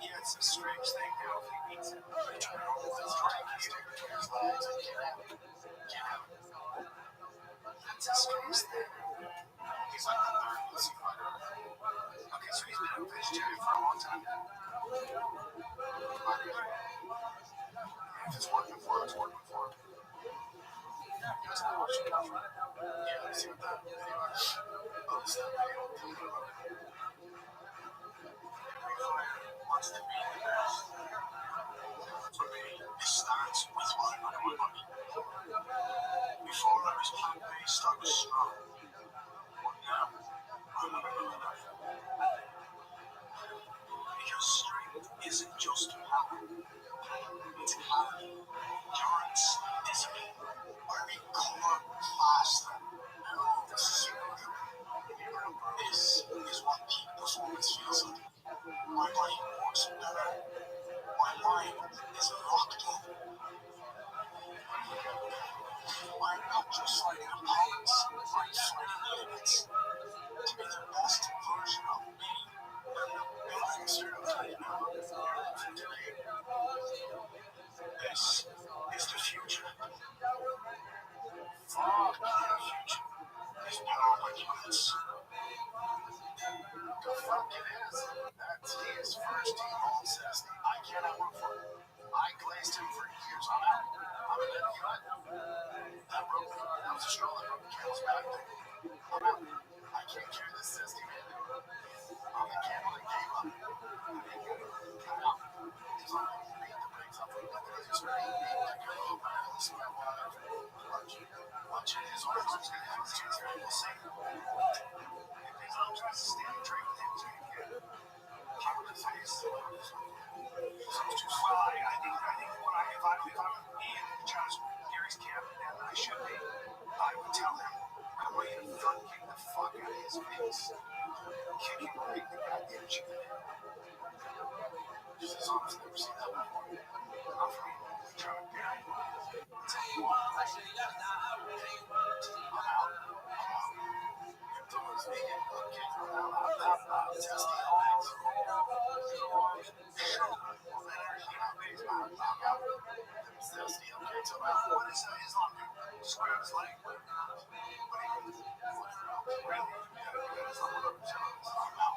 Yeah, it's a strange thing now. If he meets him, they try to hold his drink, he's taking between his legs and can't have it. Can't have it. That's a strange thing. He's like the third pussy fighter. Okay, so he's been a vegetarian for a long time. If it's working for him, it's working for him. That's not what you got. Yeah, let me see what that video is. Oh, this is that video. Wants to be the best. For me, it starts with what I put in my body. Before I was plant-based, I was strong. But now, I'm not enough. Because strength isn't just power. It's heart, endurance, discipline. I recover faster. This is huge. This is what peak performance feels like. My brain works better. My mind is locked in. I'm not just fighting opponents, I'm fighting limits. To be the best version of me. Building stereotype now. Today. This is the future. Fuck the future. Is powered by plants. The fuck it is. That's his first team all Cessna. I cannot root for him. I glazed him for years. I'm out. I'm in that cut. That was a straw that broke the camel's back. I'm out. I can't carry this Cessna, man. I'm the camel that gave up. I'm out. He's on the beat the brakes up for the weather. He's ready. Like, oh, man, this is my wife. Watching his arms. He's going to have his chance here. We'll see. If his arms tries to stand and trade with him, so he can get it. Cover the face. So it's too slow. I think if I'm in Travis Gary's camp, and I should be, I would tell him, I want you to front kick the fuck out of his face. Kick him right in the goddamn chin. Just as honest, never seen that before. Not from Travis Gary. It's a I'm out. If someone's vegan, okay, I'm out. Testing all things. Okay, so what is Islam do? Square his leg? Really? I'm out.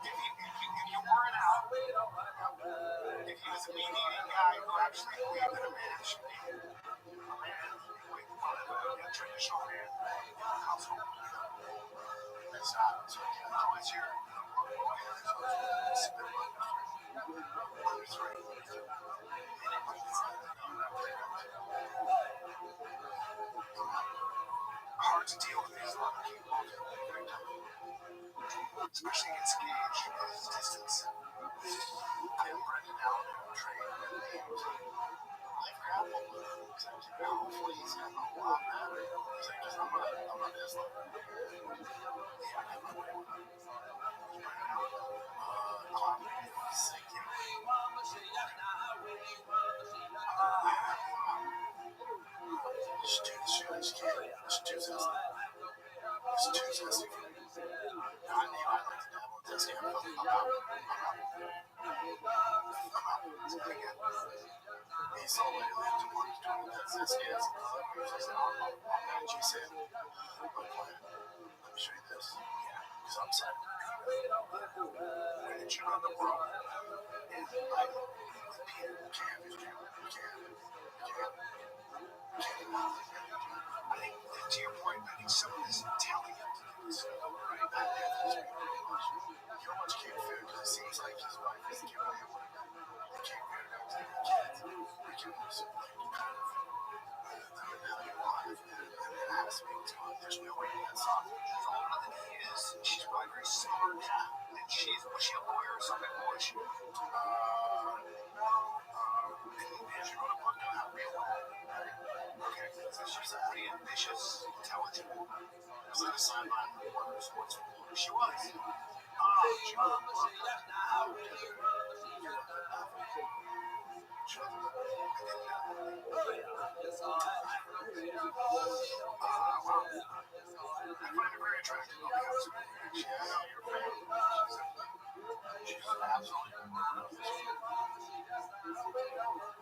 If you weren't out, if he was a meat-eating guy who actually believed that a man should be a man, like a traditional man, household, it's not. So now it's your hard to deal with Islam, especially against Gage and his distance. And Brendan Allen trained and named. I've grappled with him. Hopefully he's going to a lot better. Because I'm not Islam. Yeah, I have my way with him. Brendan Allen. Sick, you know. Just do the shit I just can't. Just do this. It's too testing for me. I like the devil. Testing. I'm out. Again. He's all the way to work. That's it. I'm going to say it. I'm playing. Let me show you this. Yeah. Because I'm sad. When did you run the world? And I repeated. You can't. I think, to your point, I think some of this telling him to do this, right? That is really much. You know much can't food because it seems like his wife is giving him the can't food to the kids. We can also like kind of the alive and it has to be taught. There's no way that's not. She's older than he is. She's probably very smart. Yeah. And was she a lawyer or something? Or is she? And she wrote a book on how real life. Okay, so she's a pretty ambitious, intelligent woman. Was that a sideline reporter of sports? She was. She wrote a book. I find her very attractive. She's your favorite. She's absolutely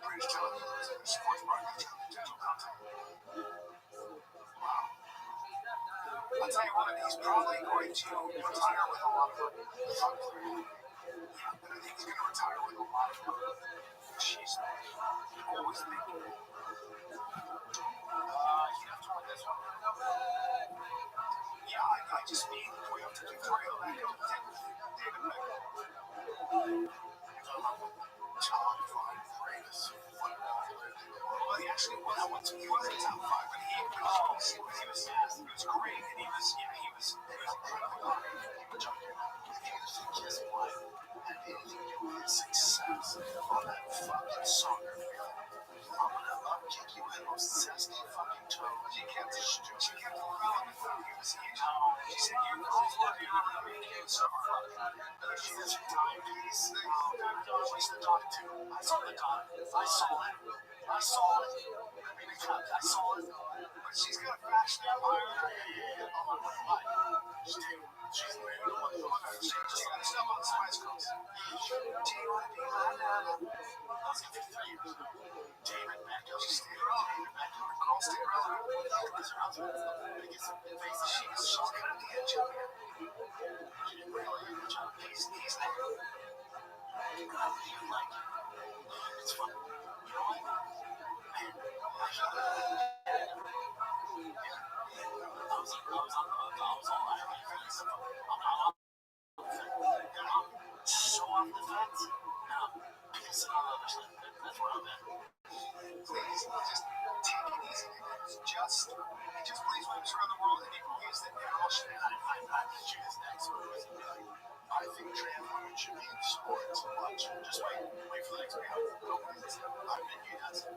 British television, sports broadcasting, digital content. Wow. I'll tell you what, he's probably going to retire with a lot of money. That's unclear. Yeah, but I think he's going to retire with a lot of money. She's always thinking, he'd have to win this one. Yeah, I just mean Toyota tutorial that goes with David Beckham. Top five greatest football players in the world. Well, he actually was. He wasn't top five, but he was great, and he was incredibly hungry. He was just what had anything to do with his success on that fucking soccer field. I'm gonna upkick you in those zesty fucking toes. She kept it relevant though. She said you girls love you and I make you so she has a timepiece. She's the dog too. I saw the dog. I saw it. I mean, I saw it. But she's got a fashion empire. Yeah. Oh, what? She's weird. She just got to step on the Spice Girls. Do you want to be my nana? That's good for 3 years. David Beckham. She's staying around. David Beckham. The girl stayed around. Because her husband is the biggest face. She's kind of the edge of it. She didn't really get the job. He's there. You like it. It's fun. You know what? Man, so off the fence. No, because that's where I'm at. Please, just take it easy. Just please women around the world and people use that emotion. I bet you this next one. I think trans women should be in sports and watch. Just wait for the next video. I bet you that's the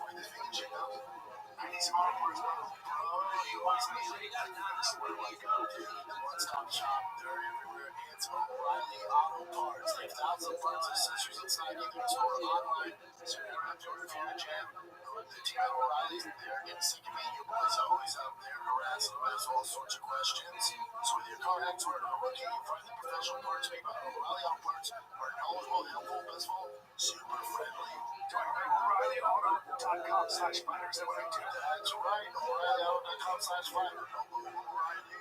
way this vegan shit goes. I need some armors, bro. You always need that's where I go. The one-stop shop. They're everywhere. It's O'Reilly Auto Parts. They have thousands of parts and accessories inside either store or online. So you don't have to order if you're in a jam. The team at O'Reilly's there getting sick of me. Your boy's always out there harassing them, asking all sorts of questions. So with your car expert or rookie, you find the professional parts made by O'Reilly Auto Parts are knowledgeable, helpful, best of all, super friendly. Join me at O'ReillyAuto.com/fighters. And when I do that, that's right, O'ReillyAuto.com/fighter. O'Reilly.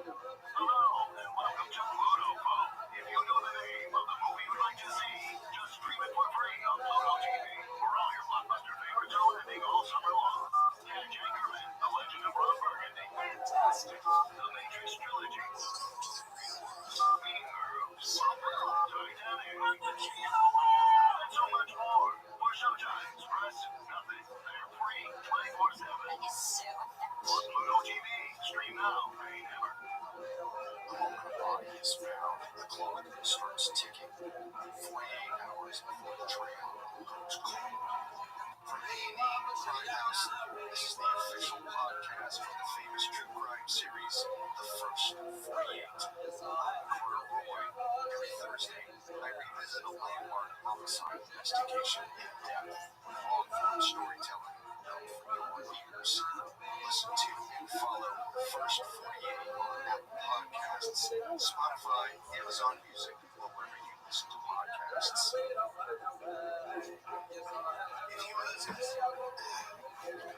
Hello, and welcome to Pluto Phone. If you know the name of the movie you'd like to see, just stream it for free on Pluto TV. For all your blockbuster favorites are landing all summer long. Catch Anchorman, The Legend of Ron Burgundy. Fantastic. The Matrix Trilogy. Mean Girls. Titanic. And so much more. For Showtime, press nothing. They're free 24/7. For Pluto TV, stream now, pay never. The moment a body is found, the clock starts ticking. 48 hours before the trail goes cold. From A&E Grindhouse, this is the official podcast for the famous true crime series, The First 48. I'm Carter Roy. Every Thursday, I revisit a landmark homicide investigation in depth with long-form storytelling built for your ears. Listen to and follow The First 48 on Apple Podcasts, Spotify, Amazon Music, or wherever you listen to podcasts. If you lose it,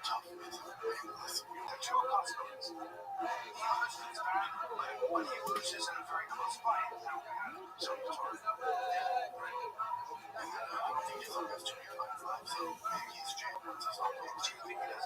tough. There are two possibilities. He loses bad, but he loses in a very close fight. So it's hard. I don't think he's like that's 2 years like 5, so maybe he's Jay Woods or something. Do you think he does?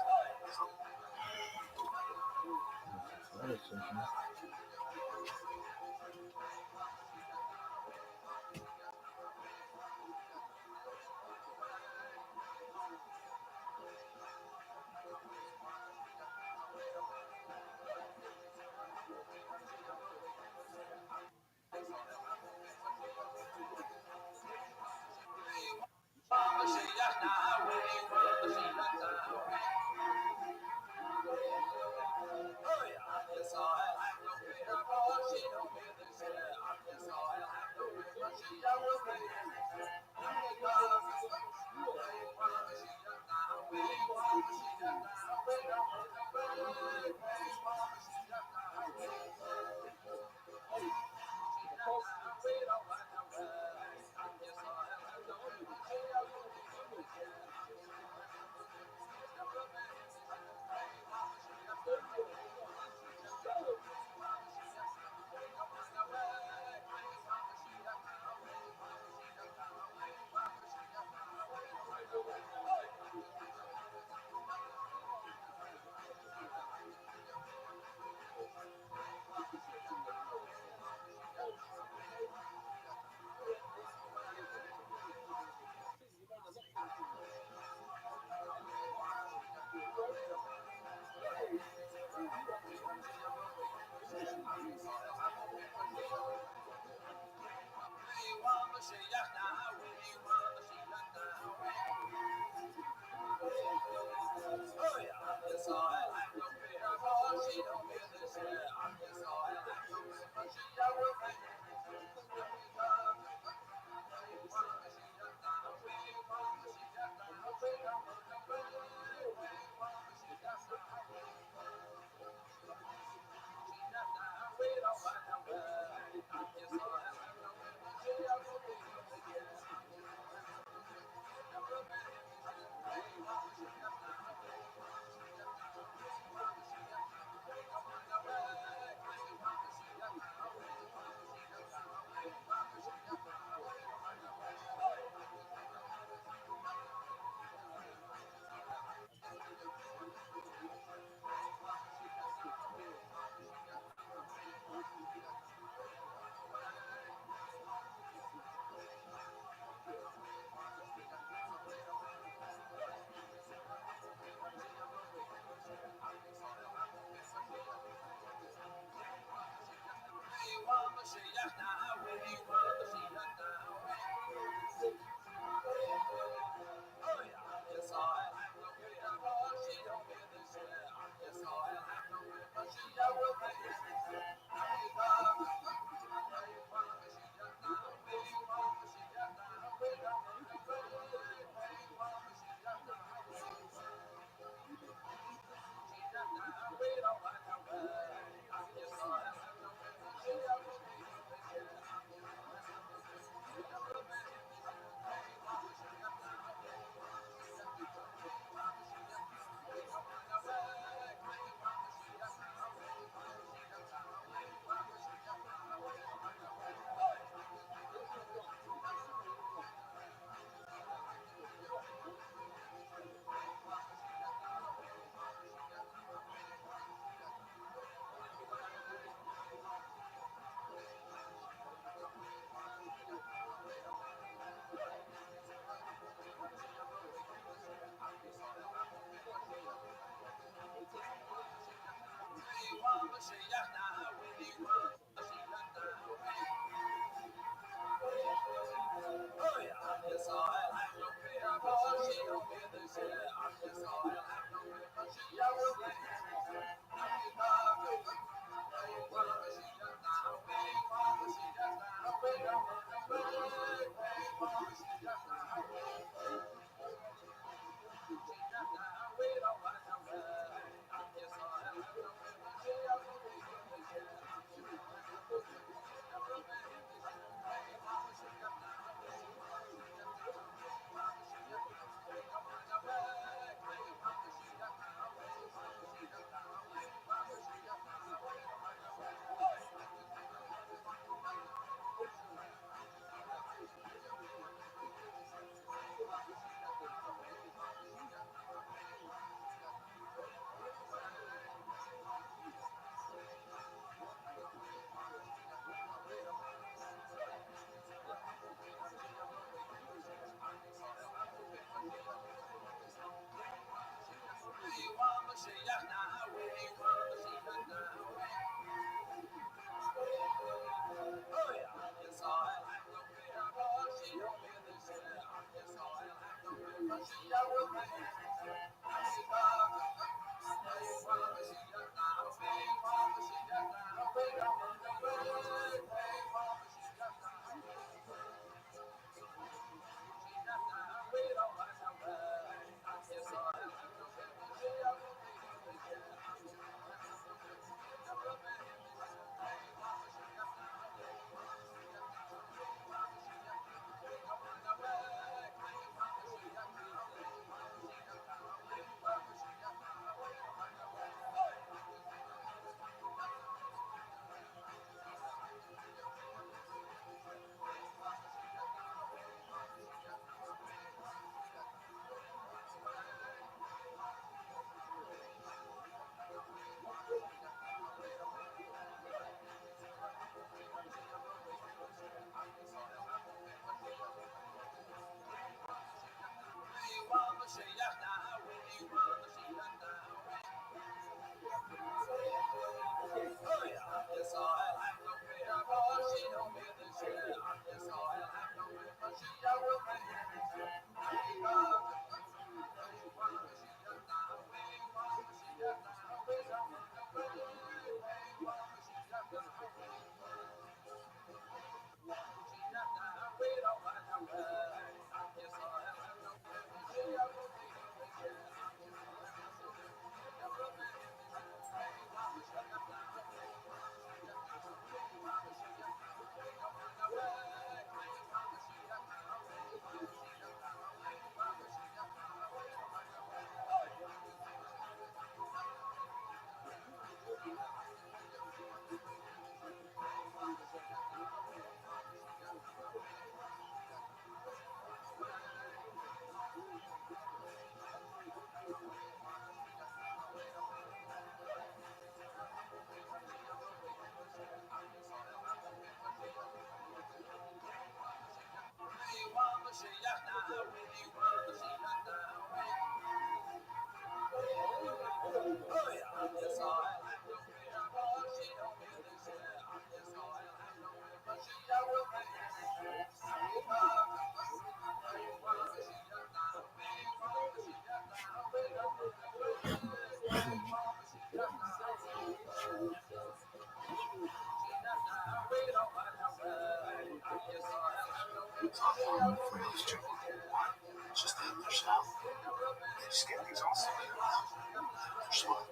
exhausted. They're smart.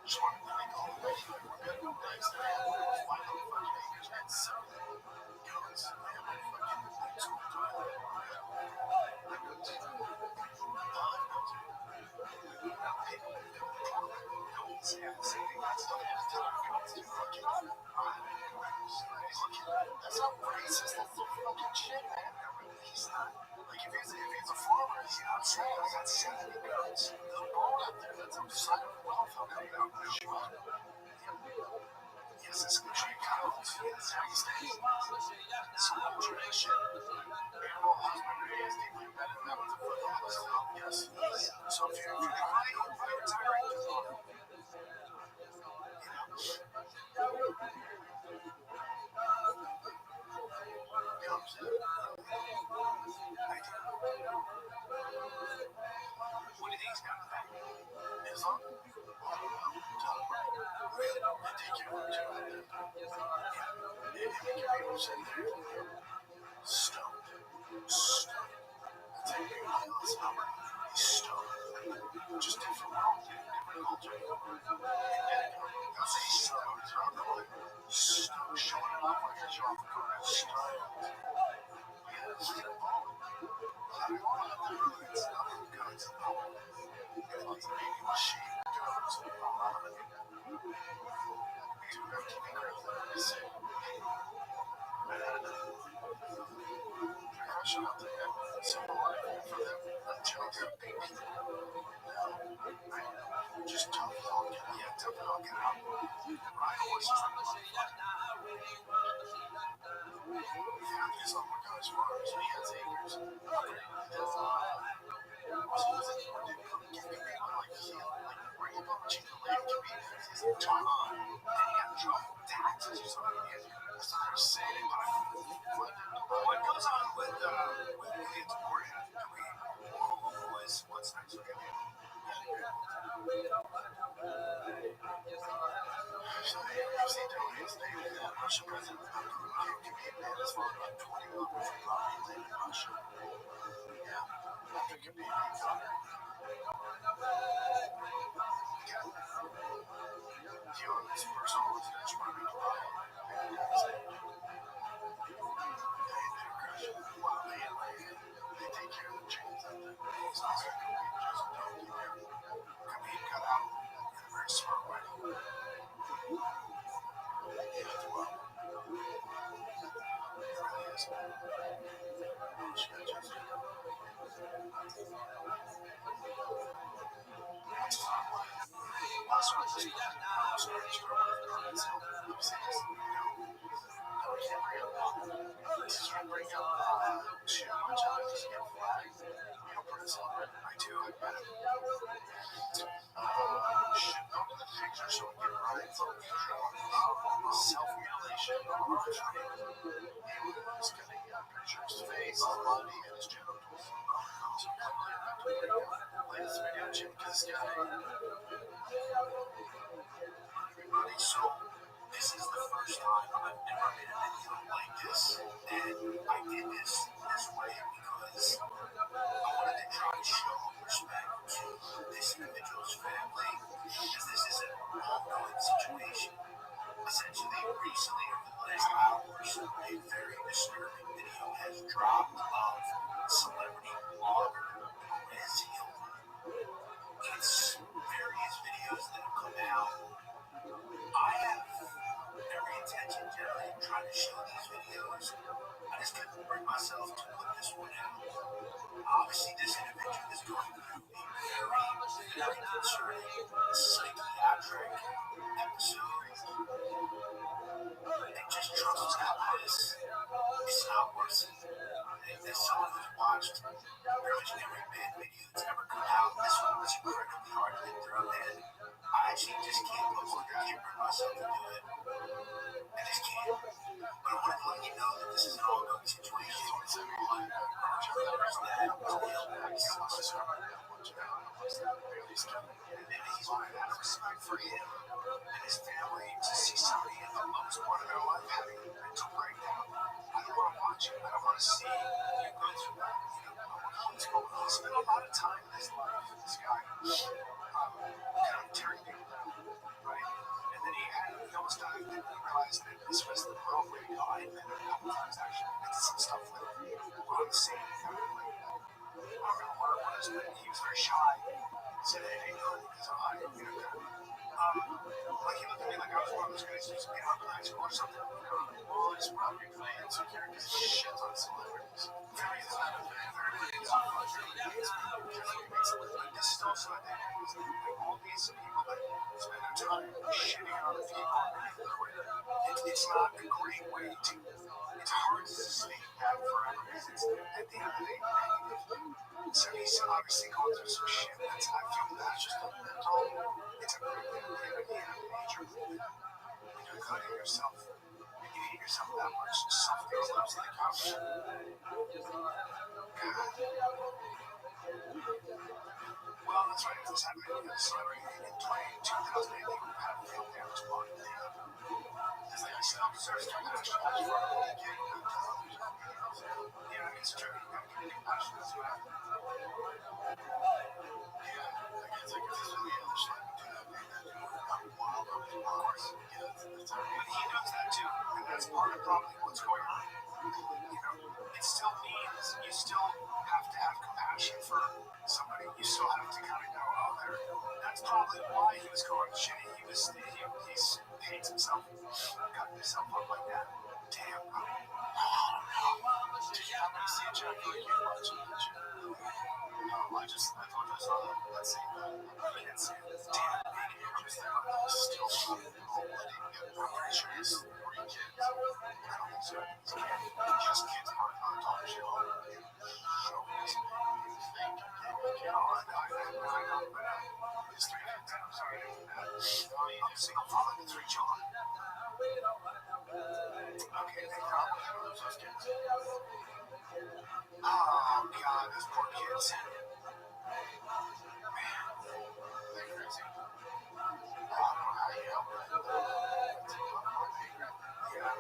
Just wanted to make all the way. We're good. No dice. They have 500 fucking acres and 7 guns. They have a fucking school toilet. I'm good too. I'm good too. That's not racist. That's the fucking shit, man. He's not. Like, if he's a farmer, he's not saying, I got 70 goats. The bone up there, that's outside of the welfare coming out of the shot. Yes, it's good shit cows. Yes, how you stay. It's an old tradition. Animal husbandry is deeply embedded in that with the foot lifestyle. Yes. So if you're retiring, what do you think's got back? Islam? They take you over to it. They make your people sit there. Stoned. That's how you feel this number. He's stoned. Just different world, different culture. That's a stoned. Stoned. Showing it off like you're off the corner. Stoned. Yeah, it's like a ball. I don't know what to do. It's not good. It's not good. It's a baby machine. Goes. Crushing out there. So for them, until they're big people. Just tough dog. Yeah, tough dog. Get out. Ride horses. He's on my guy's farm, so he has acres. Come on. They got trouble taxes or something. That's what they're saying. What goes on with Williams Morgan? What's next? So Russian president is for about 20 million property in Russia. Yeah, after competing. His personal residential property. They take care of the chickens out there. It's not so good. Just don't keep them. Khabib got out in a very smart way. Self-mutilation. He's cutting pictures his face, his body, and his genitals. So latest video check this guy. Everybody, so this is the first time I've ever made a video like this, and I did this way because I wanted to try to show respect to this individual's family, because this is an ongoing situation. Essentially, recently, over the last hours, a very disturbing video has dropped of celebrity blogger Perez Hilton. It's various videos that have come out. I have every intention generally of trying to show these videos. I just couldn't bring myself to put this one out. Obviously, this individual is going through a very concerning psychiatric episode. And just trust God this. It's not worth it. As someone who's watched pretty much every band video that's ever come out, this one was incredibly hard to get through, and I actually just can't bring myself to do it. I just can't. But I wanted to let you know that this is an ongoing situation. For him and his family to see somebody in the lowest part of their life having a mental breakdown. I don't want to watch it. I don't want to see you go through that. I want to He spent a lot of time in his life, this guy, kind of tearing people down, right? And then he almost died, and he realized that this was the wrong way to go. I met him a couple times, actually. I did some stuff with him. On the scene, kind of like, I don't know what it was, but he was very shy. He said, hey, good, because I, like he looked at me like I was one of those guys who used to be out in high school or something. Well, he's probably really insecure because he shits on celebrities. Very flat, very but this is also a thing. Like all these people that spend their time shitting on other people, it's not a great way to. It's hard to sustain that forever because it's at the end of the day negative. So he's obviously going through some shit. I feel that's just a mental. It's a great thing to get a major movement. When you're cutting yourself and you hate yourself that much, something slips in the couch. Well, that's right. This happened in celebrity in 2008. They would have had a field damage bond. Because they still deserves compassion. Yeah, it's true. You gotta give compassion as well. Yeah, I guess this is the other side of that. Of course. Yeah, that's how he knows that too. And that's part of probably what's going on. It still means you still have to have compassion for somebody. You still have to kind of go, oh, there. That's probably why he was going shitty. He's hates himself, got himself up like that. Damn. Did you happen to see a Jack Blake watch? No, I thought I saw that. Let's see. I can't see it. Damn, I'm still I'm pretty sure he's 3 kids. I don't think so. Just kids hard on talk shit all the time. So he's fake. I know, but it's 3 kids. I'm sorry. I'm single father to 3 children. Okay, they probably don't lose those kids. Oh, God, those poor kids. Man, they're crazy. I don't know how you help it. Yeah.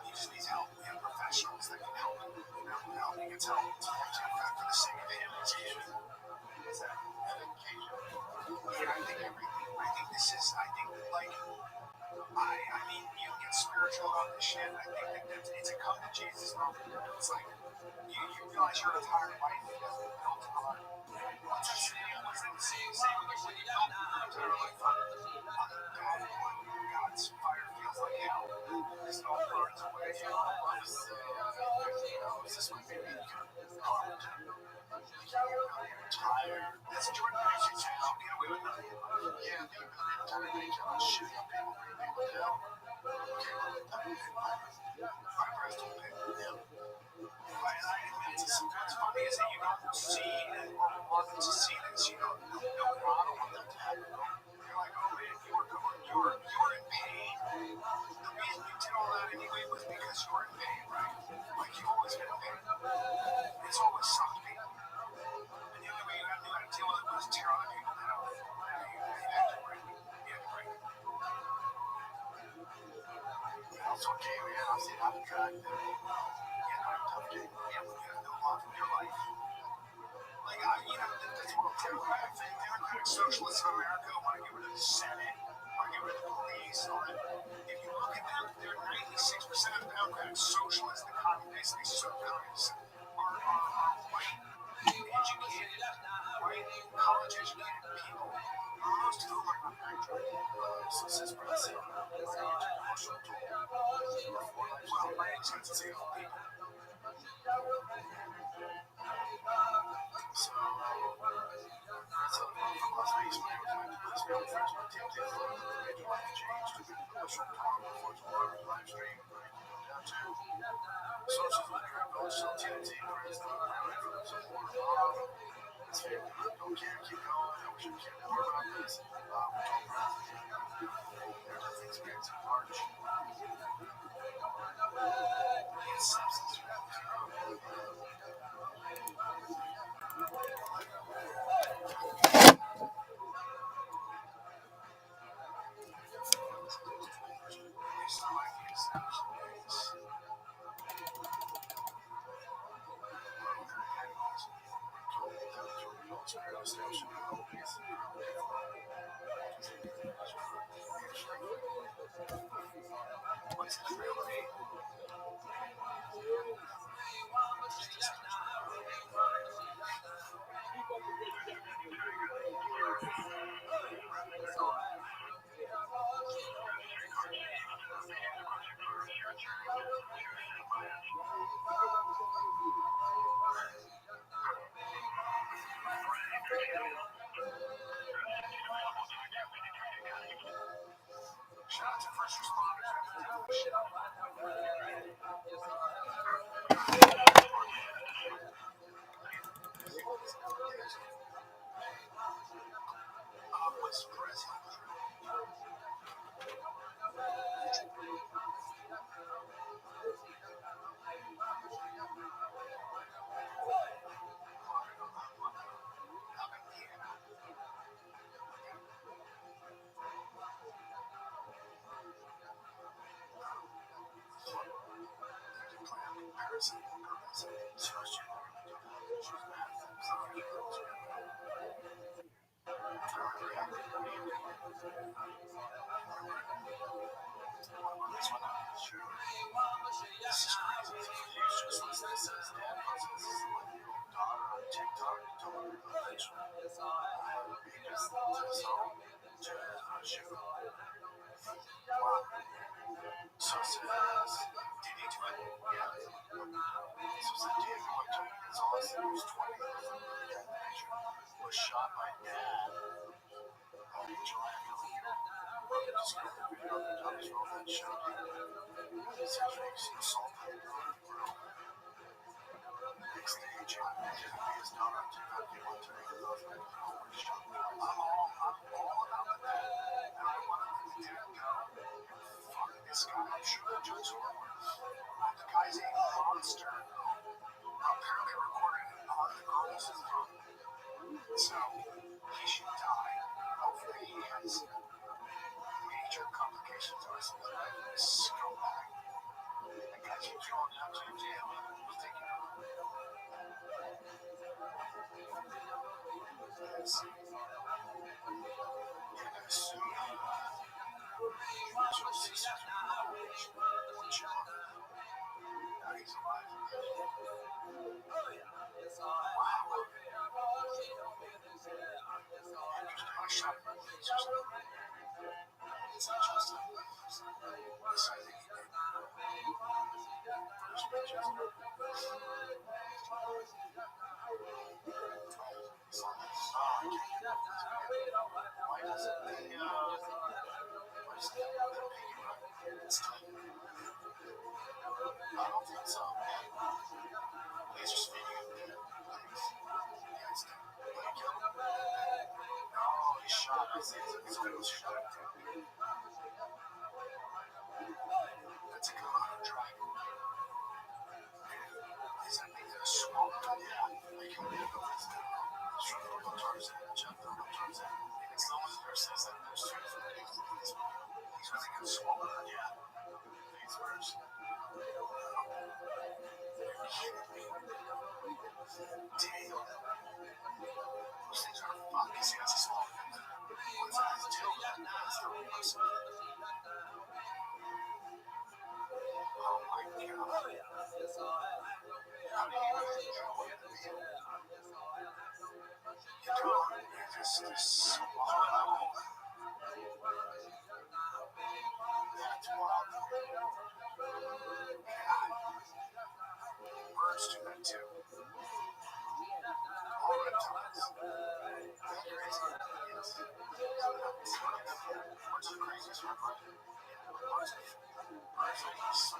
He just needs help. We have professionals that can help him. He gets help for the sake of him. Is that education? Yeah, I think everything. I think this is, like, I mean, you get spiritual about this shit. I think that it's a come to Jesus moment. It's like, you realize your entire life is built on what's that saying? What's that saying? When you build your entire life on God's fire feels like hell. There's no burns away. Is this my baby? Tired. That's Jordan Peterson. I'll get away with nothing. Yeah, the entire day killing shit on people, bringing people down. Okay, my breast will pick them. I admit to something that's funny is that you don't see or want to see this. You don't know, I don't want that to happen. You're like, oh man, you were in pain. The reason you did all that anyway was because you were in pain, right? Like you've always been in pain. It's always sucked people. And the only way you knew how to deal with it was tear other people down. You had to break. That's okay, man. I've seen how to track them. Tough day. Yeah, but you have no love in your life. Like, that's what Democratic socialists in America want to get rid of the Senate, want to get rid of the police, all that. If you look at them, they're 96% of the Democratic socialists, the communists, are white, educated, white, college-educated people. Most of them are not very drunk. Well, my sense is people. So, that's a lot from Las Vegas. This family friends were tempted to major life change to be a short time before tomorrow's live stream. Down to social media, also TNT, friends that are really for the support. This family don't care, keep going. I wish we cared more about this. We told friends that their death experience in March. It's substance abuse. Shout out to first responders. Was present. Was shot by dad on July 'This guy, I'm sure that Joe Torre, the guy's a monster. Apparently recorded on the girls' phone. So he should die. Hopefully he has major complications or something like this scumbag. That guy keeps going out to jail. We'll take it out. Yes. Yeah, soon. Now he's alive. I shot him. It's not just a this I think he did. There's pictures. Why doesn't the it's time. I don't think so. He's just feeding him dead. Yeah, it's dead. No, he's shot. I see it's shot. That's a Komodo dragon. Is that thing gonna swallow? Yeah. I can't believe it's dead. It's from Robo Tarzan. Jeff Robo Tarzan. It's the one that says that there's two different things in this one. He's really gonna swallow it. Yeah. These words. Damn. Those things are fucking. See, that's a small thing. What's that? His tail? That's the worst. Oh my god. How do you enjoy it? You don't. You just swallow it all. That's wild. Birds do that too. All reptiles. That's crazy. Yes. Birds are the craziest reptile. Birds are so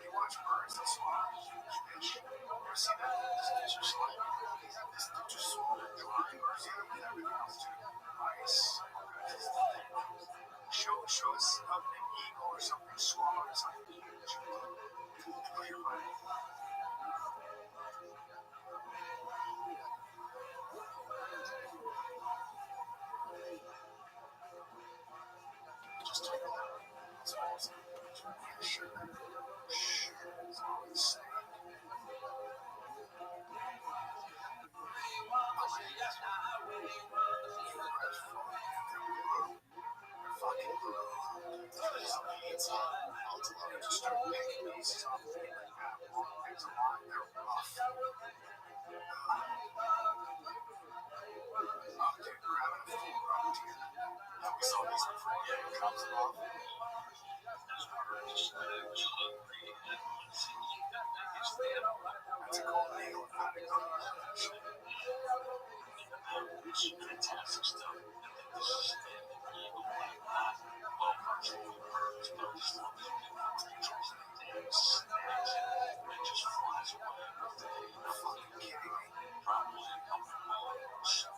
you watch birds that swallow a huge fish. You ever see that? This fish are slimy. This dude just swallowed a dry bird and everything else too. Nice. Show us an eagle or something swallowing something huge. You're right. Just take a look. It's awesome. Yeah, sure. It's all insane. We saw these before. Yeah, it drops it off. That's a cool angle of how to go. Fantastic stuff. This is the eagle like that. Well, virtual birds, but just controls the things, snags it, and just flies away. You're fucking kidding me. Probably a couple miles.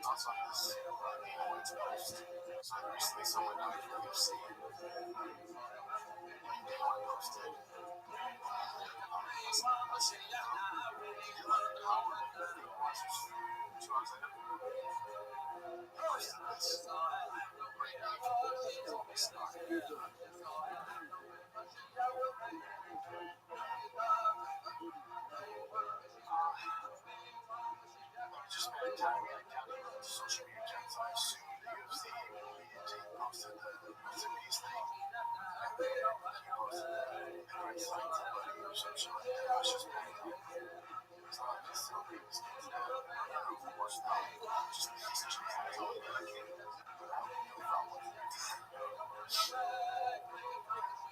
Also, this What's Post. So recently, someone died from UFC. And they posted. I see it now. He like an hour. I think it was 2 hours later. He posted this. Right now, it's not. Just spent time down the social media chats. I assume the UFC media team posted the recipes thing. And then he posted that. And I signed somebody or some shit like that. I was just paying them. So I just saw these things now. I don't know, of course, not. Just these chats all the way. But I have no problem with it.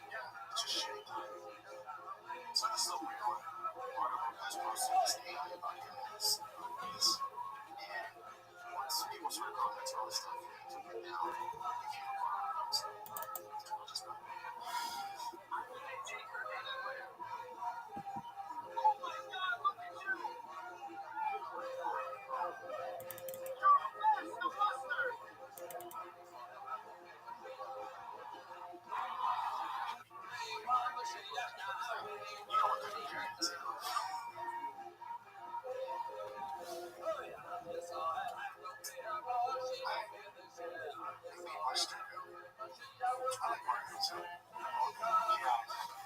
Yeah, it's just shit. So this is a weird one. One of them guys posted this AI about humans. And once people started commenting on this stuff, it took it down. If you don't want to post it, I'll just not. You know what they're comparing it to? I like Martin too. Yeah,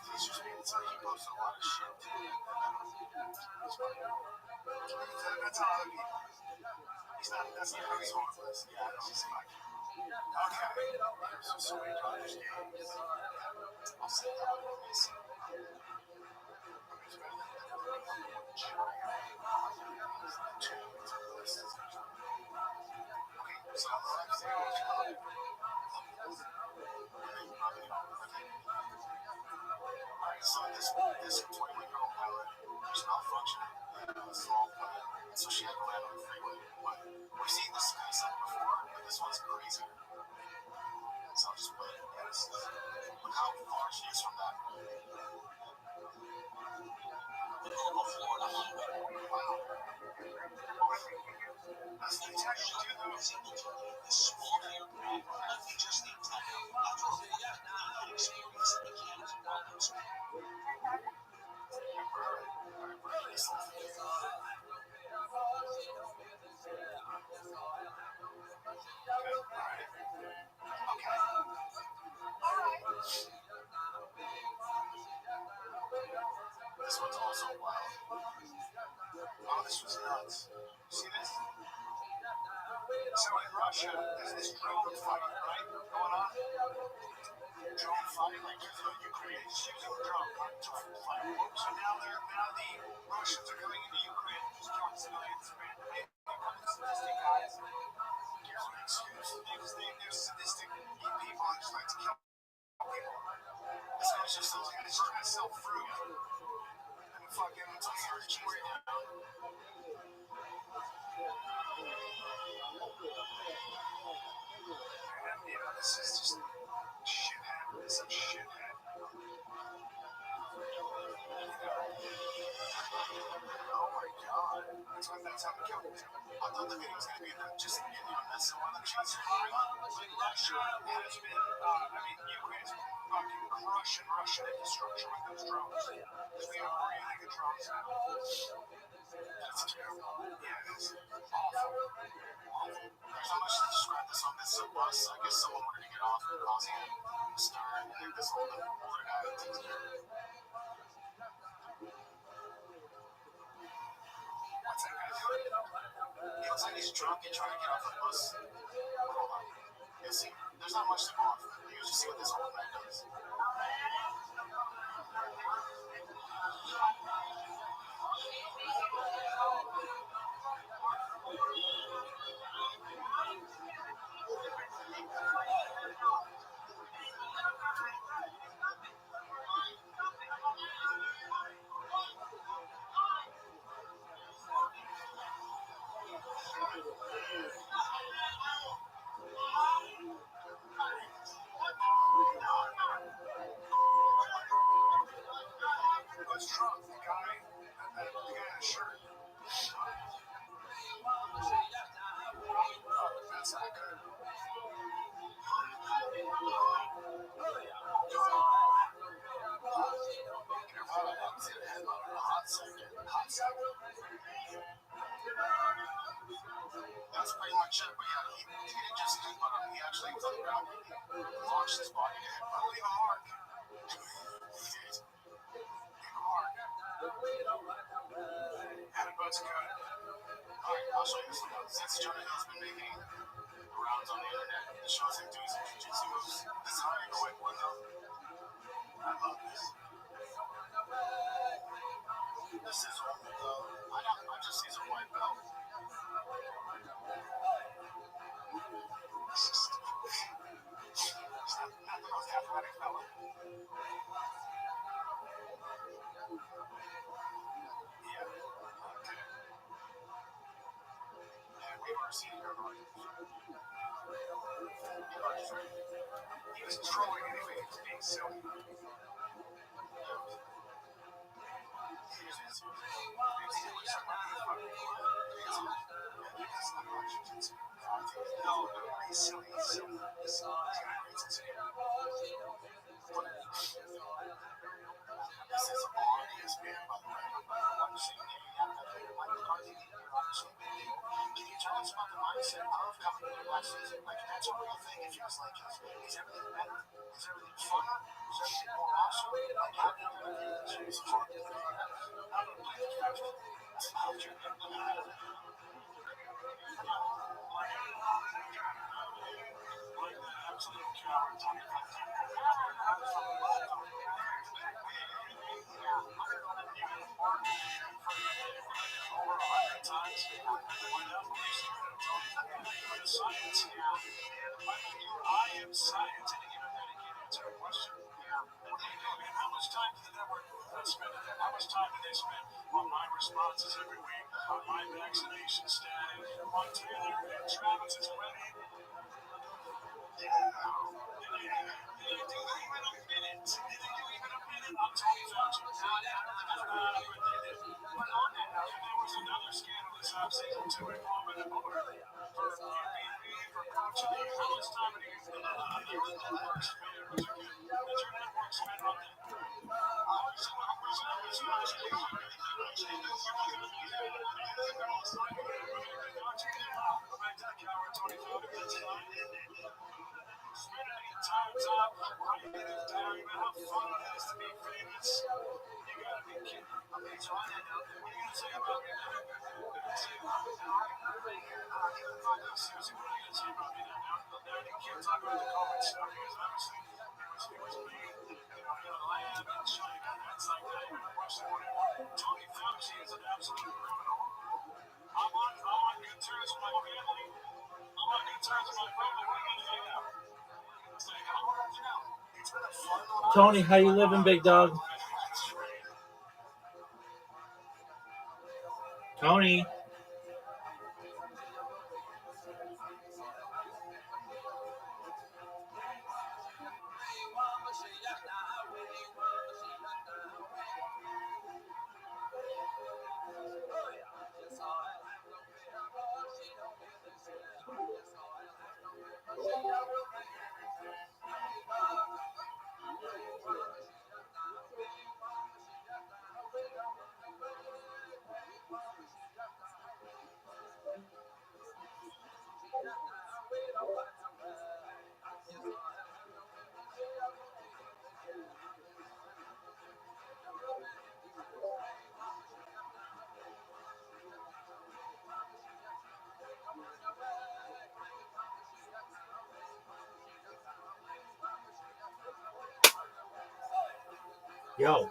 he's just being so he posts a lot of shit too. That's how other people. That's not how he's harmless. Yeah, it's just like, okay, so many Dodgers games. I'll say that one is. So this 21-year-old pilot was malfunctioning. Small pilot. So she had to land on the freeway. But we've seen this kind of stuff before, but this one's crazy. So I'll just play it. Yes. Look how far she is from that. Florida highway. Wow. That's fantastic, dude. This small aircraft, they just need time. After a full experience in mechanics and welding school. This one's also wild. Oh, this was nuts. See this? So in Russia, there's this drone fight, right, going on? Drone fight, like Ukraine is using a drone to fight. So now the Russians are coming into Ukraine and just killing civilians. Sadistic guys. Here's an excuse. They're sadistic people and just like to kill people. This guy's just trying to sell fruit. And fucking tell me your right now. And yeah, this is just shithead. This is shithead. Oh my god. That's how we killed him. I thought the video was going to be just messing with the cheese. Russia has been, Ukraine's fucking crushing Russian infrastructure with those drones. Because we have really good drones now. That's terrible. Yeah, it is. Awful. There's not much to describe this on this bus. I guess someone wanted to get off, causing a stir, and then this older guy takes care of it. What's that guy doing? He looks like he's drunk and trying to get off the bus. Hold on. And see, there's not much to go off. You usually see what this old man does. What's Trump? The guy in the shirt. That's not good. Hot second. That's pretty much it. But yeah, he didn't just headbutt him. He actually was on the ground. He launched his body to him. I leave a mark. He did. Leave a mark. Headbutt's good. Alright, I'll show you this one. Since Jonah Hill's been making rounds on the internet, it shows him doing some jiu-jitsu moves. This is a very quick one though. I love this. This is old though. I just see some white belt. This is not the most athletic fella. Yeah. Okay. And we've already seen your Rodgers. He was trolling anyway. He was being silly. No, he's silly. He's silly. This guy reads his name. This is on ESPN, by the way. I'm seeing Mike McCarthy. Can you tell us about the mindset of coming into last season? Like, that's a real thing. It feels like, is everything better? Is everything funner? Is everything more awesome? Like, how do you do it? How do you play the fifth? How do you like the absolute coward, Tony Science. I am science, and even then it can't answer a question. What are you doing, man? How much time did the network spend on that? How much time did they spend on my responses every week, on my vaccination status, on Taylor and Travis's wedding? Yeah. Did they do even a minute? Did they do even a minute on Tony Fauci? But on that note, there was another scandal this offseason too involving a board for Airbnb, for Fauci. How much time did your network spend on that? Time's up. Writing it down about how fun it is to be famous. You gotta be kidding. Okay, so on that note, what are you gonna say about me now? Seriously, what are you gonna say about me now? Now you can't talk about the COVID stuff because obviously it was me, in a lab in China. That's like not even a question anymore. Tony Fauci is an absolute criminal. I'm on good terms with my family. I'm on good terms with my family. What are you gonna say now? Tony, how you living, big dog? Tony. Yo.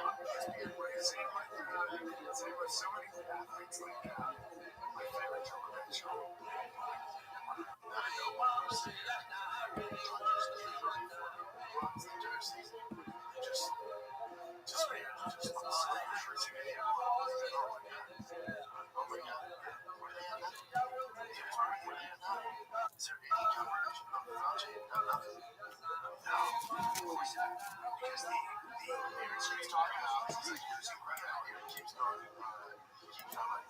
It's being raised like that. Same with so many athletes like that. My favorite television show. I know what I'm saying. Dodgers keep running for me. Runs the jerseys. They just man, just celebrating it. Oh my god. Where are they at now? Where are they at now? Is there any coverage of Fauci? No, nothing. No, of course not. Because the Aaron keeps talking about he's like using right now. Aaron keeps going. He keeps talking.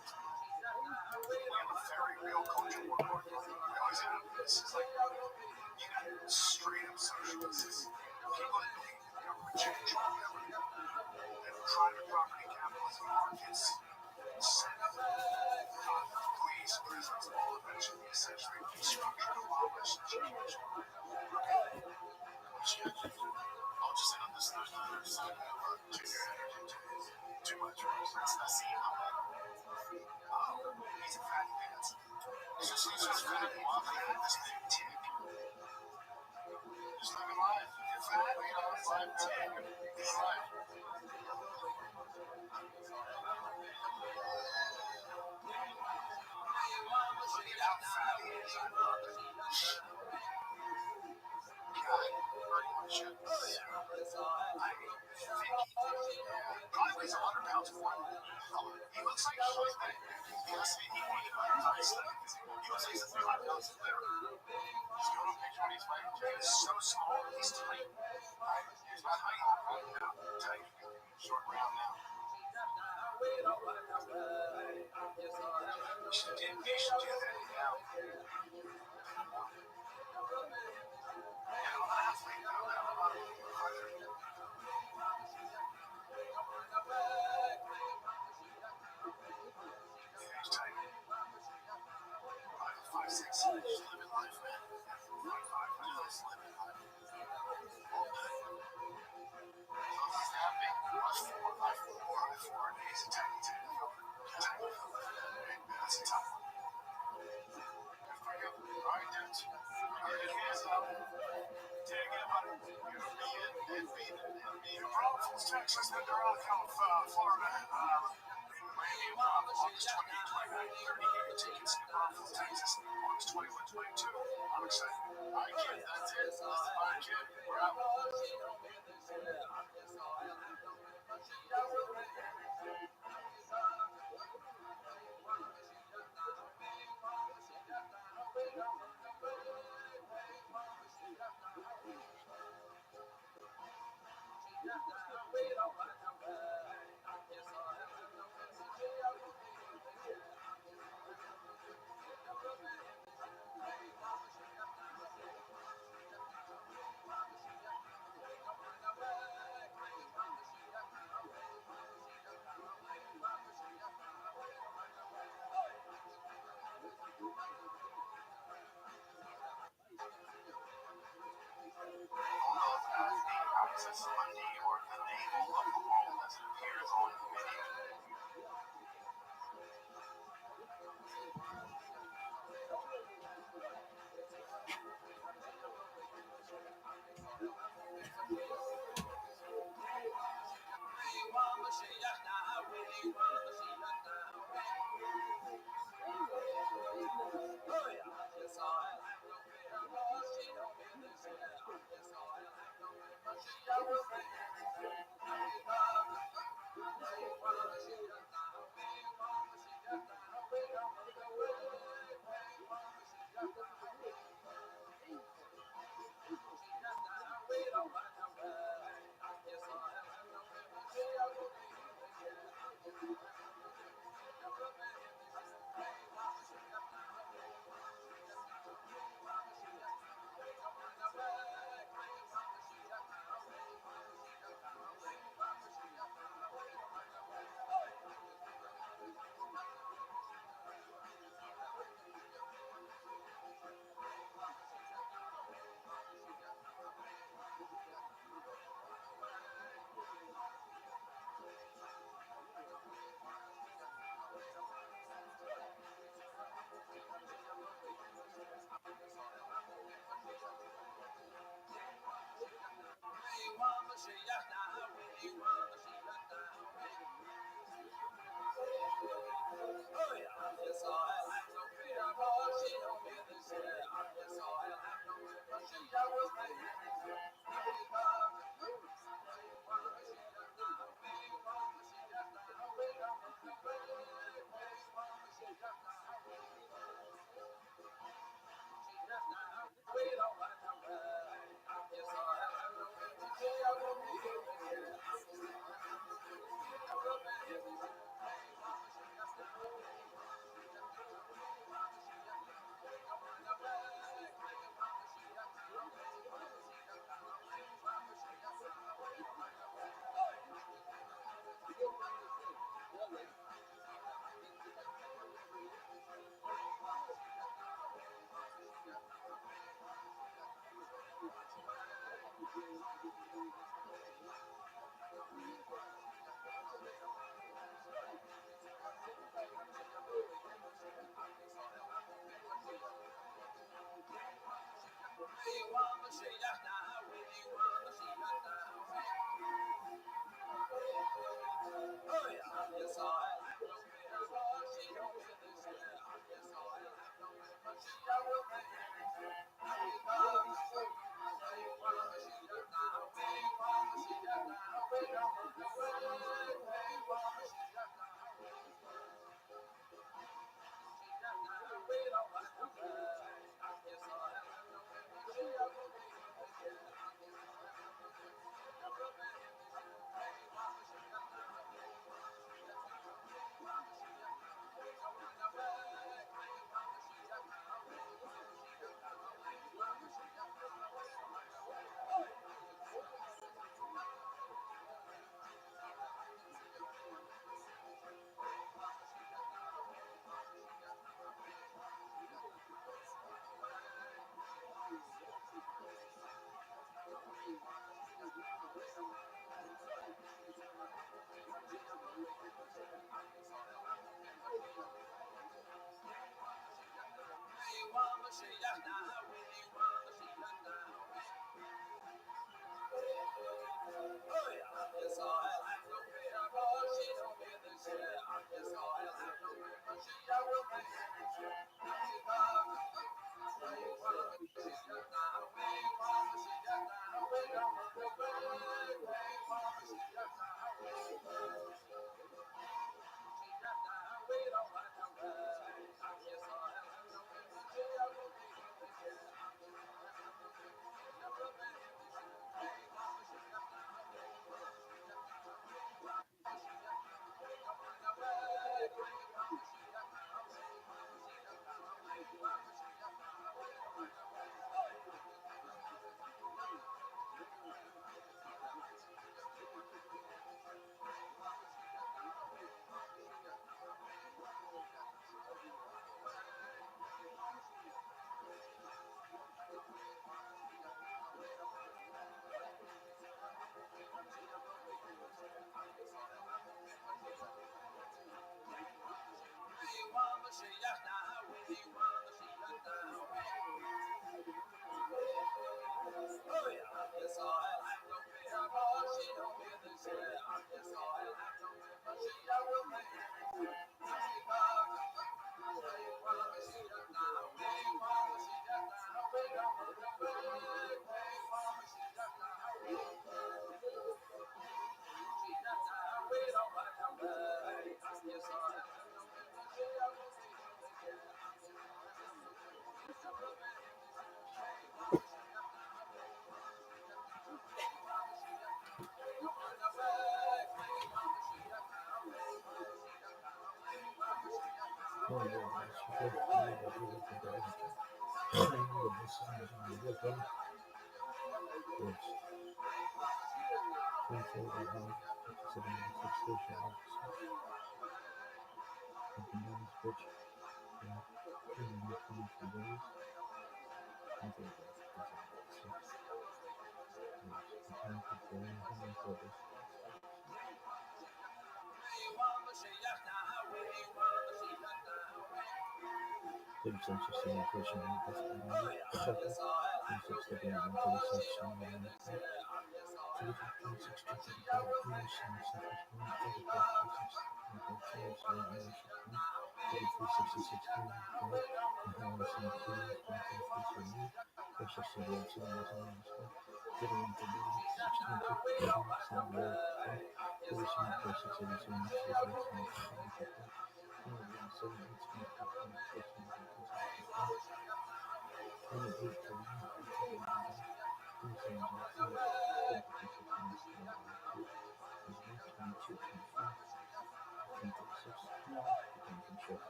We have a very real culture war going on. We always have. This is like you got straight up socialists. People that believe in government change or whatever. And private property capitalism markets, Senate, police, prisons, all eventually essentially restructured, abolished, changed. I'll just end this another side of junior energy. Too much. Let's see how that. Oh, he's a fatty pants. He's just fat and wobbly with this big tick. Just living life. You're fat, you know, it's life tick. It's life. Look at how fat he is. I love it. God, pretty much it. I think probably weighs 100 pounds more. He looks like he's big. Yes, he wanted 100 pounds. He looks like he's 35 pounds lighter. He's going on picture when he's fighting. He's so small. He's tiny. He's not tiny. No, tiny. Short round now. He should do that now. I'm an athlete now. I'm not he's tiny. 5'6". Just living life, man. 5'5". Just living life. All day. He's happy. I4. He's a tiny fella. That's a tough one. All right, dudes. Get your hands up. Take it, buddy. And be in Braunfels, Texas, and they're out of Florida. Miami, August 28, 29, 30 tickets in Braunfels, Texas, August 21, 22. I'm excited. All right, kid, that's it. All right, kid, we're out. Monday or the navel of the wall.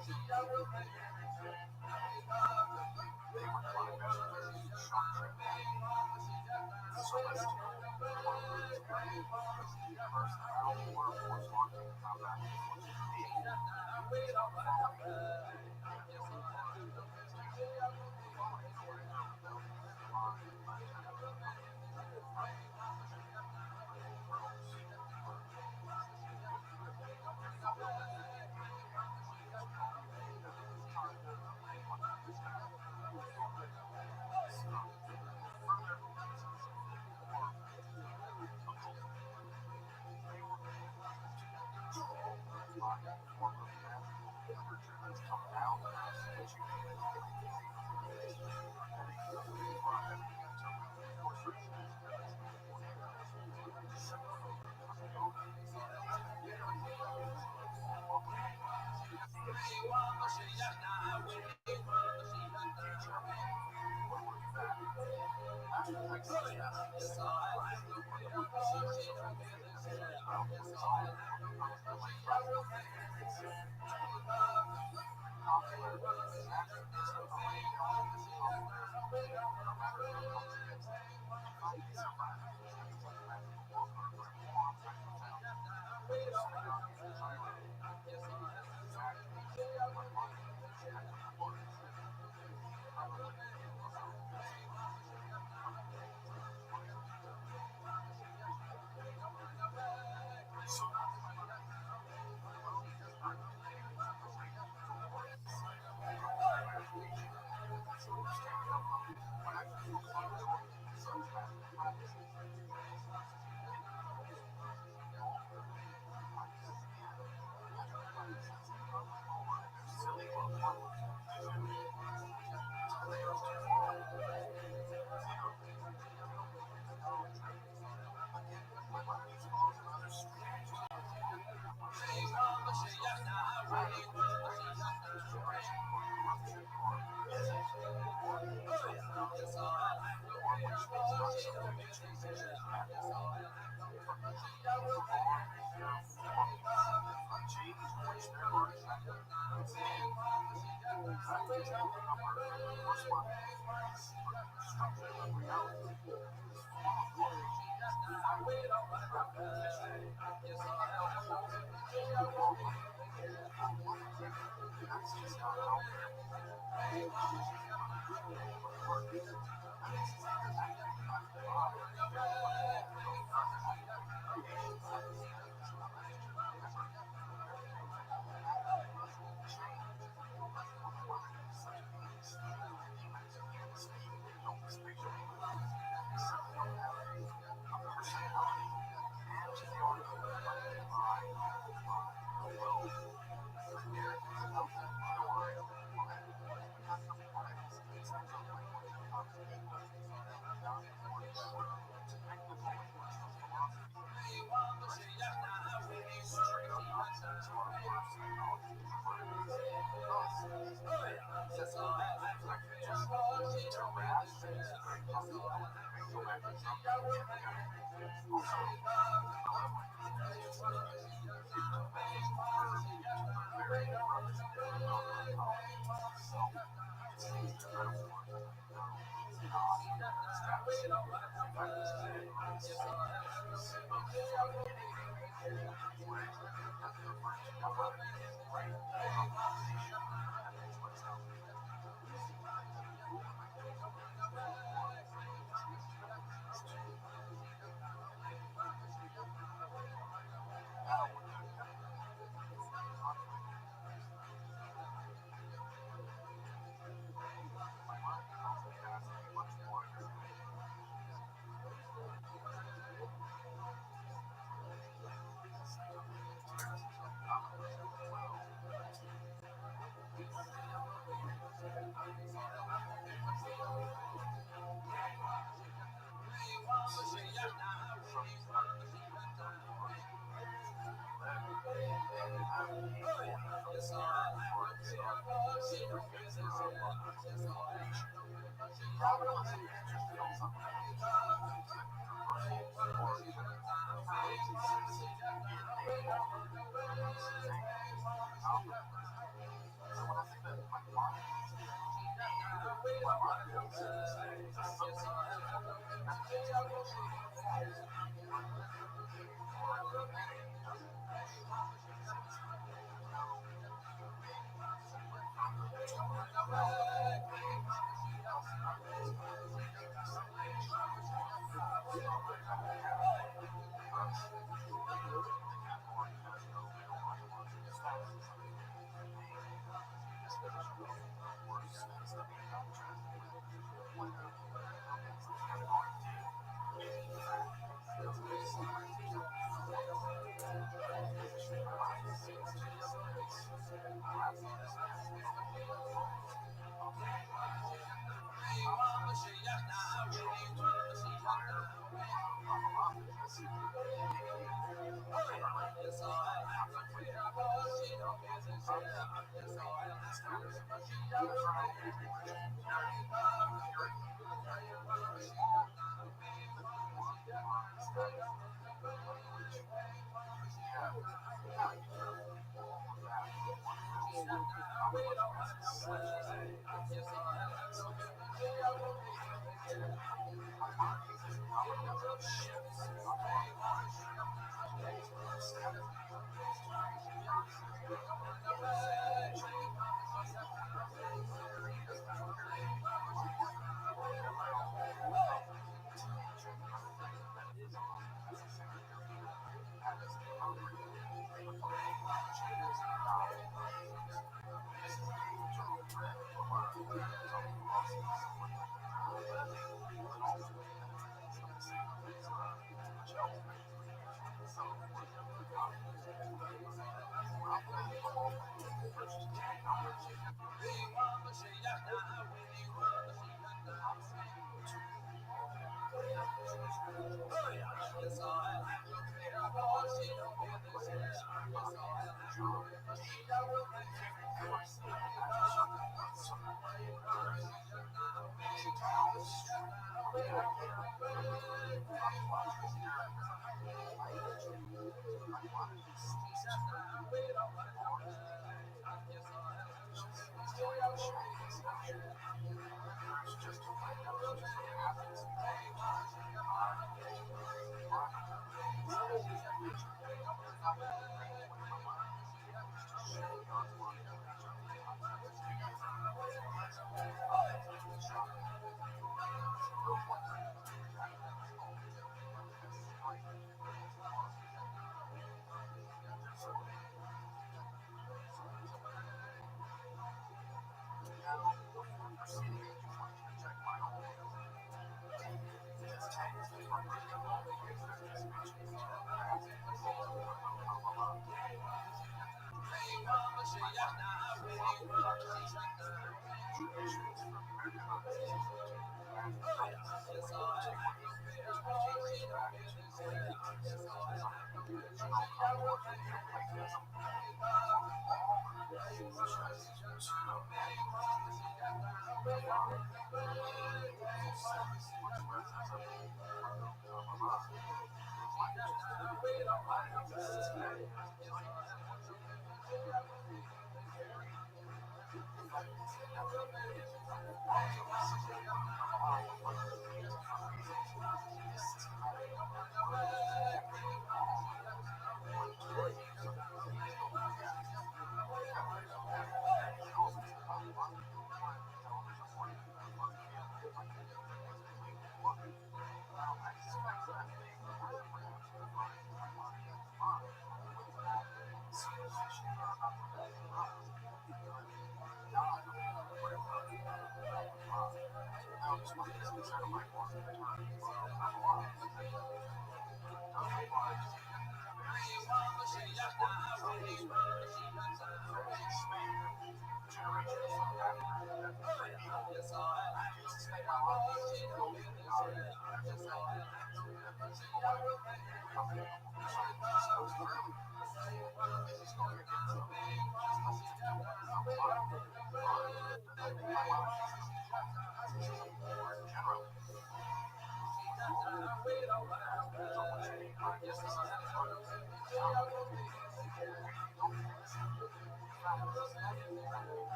They were my best players. Shock trip. So let's do it. First round, force launching combat.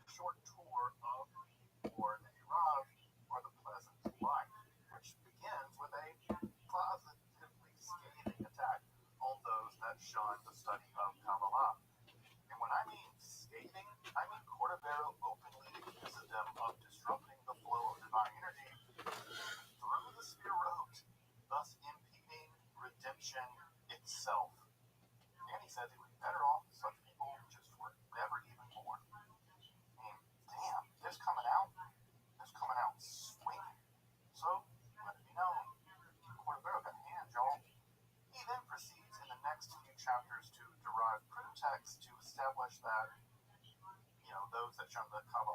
Short tour of the war in Iraq or the Pleasant Life, which begins with a positively scathing attack on those that shun the study of Kabbalah. And when I mean scathing, I mean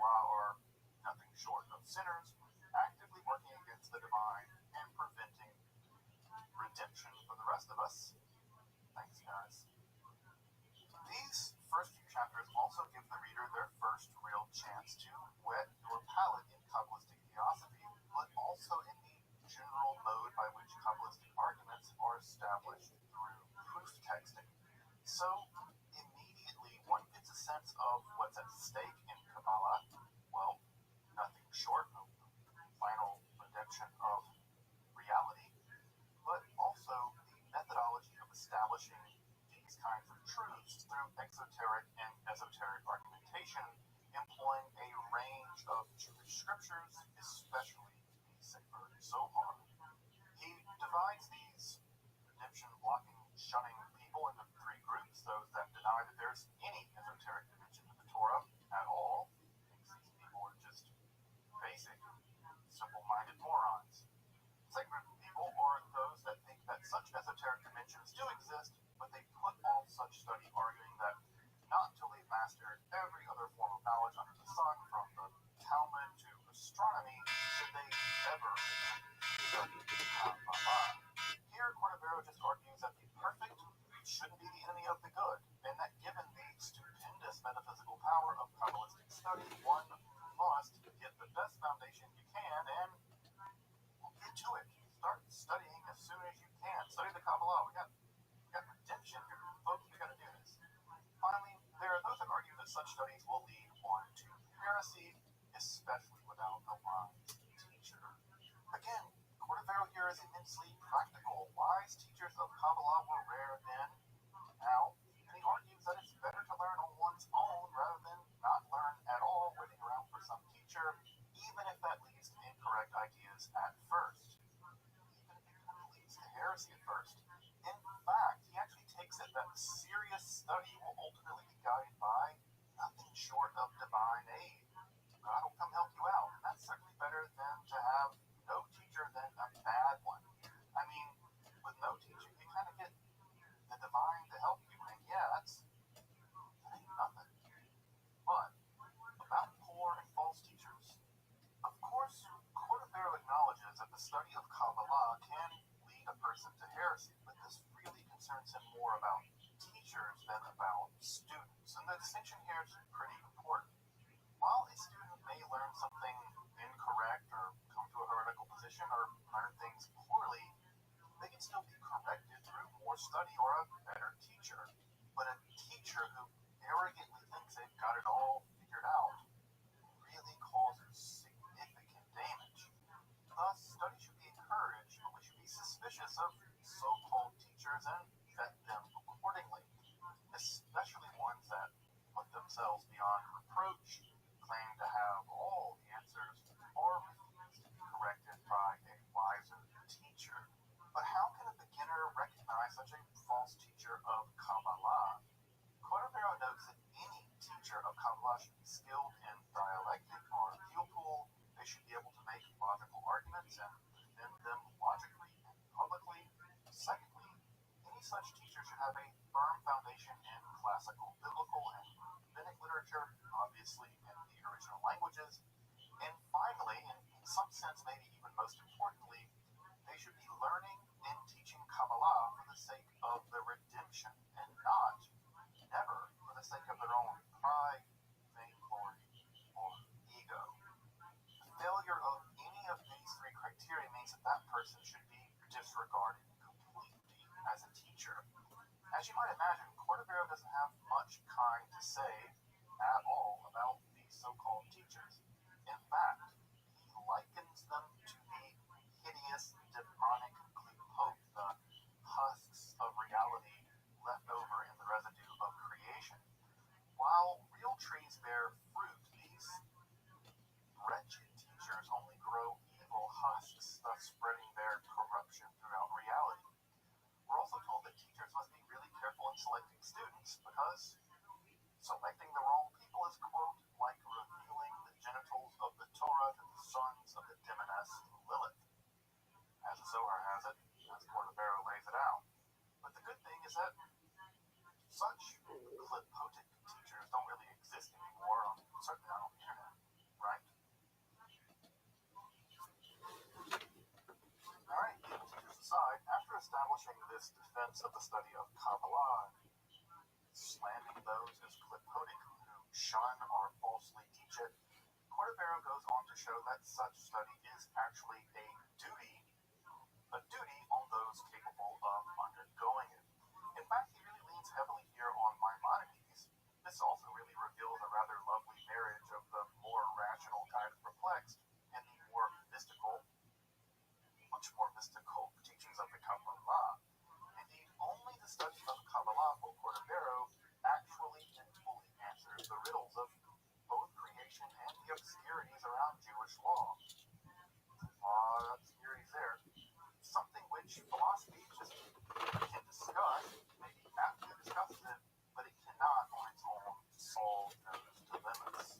Kabbalah are nothing short of sinners, actively working against the divine and preventing redemption for the rest of us. Thanks, guys. These first few chapters also give the reader their first real chance to whet your palate in Kabbalistic theosophy, but also in the general mode by which Kabbalistic arguments are established through proof texting. So, immediately one gets a sense of what's at stake in Kabbalah. Well, nothing short of the final redemption of reality, but also the methodology of establishing these kinds of truths through exoteric and esoteric argumentation, employing a range of Jewish scriptures, especially the Sefer Zohar. He divides these redemption-blocking, shunning people into three groups: those that deny that there's any esoteric dimension to the Torah at all. These people are just basic, simple-minded morons. The second group of people are those that think that such esoteric dimensions do exist, but they put off such study, arguing that not until they've mastered every other form of knowledge under the sun, from the Talmud to astronomy, should they ever study Kabbalah. Here, Cordovero just argues that the perfect shouldn't be the enemy of the good, and that given the stupendous metaphysical power of Kabbalistic study, one must get the best foundation you can and get to it. Start studying as soon as you can. Study the Kabbalah. We got redemption here, folks. We got to do this. Finally, there are those that argue that such studies will lead one to heresy, especially without a wise teacher. Again, Cordovero here is immensely practical. Wise teachers of Kabbalah were rare then, now, and he argues that it's better to learn on one's own rather than not learn at all, waiting around for some teacher, even if that leads to incorrect ideas at first. Even if it kind of leads to heresy at first. In fact, he actually takes it that serious study will ultimately be guided by nothing short of divine aid. God will come help you out, and that's certainly better than to have no teacher than a bad one. I mean, with no teacher, you kind of get the divine to help you, and yeah, that ain't nothing. But about poor and false teachers, of course, Cordovero acknowledges that the study of Kabbalah can lead a person to heresy, but this really concerns him more about teachers than about students, and the distinction here is pretty important. While a student may learn something incorrect or come to a heretical position or learn things poorly, they can still be corrected through more study or a better teacher. But a teacher who arrogantly thinks they've got it all figured out really causes significant damage. Thus, study should be encouraged, but we should be suspicious of so-called teachers and vet them accordingly, especially ones that put themselves beyond reproach, claim to have all the answers, or refuse to be corrected by a wiser teacher. But how can a beginner recognize such a false teacher of Kabbalah? Cordovero notes that any teacher of Kabbalah should be skilled in dialectic or appeal pool. They should be able to make logical arguments and defend them logically and publicly. Secondly, any such teacher should have a firm foundation in classical, biblical, and rabbinic literature, obviously in the original languages. And finally, and in some sense maybe even most importantly, they should be learning and teaching Kabbalah for the sake of the redemption, and never for the sake of their own pride, vainglory, or ego. The failure of any of these three criteria means that that person should be disregarded completely as a teacher. As you might imagine, Cordovero doesn't have much kind to say at all about these so-called teachers. In fact, he likens them to the hideous, demonic Klipot, the husks of reality left over in the residue of creation. While real trees bear fruit, these wretched teachers only grow evil husks, thus spreading their corruption throughout reality. We're also told that teachers must be really careful in selecting students, because selecting the establishing this defense of the study of Kabbalah, slamming those as clipotic who shun or falsely teach it, Cordovero goes on to show that such study is actually a duty on those capable of undergoing it. In fact, he really leans heavily here on Maimonides. This also really reveals a rather lovely marriage of the more rational kind of perplexed and the more mystical, much more mystical teachings of the Kabbalah. Indeed, only the study of Kabbalah for Cordovero actually and fully answers the riddles of both creation and the obscurities around Jewish law. A lot of obscurities there. Something which philosophy just can discuss, maybe aptly discusses it, but it cannot on its own solve those dilemmas.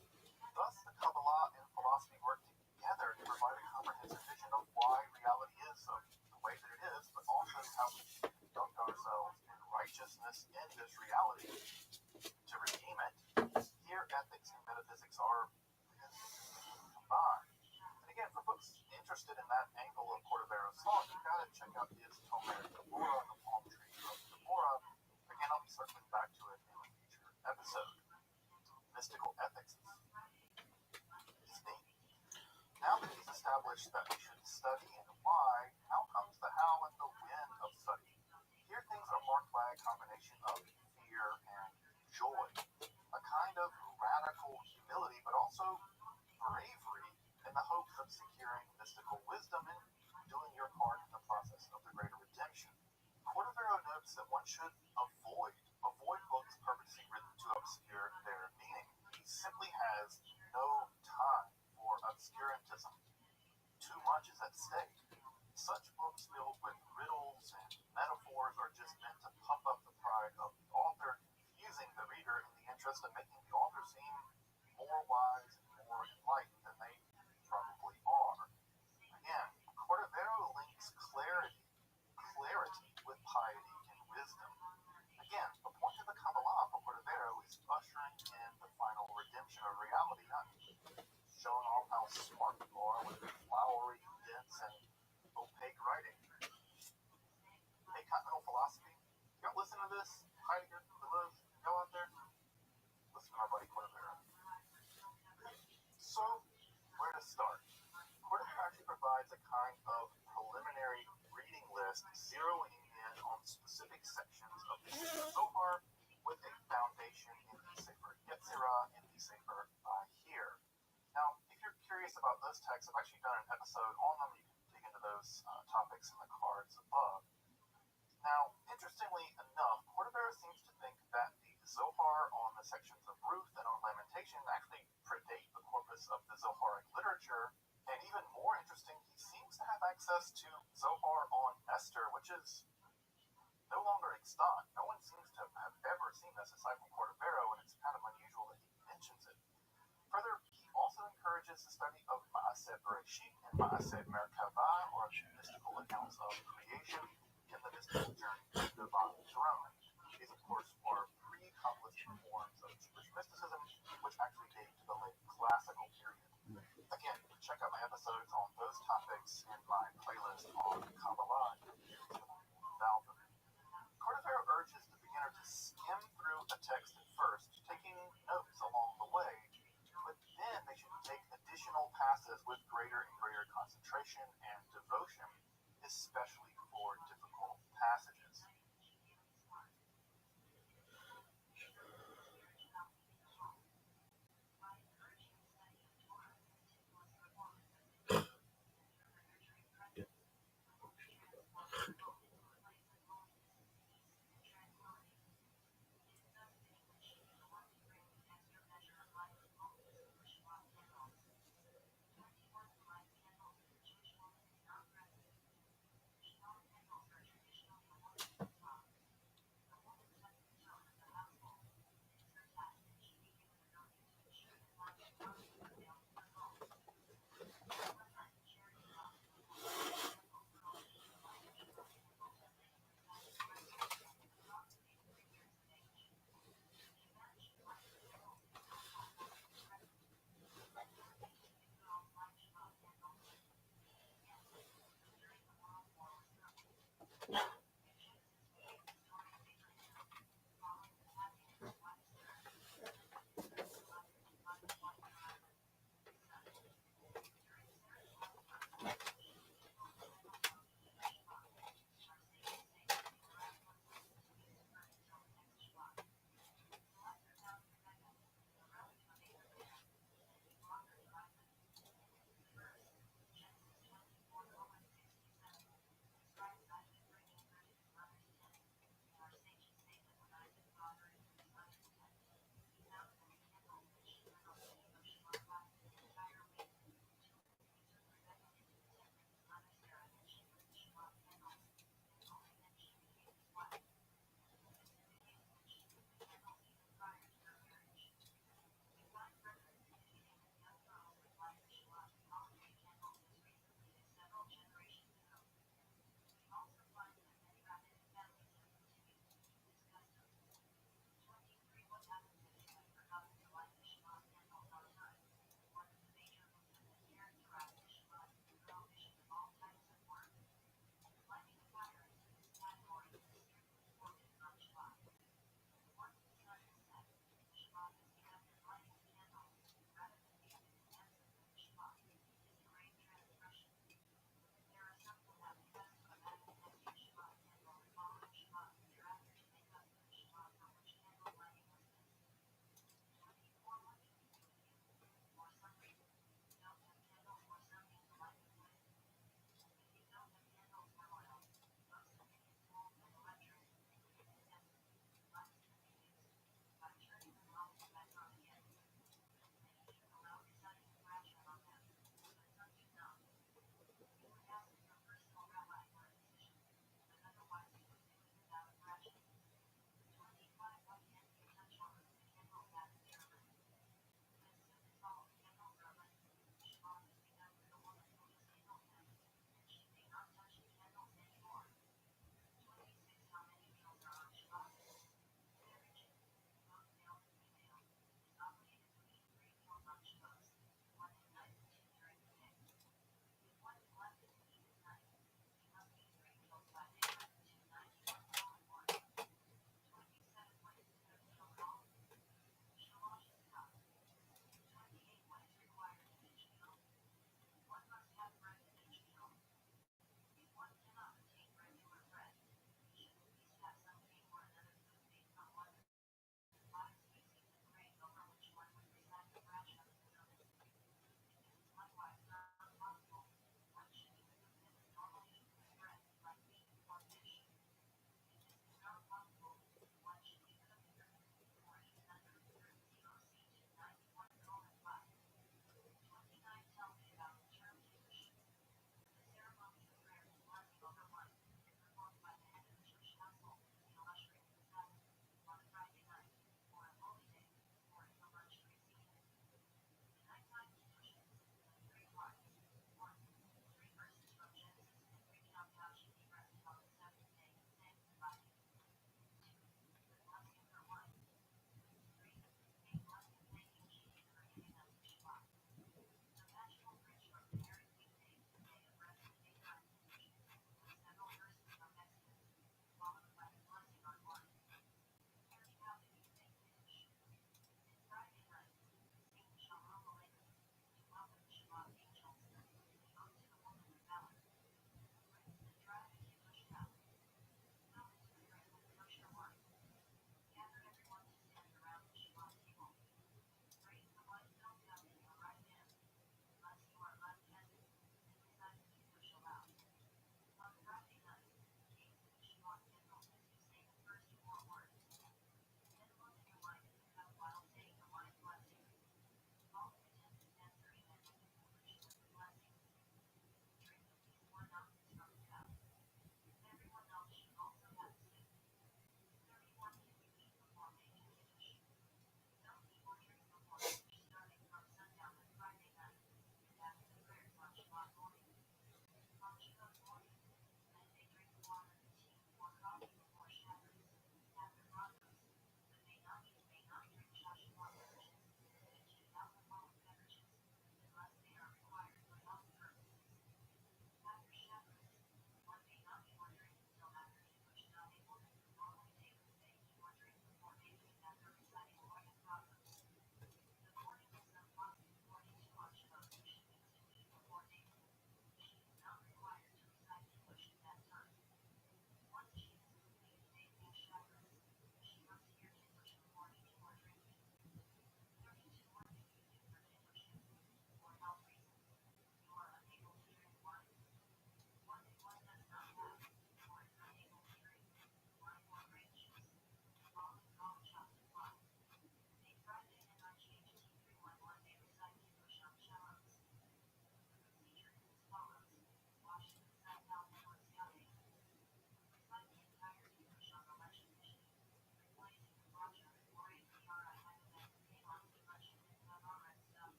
Thus, the Kabbalah and philosophy work together to provide a comprehensive vision of why reality is the way that it is, but also how we conduct ourselves in righteousness in this reality to redeem it. Here, ethics and metaphysics are combined. And again, for folks interested in that angle of Cordovero's thought, you've got to check out his Tomer Deborah and the Palm Tree of Deborah. Again, I'll be circling back to it in a future episode. Mystical ethics is neat. Now that he's established that we should study and why, now comes the how and the when of study. Here things are marked by a combination of fear and joy, a kind of radical humility, but also bravery in the hopes of securing mystical wisdom and doing your part in the process of the greater redemption. Cordovero notes that one should avoid books purposely written to obscure their meaning. He simply has no time for obscurantism. Too much is at stake. Such books filled with riddles and metaphors are just meant to pump up the pride of the author, confusing the reader in the interest of making the author seem more wise and more enlightened than they probably are. Again, Cordovero links clarity with piety and wisdom. Again, the point of the Kabbalah for Cordovero is ushering in the final redemption of reality, not showing off how smart you are with flowery, dense, and opaque writing. Hey, Continental Philosophy, y'all listen to this? Heidegger, Deleuze, y'all out there? Listen to our buddy Cordovero. So, where to start? Cordovero actually provides a kind of preliminary reading list zeroing in on specific sections of the Zohar with a foundation in the Sefer Yetzirah and the Sefer Bahir. Now, if you're curious about those texts, I've actually done an episode on them. You can dig into those topics in the cards above. Now, interestingly enough, Cordovero seems to think that the Zohar on the sections of Ruth and on Lamentation actually predate the corpus of the Zoharic literature. And even more interesting, he seems to have access to Zohar on Esther, which is no longer extant. No one seems to have ever seen this aside from Cordovero, and it's kind of unusual that he mentions it. Further, he also encourages the study of Maaseh Bereshit and Maaseh Merkavah, or mystical accounts of creation, in the mystical journey to the divine throne. These, of course, are pre-Kabbalistic forms of Jewish mysticism, which actually date to the late classical period. Again, you can check out my episodes on those topics in my playlist on Kabbalah. Cordovero urges the beginner to skim through a text at first, taking notes along the way, but then they should take additional passes with greater and greater concentration and devotion, especially for difficult passages.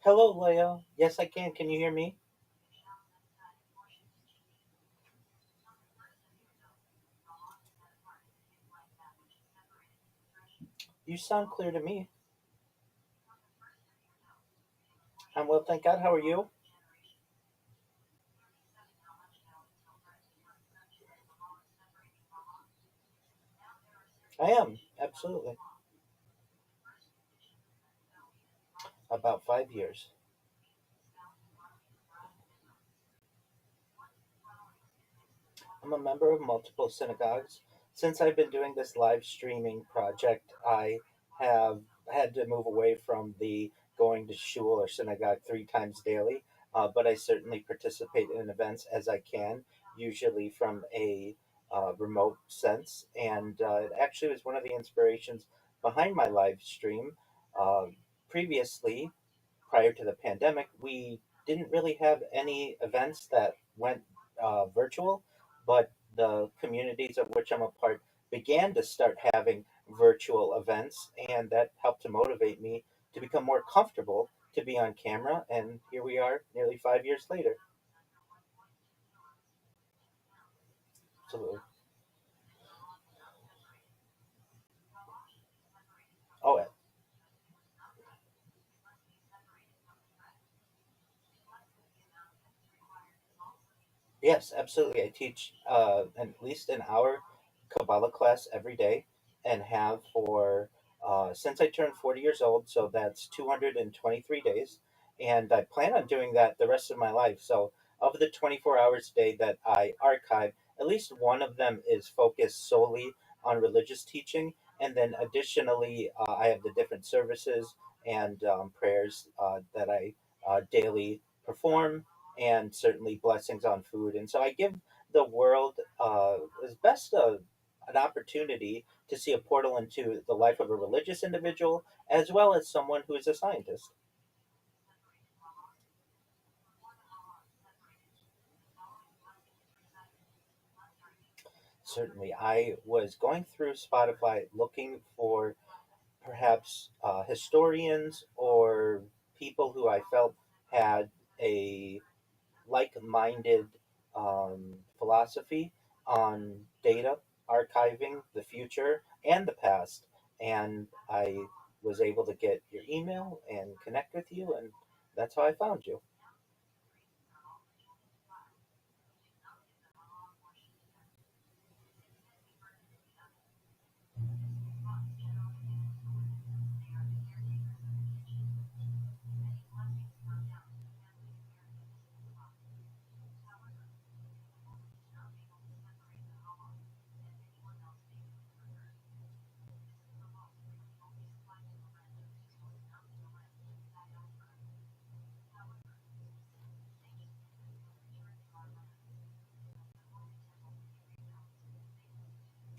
Hello, Leo. Yes, I can. Can you hear me? You sound clear to me. I'm well, thank God. How are you? I am, absolutely. About 5 years. I'm a member of multiple synagogues. Since I've been doing this live streaming project, I have had to move away from the going to shul or synagogue 3 times daily, but I certainly participate in events as I can, usually from a remote sense. And it actually was one of the inspirations behind my live stream. Uh, Previously, prior to the pandemic, we didn't really have any events that went virtual, but the communities of which I'm a part began to start having virtual events, and that helped to motivate me to become more comfortable to be on camera. And here we are, nearly 5 years later. Absolutely. Oh, yes, absolutely. I teach at least an hour Kabbalah class every day and have for since I turned 40 years old, so that's 223 days. And I plan on doing that the rest of my life. So, of the 24 hours a day that I archive, at least one of them is focused solely on religious teaching. And then additionally, I have the different services and prayers that I daily perform, and certainly blessings on food. And so I give the world as best an opportunity to see a portal into the life of a religious individual as well as someone who is a scientist. Certainly, I was going through Spotify looking for perhaps historians or people who I felt had a like-minded philosophy on data, archiving the future and the past. And I was able to get your email and connect with you, and that's how I found you.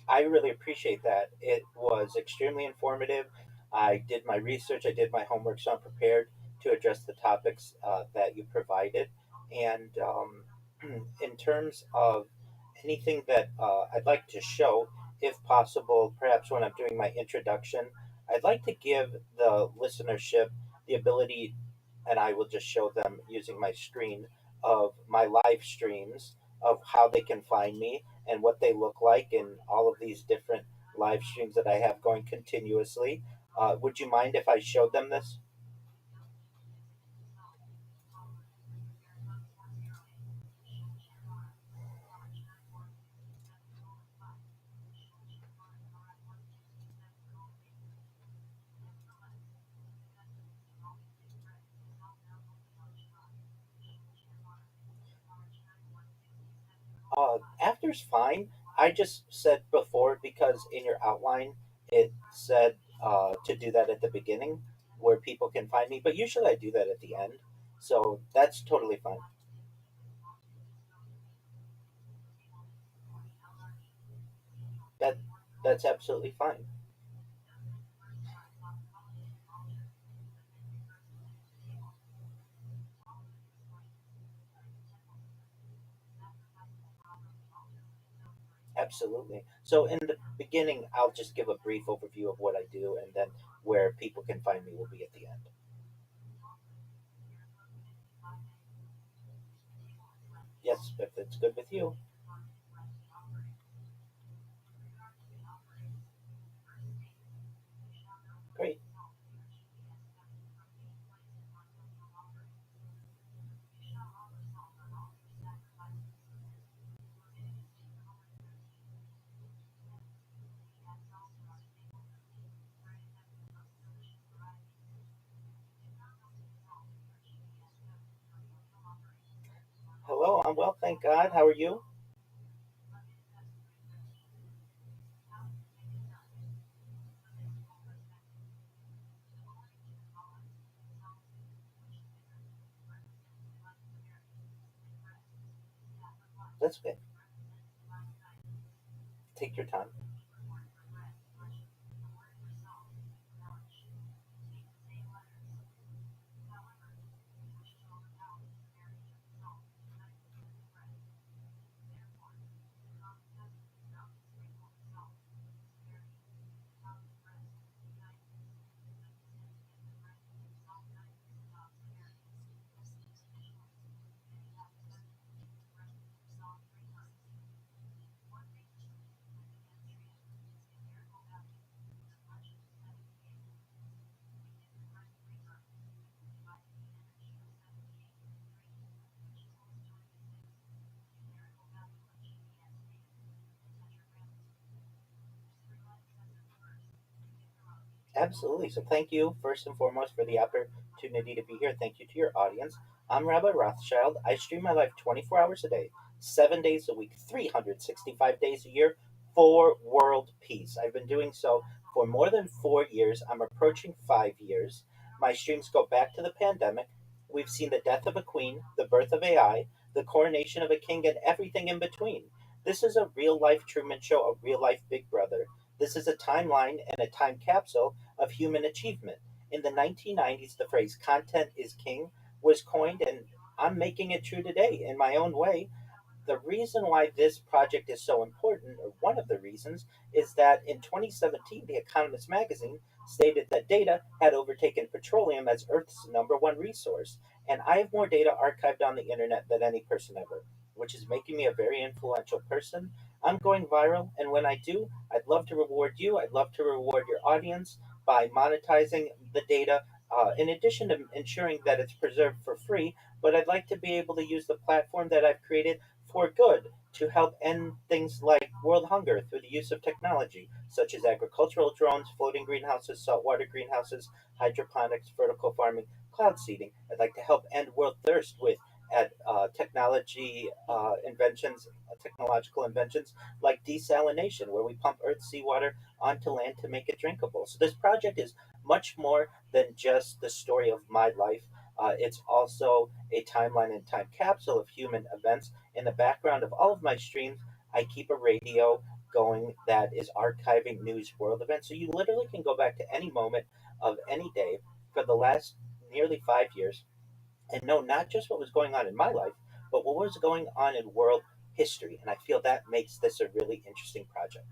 I really appreciate that. It was extremely informative. I did my research, I did my homework, so I'm prepared to address the topics that you provided. And in terms of anything that I'd like to show, if possible, perhaps when I'm doing my introduction, I'd like to give the listenership the ability, and I will just show them using my screen of my live streams of how they can find me and what they look like and all of these different live streams that I have going continuously. Would you mind if I showed them this? After's fine. I just said before because in your outline it said to do that at the beginning where people can find me, but usually I do that at the end. So that's totally fine. That that's absolutely fine. Absolutely. So in the beginning, I'll just give a brief overview of what I do, and then where people can find me will be at the end. Yes, if it's good with you. Great. Hello, I'm well, thank God. How are you? That's okay. Take your time. Absolutely. So, thank you first and foremost for the opportunity to be here. Thank you to your audience. I'm Rabbi Rothschild. I stream my life 24 hours a day, 7 days a week, 365 days a year for world peace. I've been doing so for more than 4 years. I'm approaching 5 years. My streams go back to the pandemic. We've seen the death of a queen, the birth of AI, the coronation of a king, and everything in between. This is a real life Truman Show, a real life Big Brother. This is a timeline and a time capsule of human achievement. In the 1990s, the phrase content is king was coined, and I'm making it true today in my own way. The reason why this project is so important, or one of the reasons, is that in 2017, The Economist magazine stated that data had overtaken petroleum as Earth's number one resource. And I have more data archived on the internet than any person ever, which is making me a very influential person. I'm going viral, and when I do, I'd love to reward you. I'd love to reward your audience by monetizing the data, in addition to ensuring that it's preserved for free. But I'd like to be able to use the platform that I've created for good to help end things like world hunger through the use of technology, such as agricultural drones, floating greenhouses, saltwater greenhouses, hydroponics, vertical farming, cloud seeding. I'd like to help end world thirst with technological inventions like desalination, where we pump Earth's seawater onto land to make it drinkable. So this project is much more than just the story of my life. It's also a timeline and time capsule of human events. In the background of all of my streams, I keep a radio going that is archiving news world events. So you literally can go back to any moment of any day for the last nearly 5 years and know not just what was going on in my life, but what was going on in world history. And I feel that makes this a really interesting project.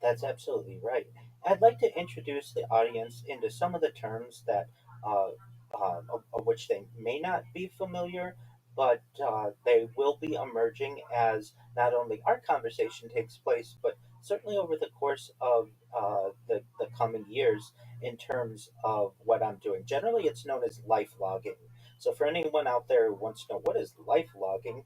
That's absolutely right. I'd like to introduce the audience into some of the terms that uh, of which they may not be familiar, but they will be emerging as not only our conversation takes place, but certainly over the course of the coming years in terms of what I'm doing. Generally, it's known as life logging. So, for anyone out there who wants to know what is life logging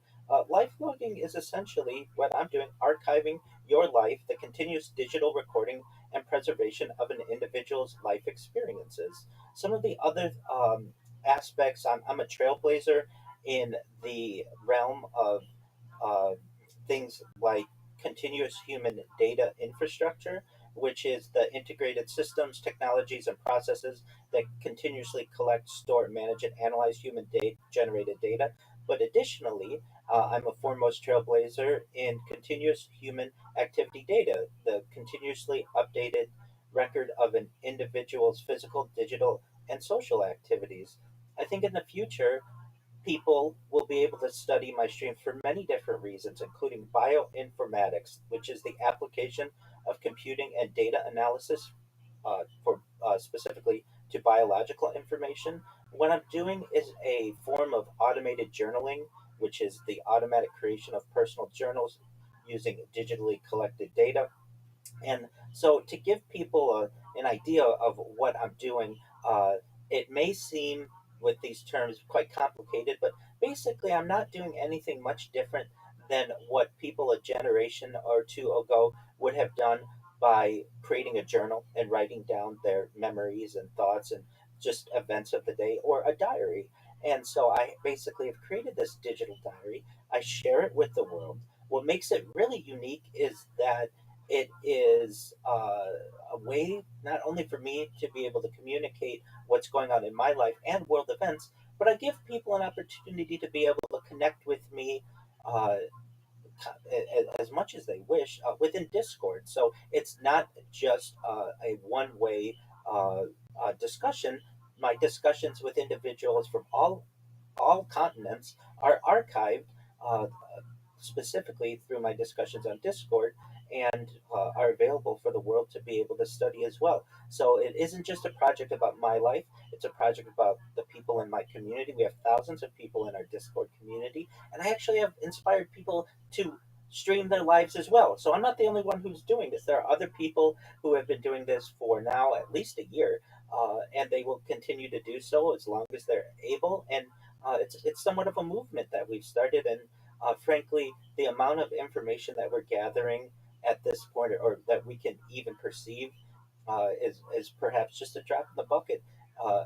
is essentially what I'm doing, archiving your life, the continuous digital recording and preservation of an individual's life experiences. Some of the other aspects, I'm a trailblazer in the realm of uh, things like continuous human data infrastructure, which is the integrated systems, technologies, and processes that continuously collect, store, manage, and analyze human data generated data. But additionally, I'm a foremost trailblazer in continuous human activity data, the continuously updated record of an individual's physical, digital, and social activities. I think in the future, people will be able to study my stream for many different reasons, including bioinformatics, which is the application of computing and data analysis for specifically to biological information. What I'm doing is a form of automated journaling, which is the automatic creation of personal journals using digitally collected data. And so, to give people an idea of what I'm doing, it may seem with these terms quite complicated, but basically, I'm not doing anything much different than what people a generation or two ago would have done by creating a journal and writing down their memories and thoughts and just events of the day, or a diary. And so, I basically have created this digital diary. I share it with the world. What makes it really unique is that it is a way not only for me to be able to communicate what's going on in my life and world events, but I give people an opportunity to be able to connect with me uh, as much as they wish within Discord. So it's not just a one way discussion. My discussions with individuals from all continents are archived uh, specifically through my discussions on Discord and are available for the world to be able to study as well. So it isn't just a project about my life, it's a project about the people in my community. We have thousands of people in our Discord community, and I actually have inspired people to stream their lives as well. So I'm not the only one who's doing this. There are other people who have been doing this for now at least a year, and they will continue to do so as long as they're able. And it's somewhat of a movement that we've started, and frankly, the amount of information that we're gathering at this point, or that we can even perceive, is perhaps just a drop in the bucket,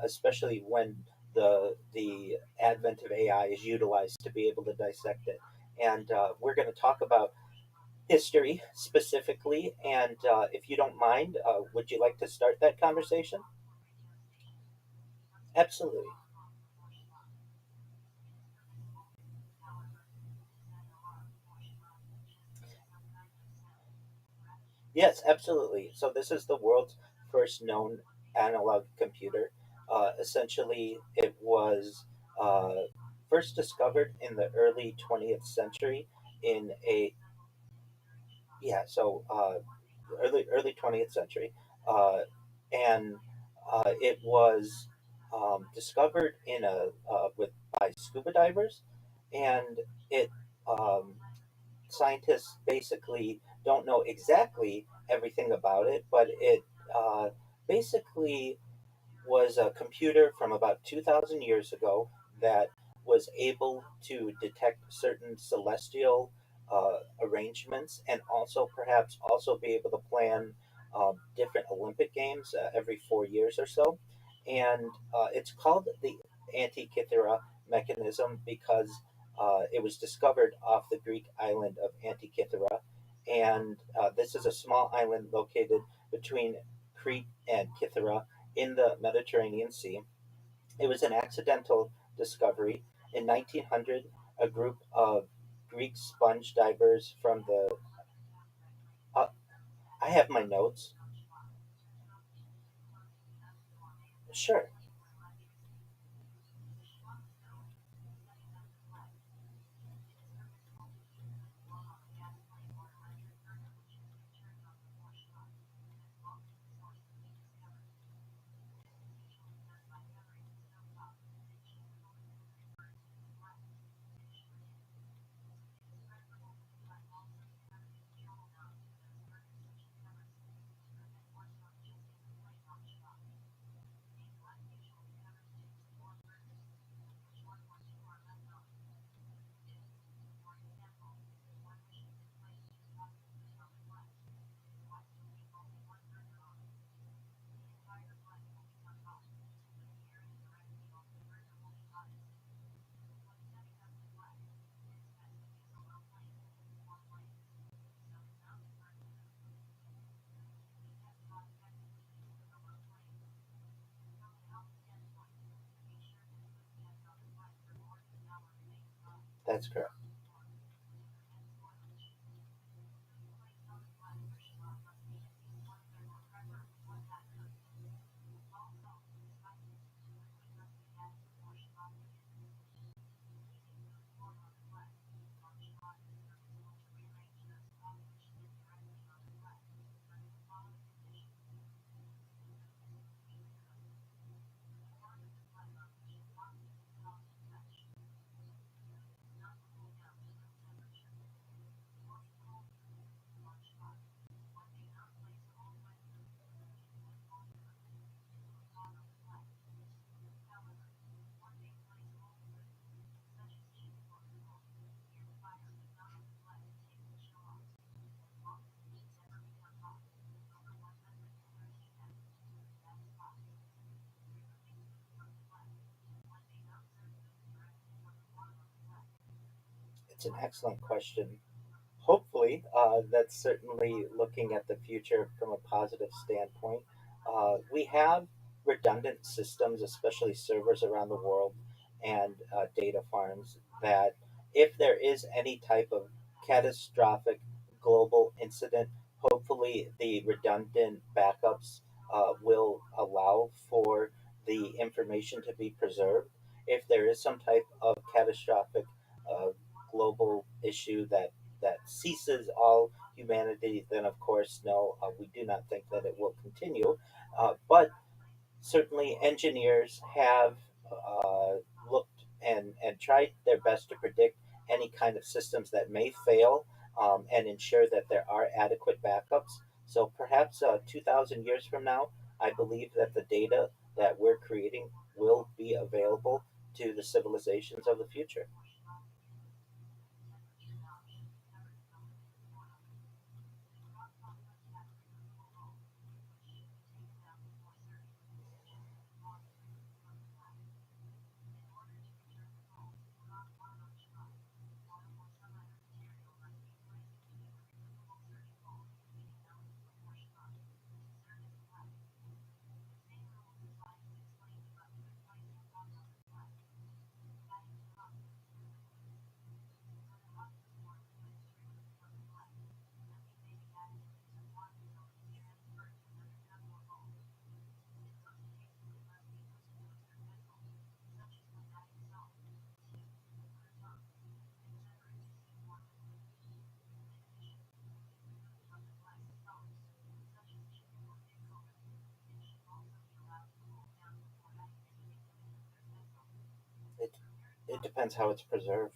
especially when the advent of AI is utilized to be able to dissect it. And we're going to talk about history specifically. And if you don't mind, would you like to start that conversation? Absolutely. Yes, absolutely. So this is the world's first known analog computer. Essentially, it was uh, first discovered in the early 20th century in a early 20th century, uh, and it was discovered in a with by scuba divers, and it um, scientists basically don't know exactly everything about it, but it uh, basically was a computer from about 2,000 years ago that was able to detect certain celestial arrangements, and also perhaps also be able to plan different Olympic Games every 4 years or so. And it's called the Antikythera mechanism because it was discovered off the Greek island of Antikythera. And this is a small island located between Crete and Kythera in the Mediterranean Sea. It was an accidental discovery. In 1900, a group of Greek sponge divers from the. Uh, I have my notes. Sure. That's correct. It's an excellent question. Hopefully, that's certainly looking at the future from a positive standpoint. We have redundant systems, especially servers around the world and data farms, that if there is any type of catastrophic global incident, hopefully the redundant backups will allow for the information to be preserved. If there is some type of catastrophic uh, global issue that ceases all humanity, then of course, no, we do not think that it will continue. But certainly, engineers have uh, looked and tried their best to predict any kind of systems that may fail and ensure that there are adequate backups. So perhaps 2,000 years from now, I believe that the data that we're creating will be available to the civilizations of the future. It, it depends how it's preserved.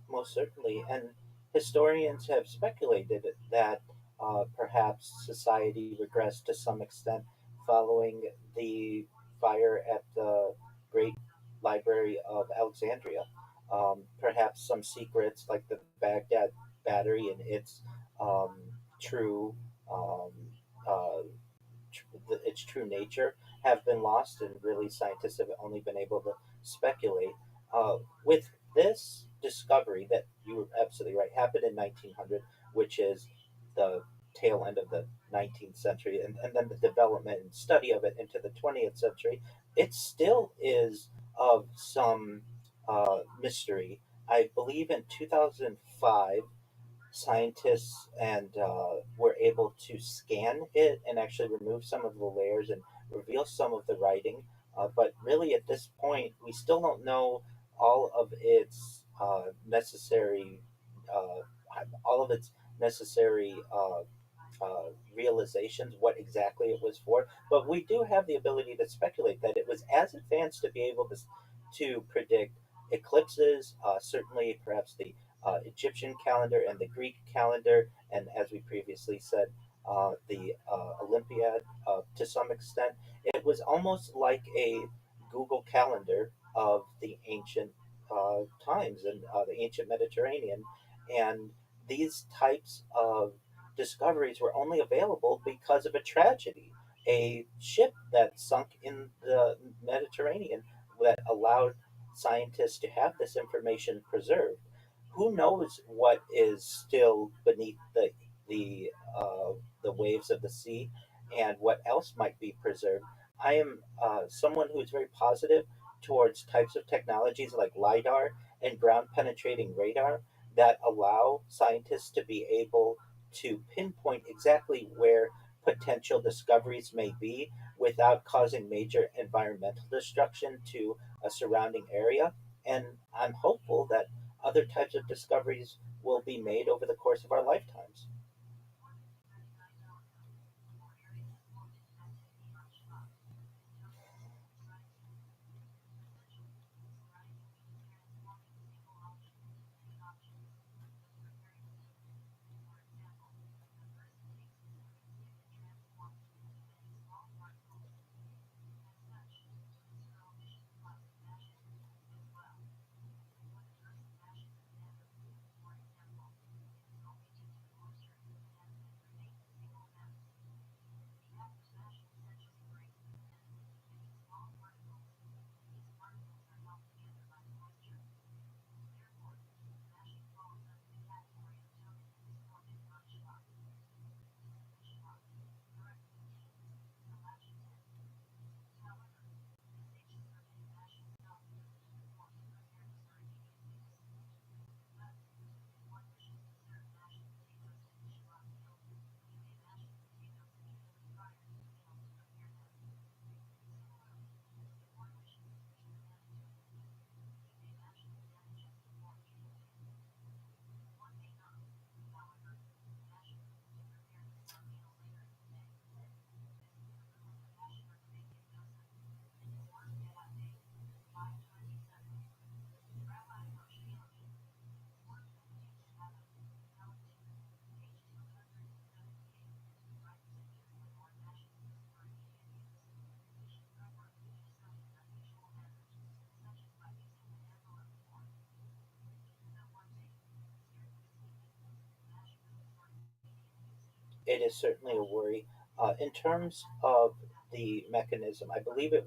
Most certainly. And historians have speculated that perhaps society regressed to some extent following the fire at the Great Library of Alexandria. Perhaps some secrets like the Baghdad battery and its um, true um, uh, its true nature have been lost, and really scientists have only been able to speculate. With this discovery that you were absolutely right happened in 1900, which is the tail end of the 19th century, and then the development and study of it into the 20th century, it still is of some mystery. I believe in 2005 scientists and were able to scan it and actually remove some of the layers and reveal some of the writing But really, at this point, we still don't know all of its uh, all of its necessary realizations, what exactly it was for. But we do have the ability to speculate that it was as advanced to be able to predict eclipses, certainly perhaps the Egyptian calendar and the Greek calendar, and as we previously said, the Olympiad to some extent. It was almost like a Google Calendar of the ancient times and the ancient Mediterranean. And these types of discoveries were only available because of a tragedy, a ship that sunk in the Mediterranean that allowed scientists to have this information preserved. Who knows what is still beneath the uh, the waves of the sea, and what else might be preserved? I am someone who is very positive towards types of technologies like lidar and ground penetrating radar that allow scientists to be able to pinpoint exactly where potential discoveries may be without causing major environmental destruction to a surrounding area. And I'm hopeful that other types of discoveries will be made over the course of our lifetimes. It is certainly a worry. In terms of the mechanism, I believe it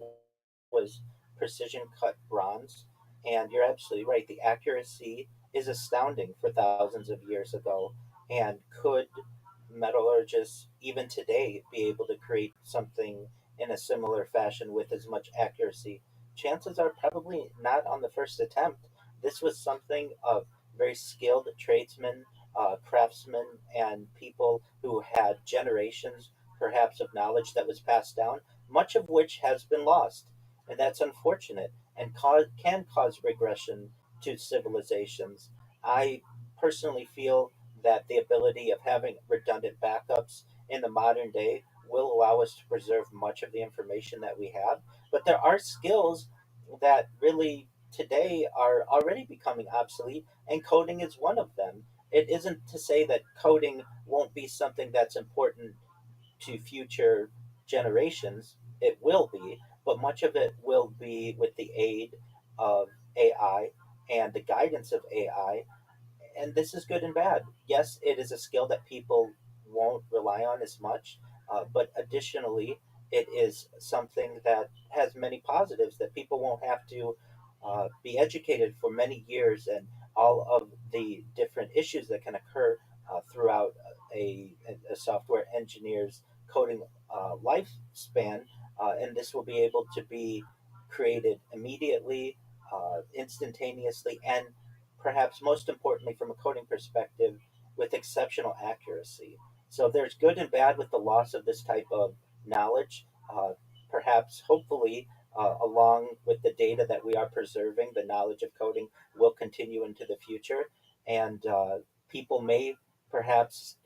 was precision cut bronze, and you're absolutely right. The accuracy is astounding for thousands of years ago. And could metallurgists even today be able to create something in a similar fashion with as much accuracy? Chances are probably not on the first attempt. This was something of very skilled tradesmen, craftsmen, and people who had generations, perhaps, of knowledge that was passed down, much of which has been lost. And that's unfortunate and can cause regression to civilizations. I personally feel that the ability of having redundant backups in the modern day will allow us to preserve much of the information that we have. But there are skills that really today are already becoming obsolete, and coding is one of them. It isn't to say that coding won't be something that's important to future generations. It will be, but much of it will be with the aid of AI and the guidance of AI, and this is good and bad. Yes, it is a skill that people won't rely on as much, but additionally, it is something that has many positives that people won't have to be educated for many years, and all of the different issues that can occur throughout a software engineer's coding lifespan. And this will be able to be created immediately, instantaneously, and perhaps most importantly from a coding perspective, with exceptional accuracy. So there's good and bad with the loss of this type of knowledge. Perhaps, hopefully, along with the data that we are preserving, the knowledge of coding will continue into the future, and people may perhaps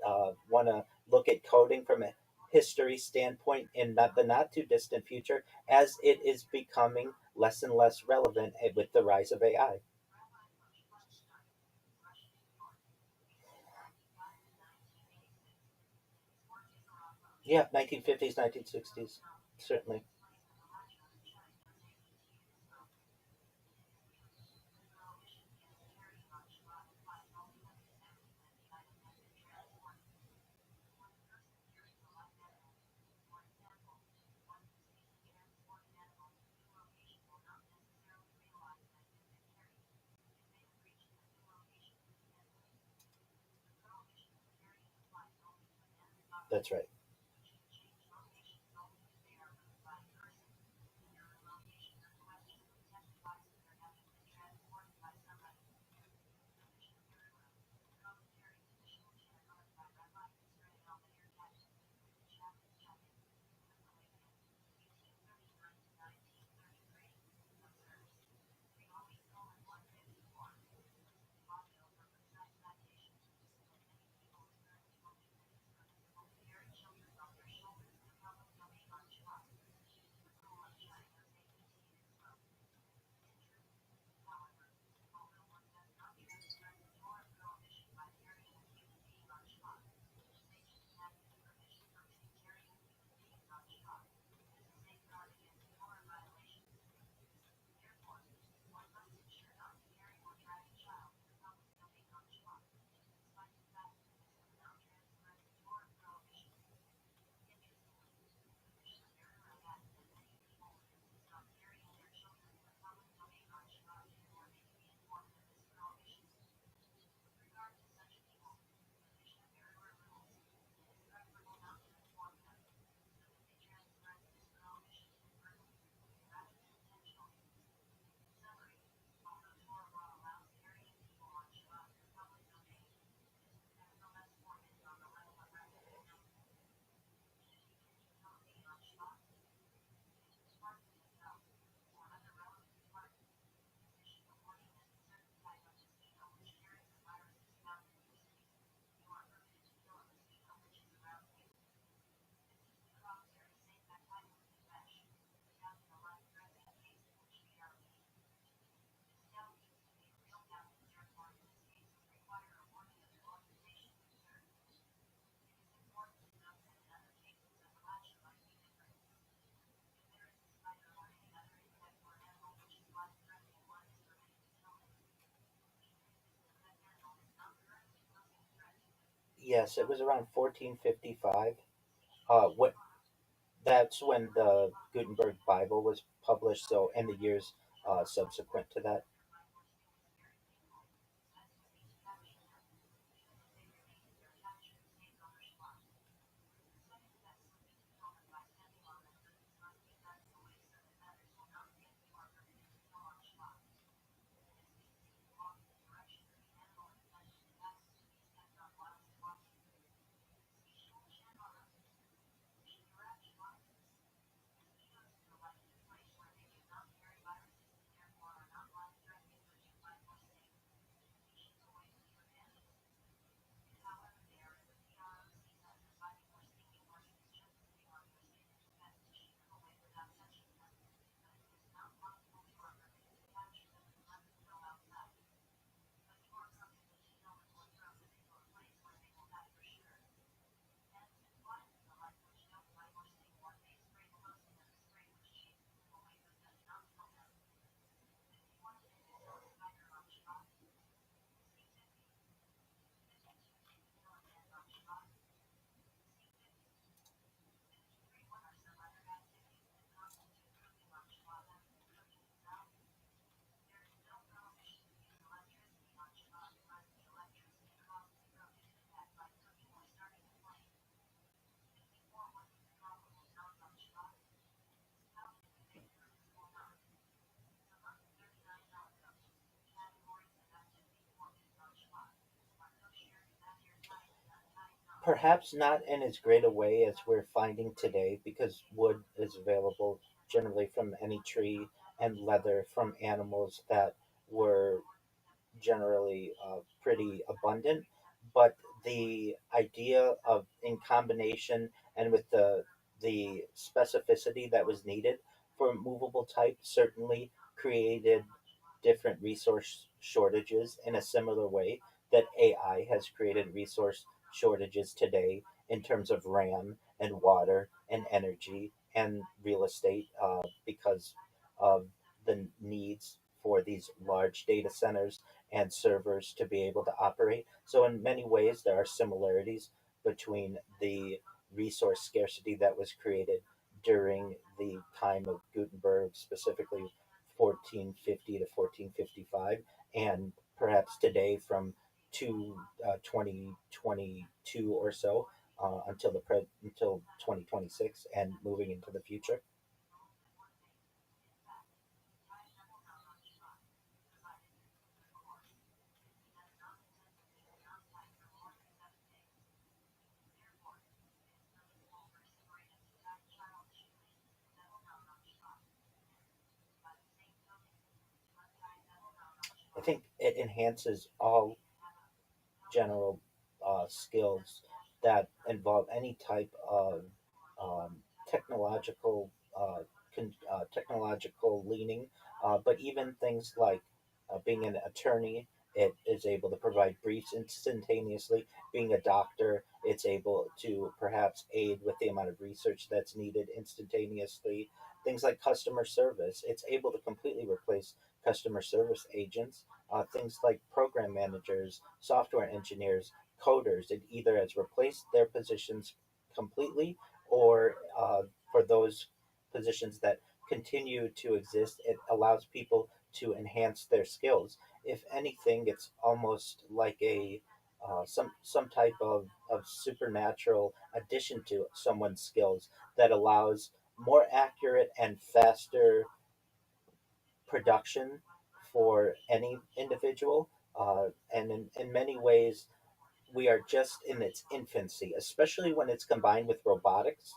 want to look at coding from a history standpoint in the not too distant future, as it is becoming less and less relevant with the rise of AI. Yeah, 1950s, 1960s, certainly. That's right. Yes, it was around 1455. What That's when the Gutenberg Bible was published. So, and the years subsequent to that. Perhaps not in as great a way as we're finding today, because wood is available generally from any tree, and leather from animals that were generally pretty abundant. But the idea of in combination and with the specificity that was needed for movable type certainly created different resource shortages in a similar way that AI has created resource shortages today in terms of RAM and water and energy and real estate because of the needs for these large data centers and servers to be able to operate. So, in many ways, there are similarities between the resource scarcity that was created during the time of Gutenberg, specifically 1450 to 1455, and perhaps today from 2022 or so until 2026 and moving into the future. I think it enhances all general skills that involve any type of um, technological technological leaning, but even things like being an attorney, it is able to provide briefs instantaneously. Being a doctor, it's able to perhaps aid with the amount of research that's needed instantaneously. Things like customer service, it's able to completely replace customer service agents. Things like program managers, software engineers, coders, it either has replaced their positions completely or for those positions that continue to exist, it allows people to enhance their skills. If anything, it's almost like a some type of supernatural addition to someone's skills that allows more accurate and faster production for any individual. And in many ways, we are just in its infancy, especially when it's combined with robotics.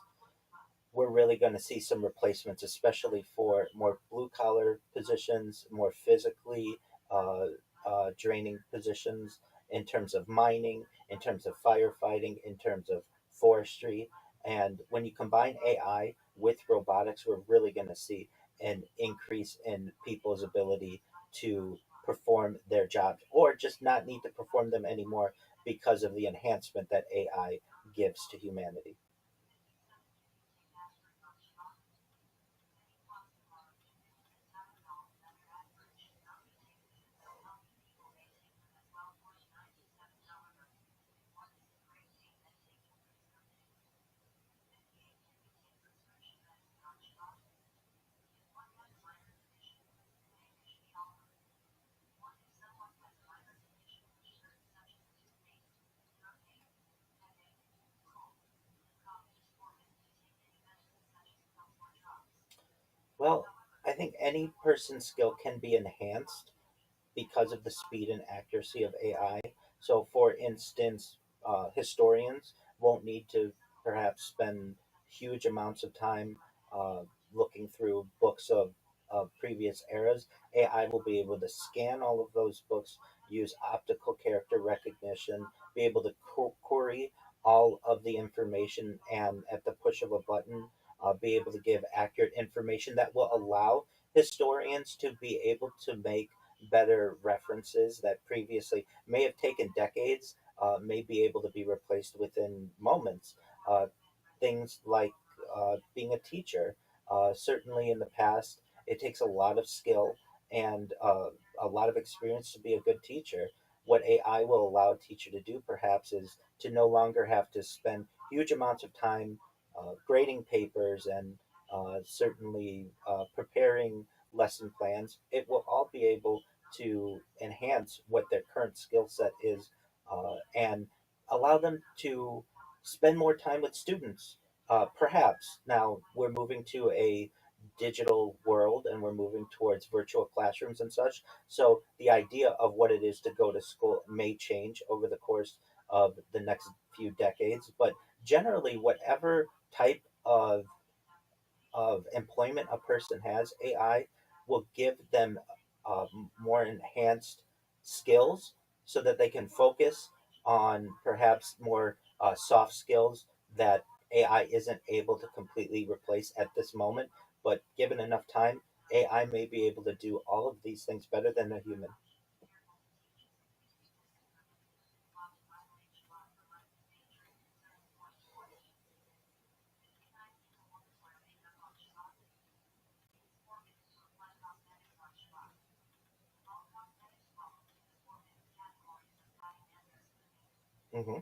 We're really going to see some replacements, especially for more blue collar positions, more physically uh, draining positions in terms of mining, in terms of firefighting, in terms of forestry. And when you combine AI with robotics, we're really going to see an increase in people's ability to perform their jobs or just not need to perform them anymore because of the enhancement that AI gives to humanity. Well, I think any person's skill can be enhanced because of the speed and accuracy of AI. So, for instance, historians won't need to perhaps spend huge amounts of time uh, looking through books of previous eras. AI will be able to scan all of those books, use optical character recognition, be able to query all of the information, and at the push of a button, be able to give accurate information that will allow historians to be able to make better references that previously may have taken decades, may be able to be replaced within moments. Uh, Things like being a teacher. Certainly in the past, it takes a lot of skill and a lot of experience to be a good teacher. What AI will allow a teacher to do, perhaps, is to no longer have to spend huge amounts of time grading papers and certainly preparing lesson plans. It will all be able to enhance what their current skill set is and allow them to spend more time with students. Perhaps now we're moving to a digital world and we're moving towards virtual classrooms and such. So the idea of what it is to go to school may change over the course of the next few decades. But generally, whatever type of employment a person has, AI will give them more enhanced skills so that they can focus on perhaps more soft skills that AI isn't able to completely replace at this moment. But given enough time, AI may be able to do all of these things better than a human. Hmm.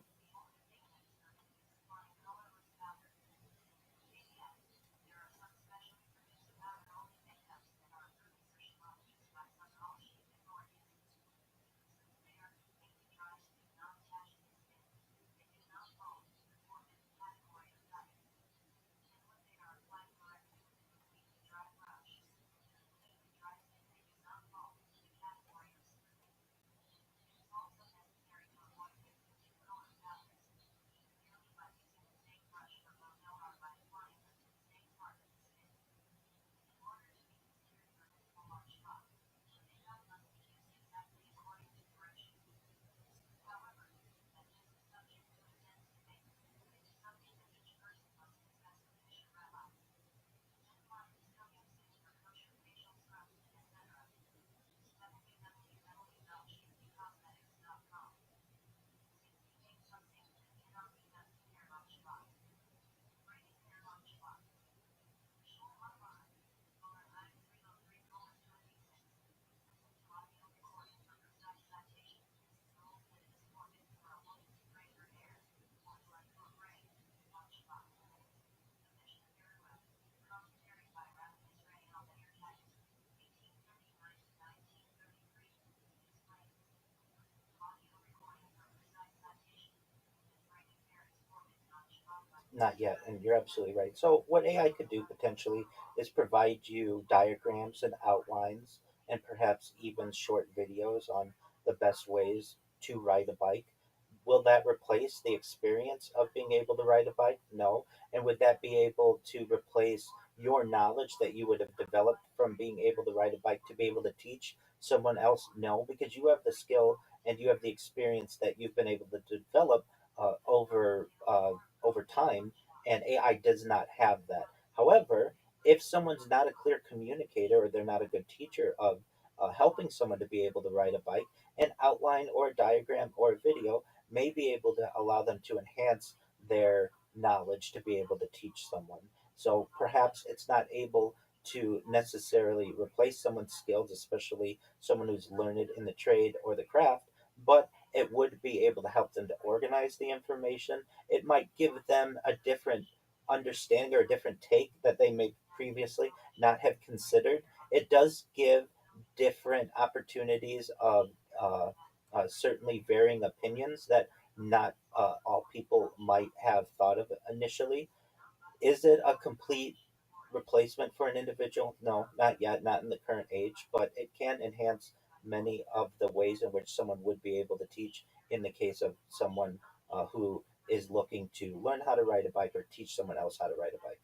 Not yet, and you're absolutely right. So, what AI could do potentially is provide you diagrams and outlines, and perhaps even short videos on the best ways to ride a bike. Will that replace the experience of being able to ride a bike? No. And would that be able to replace your knowledge that you would have developed from being able to ride a bike to be able to teach someone else? No, because you have the skill and you have the experience that you've been able to develop over time, and AI does not have that. However, if someone's not a clear communicator or they're not a good teacher of helping someone to be able to ride a bike, an outline or a diagram or a video may be able to allow them to enhance their knowledge to be able to teach someone. So perhaps it's not able to necessarily replace someone's skills, especially someone who's learned in the trade or the craft, but it would be able to help them to organize the information. It might give them a different understanding or a different take that they may previously not have considered. It does give different opportunities of certainly varying opinions that not all people might have thought of initially. Is it a complete replacement for an individual? No, not yet, not in the current age, but it can enhance many of the ways in which someone would be able to teach in the case of someone who is looking to learn how to ride a bike or teach someone else how to ride a bike.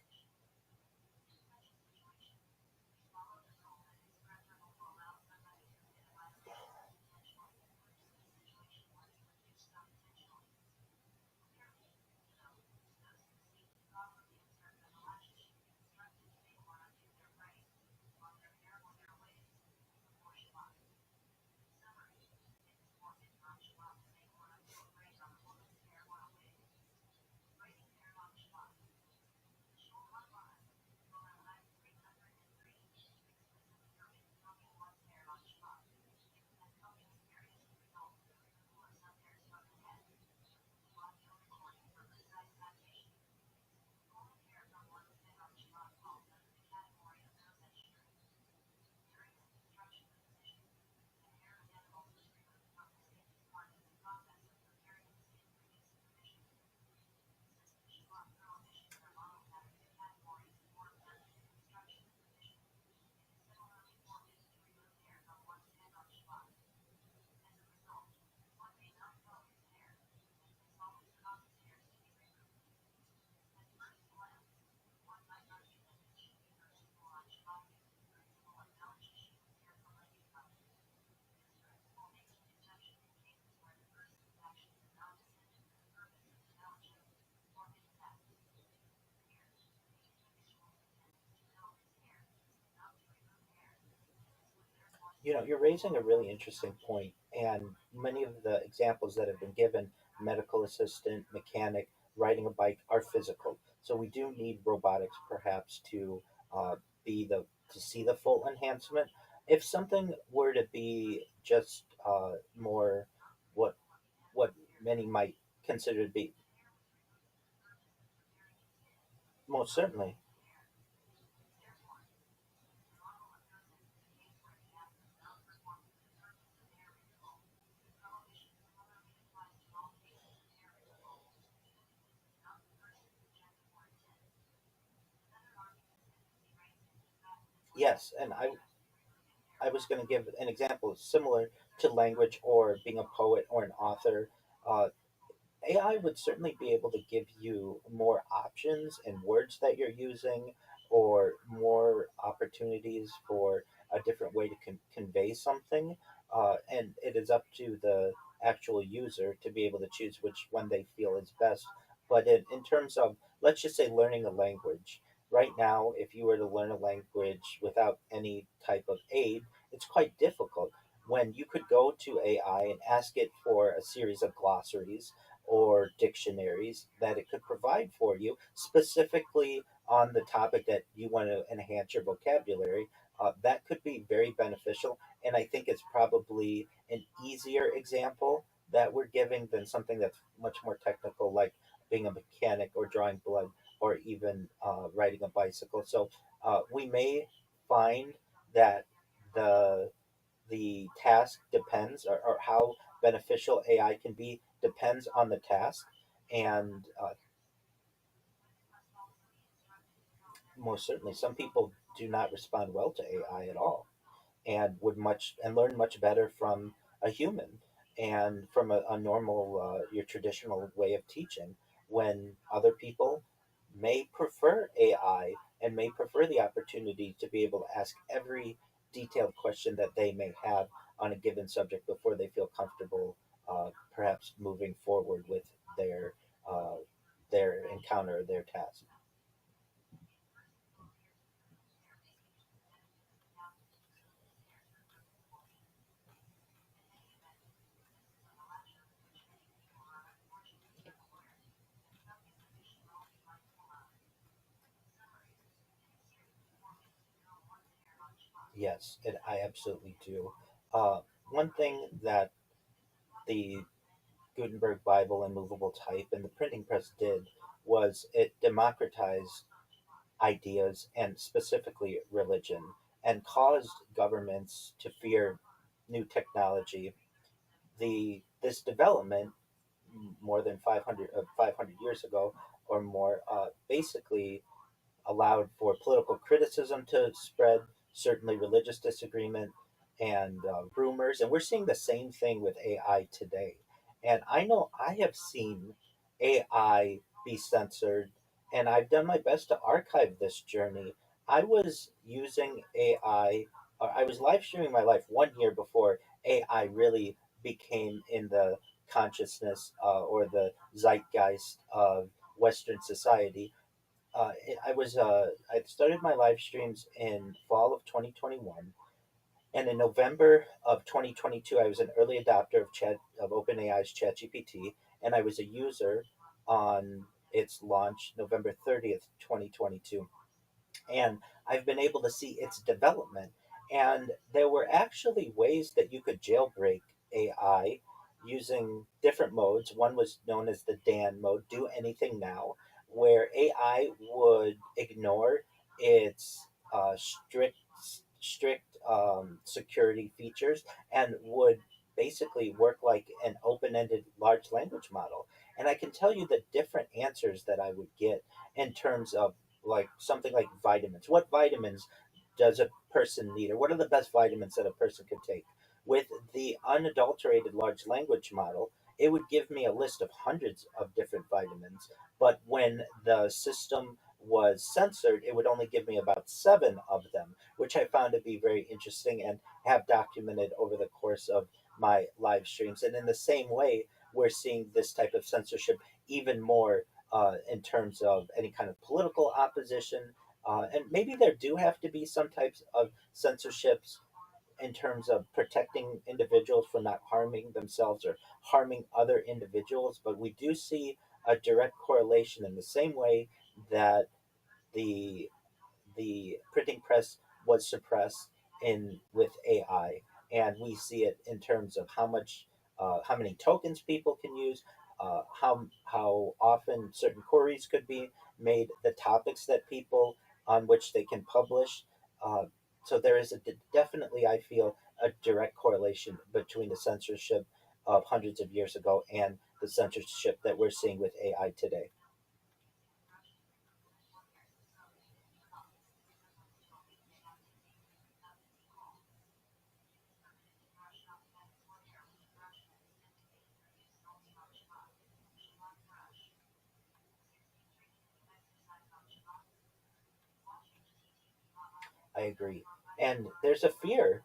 You're raising a really interesting point, and many of the examples that have been given, medical assistant, mechanic, riding a bike, are physical. So we do need robotics perhaps to uh, be the to see the full enhancement. If something were to be just more what what many might consider to be, most certainly. Yes, and I was going to give an example similar to language or being a poet or an author. Uh, AI would certainly be able to give you more options and words that you're using, or more opportunities for a different way to convey something. And it is up to the actual user to be able to choose which one they feel is best. But in terms of, let's just say, learning a language, right now, if you were to learn a language without any type of aid, it's quite difficult. When you could go to AI and ask it for a series of glossaries or dictionaries that it could provide for you specifically on the topic that you want to enhance your vocabulary, that could be very beneficial. And I think it's probably an easier example that we're giving than something that's much more technical, like being a mechanic or drawing blood or even riding a bicycle. So we may find that the the task depends, or how beneficial AI can be depends on the task. And most certainly, some people do not respond well to AI at all, and would much and learn much better from a human and from a normal, your traditional way of teaching, when other people may prefer AI and may prefer the opportunity to be able to ask every detailed question that they may have on a given subject before they feel comfortable, perhaps moving forward with their uh, their encounter, their task. Yes, I absolutely do. Uh, One thing that the Gutenberg Bible and movable type and the printing press did was it democratized ideas, and specifically religion, and caused governments to fear new technology. The this development, more than 500 years ago or more, basically allowed for political criticism to spread, certainly religious disagreement, and rumors. And we're seeing the same thing with AI today. And I know I have seen AI be censored, and I've done my best to archive this journey. I was using AI, or I was live streaming my life 1 year before AI really became in the consciousness, or the zeitgeist of Western society. I started my live streams in fall of 2021, and in November of 2022, I was an early adopter of OpenAI's ChatGPT, and I was a user on its launch November 30th, 2022. And I've been able to see its development. And there were actually ways that you could jailbreak AI using different modes. One was known as the Dan mode, do anything now, where AI would ignore its strict security features, and would basically work like an open-ended large language model. And I can tell you the different answers that I would get in terms of, like, something like vitamins. What vitamins does a person need, or what are the best vitamins that a person could take? With the unadulterated large language model, it would give me a list of hundreds of different vitamins. But when the system was censored, it would only give me about seven of them, which I found to be very interesting and have documented over the course of my live streams. And in the same way, we're seeing this type of censorship even more, in terms of any kind of political opposition. And maybe there do have to be some types of censorships in terms of protecting individuals from not harming themselves or harming other individuals, but we do see a direct correlation in the same way that the the printing press was suppressed in with AI, and we see it in terms of how many tokens people can use, how often certain queries could be made, the topics that people on which they can publish. Uh, so there is definitely, I feel, a direct correlation between the censorship of hundreds of years ago and the censorship that we're seeing with AI today. I agree. And there's a fear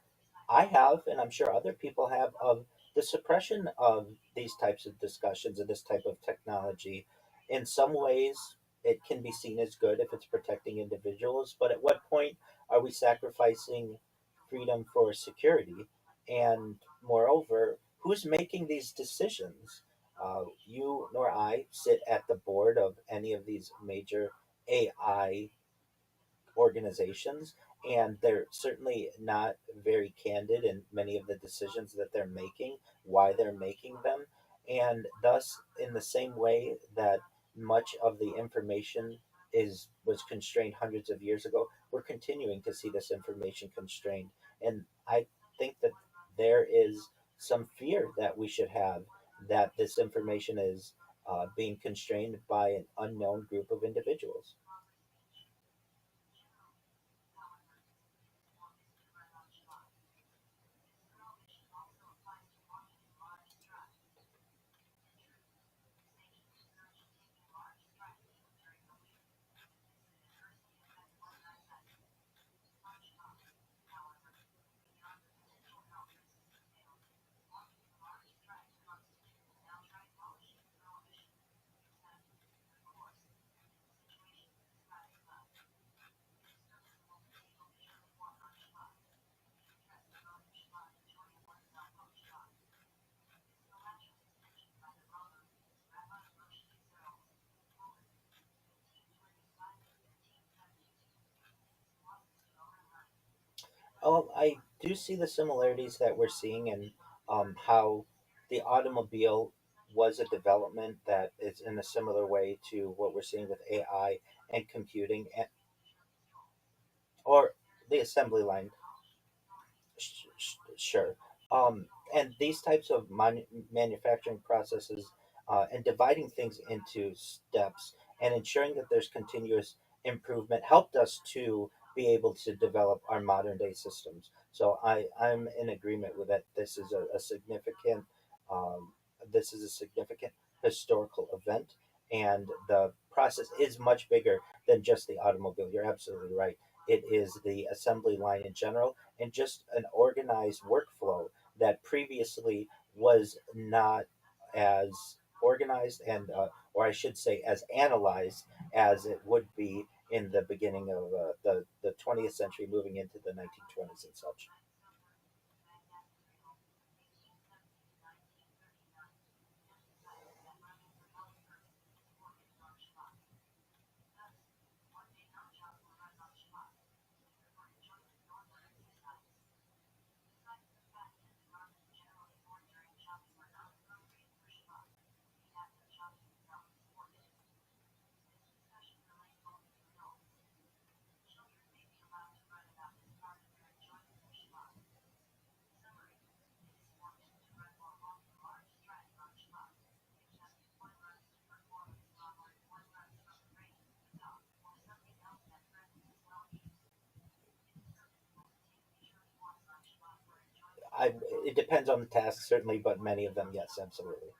I have, and I'm sure other people have, of the suppression of these types of discussions and this type of technology. In some ways, it can be seen as good if it's protecting individuals, but at what point are we sacrificing freedom for security? And moreover, who's making these decisions? You nor I sit at the board of any of these major AI organizations, and they're certainly not very candid in many of the decisions that they're making, why they're making them, and thus, in the same way that much of the information is was constrained hundreds of years ago, we're continuing to see this information constrained, and I think that there is some fear that we should have that this information is being constrained by an unknown group of individuals. I do see the similarities that we're seeing in how the automobile was a development that is in a similar way to what we're seeing with AI and computing, or the assembly line. Sure. And these types of manufacturing processes and dividing things into steps and ensuring that there's continuous improvement helped us to be able to develop our modern day systems. So I'm in agreement with that. Um, this is a significant historical event, and the process is much bigger than just the automobile. You're absolutely right. It is the assembly line in general and just an organized workflow that previously was not as organized and or I should say as analyzed as it would be in the beginning of the 20th century moving into the 1920s and such. I, it depends on the task certainly, but many of them, yes, absolutely.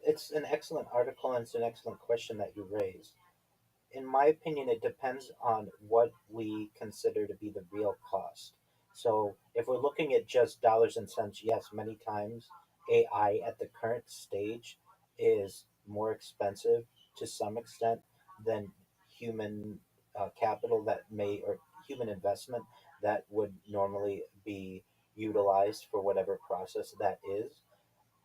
it's an excellent article and it's an excellent question that you raise. In my opinion, it depends on what we consider to be the real cost. So, if we're looking at just dollars and cents, yes, many times AI at the current stage is more expensive to some extent than human capital that may, or human investment that would normally be utilized for whatever process that is.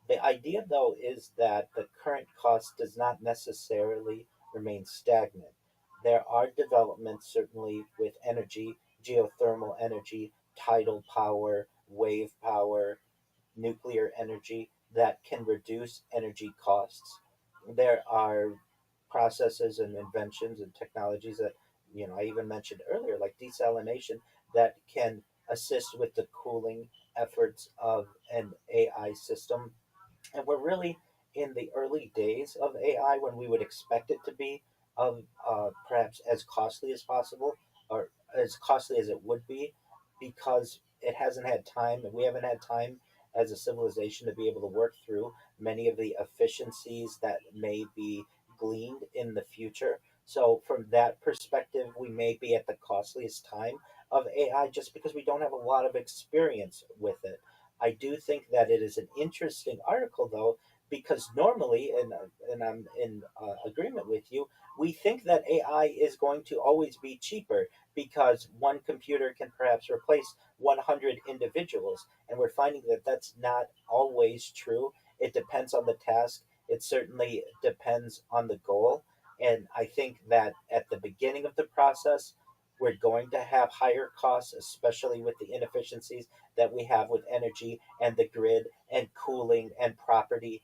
The idea, though, is that the current cost does not necessarily remain stagnant. There are developments, certainly with energy, geothermal energy, tidal power, wave power, nuclear energy, that can reduce energy costs. There are processes and inventions and technologies that, I even mentioned earlier, like desalination, that can assist with the cooling efforts of an AI system. And we're really in the early days of AI when we would expect it to be of perhaps as costly as possible, or as costly as it would be, because it hasn't had time, and we haven't had time as a civilization to be able to work through many of the efficiencies that may be gleaned in the future. So from that perspective, we may be at the costliest time of AI just because we don't have a lot of experience with it. I do think that it is an interesting article, though, because normally, and I'm in agreement with you, we think that AI is going to always be cheaper because one computer can perhaps replace 100 individuals, and we're finding that that's not always true. It depends on the task. It certainly depends on the goal, and I think that at the beginning of the process, we're going to have higher costs, especially with the inefficiencies that we have with energy and the grid and cooling and property.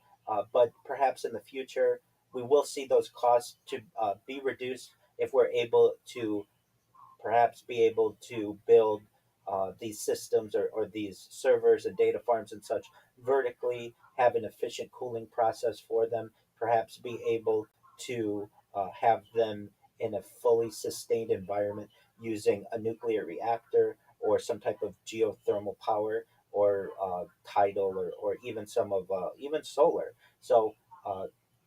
But perhaps in the future, we will see those costs to be reduced if we're able to perhaps be able to build these systems, or these servers and data farms and such vertically, have an efficient cooling process for them, perhaps be able to have them in a fully sustained environment using a nuclear reactor or some type of geothermal power, or tidal, or even some of even solar. So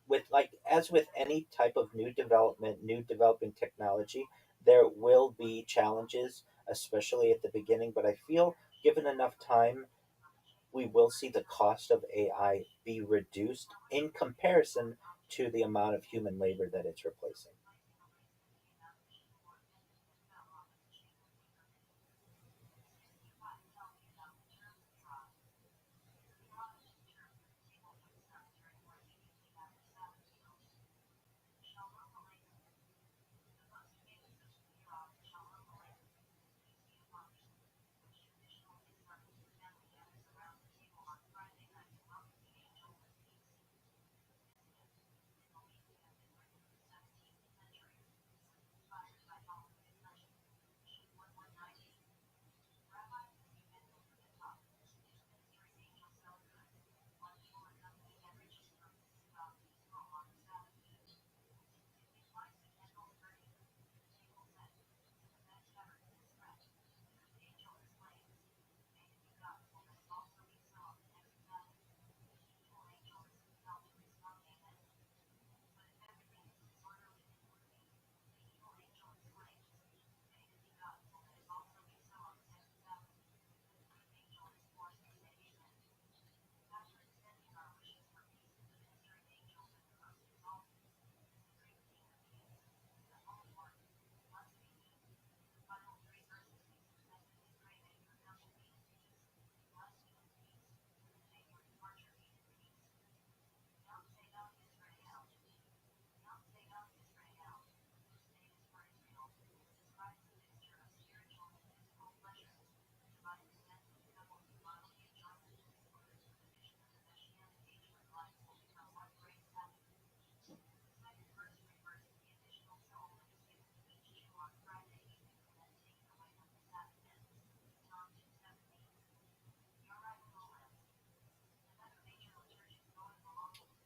with, like, as with any type of new development, new developing technology, there will be challenges, especially at the beginning, but I feel given enough time, we will see the cost of AI be reduced in comparison to the amount of human labor that it's replacing.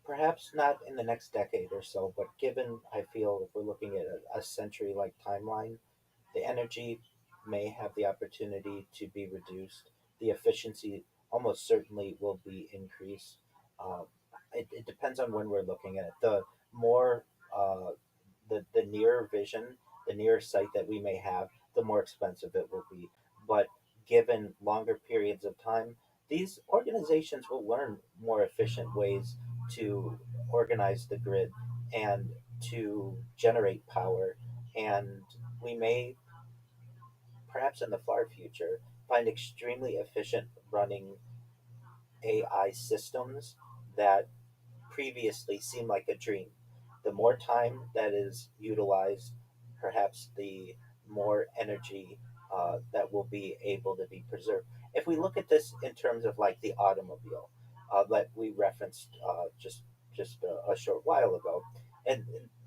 Perhaps not in the next decade or so, but given, I feel, if we're looking at a century like timeline, the energy may have the opportunity to be reduced. The efficiency almost certainly will be increased. Uh, it depends on when we're looking at it. The more uh, the nearer vision, the nearer sight that we may have, the more expensive it will be. But given longer periods of time, these organizations will learn more efficient ways to organize the grid and to generate power. And we may, perhaps in the far future, find extremely efficient running AI systems that previously seemed like a dream. The more time that is utilized, perhaps the more energy that will be able to be preserved. If we look at this in terms of like the automobile that we referenced just a short while ago, and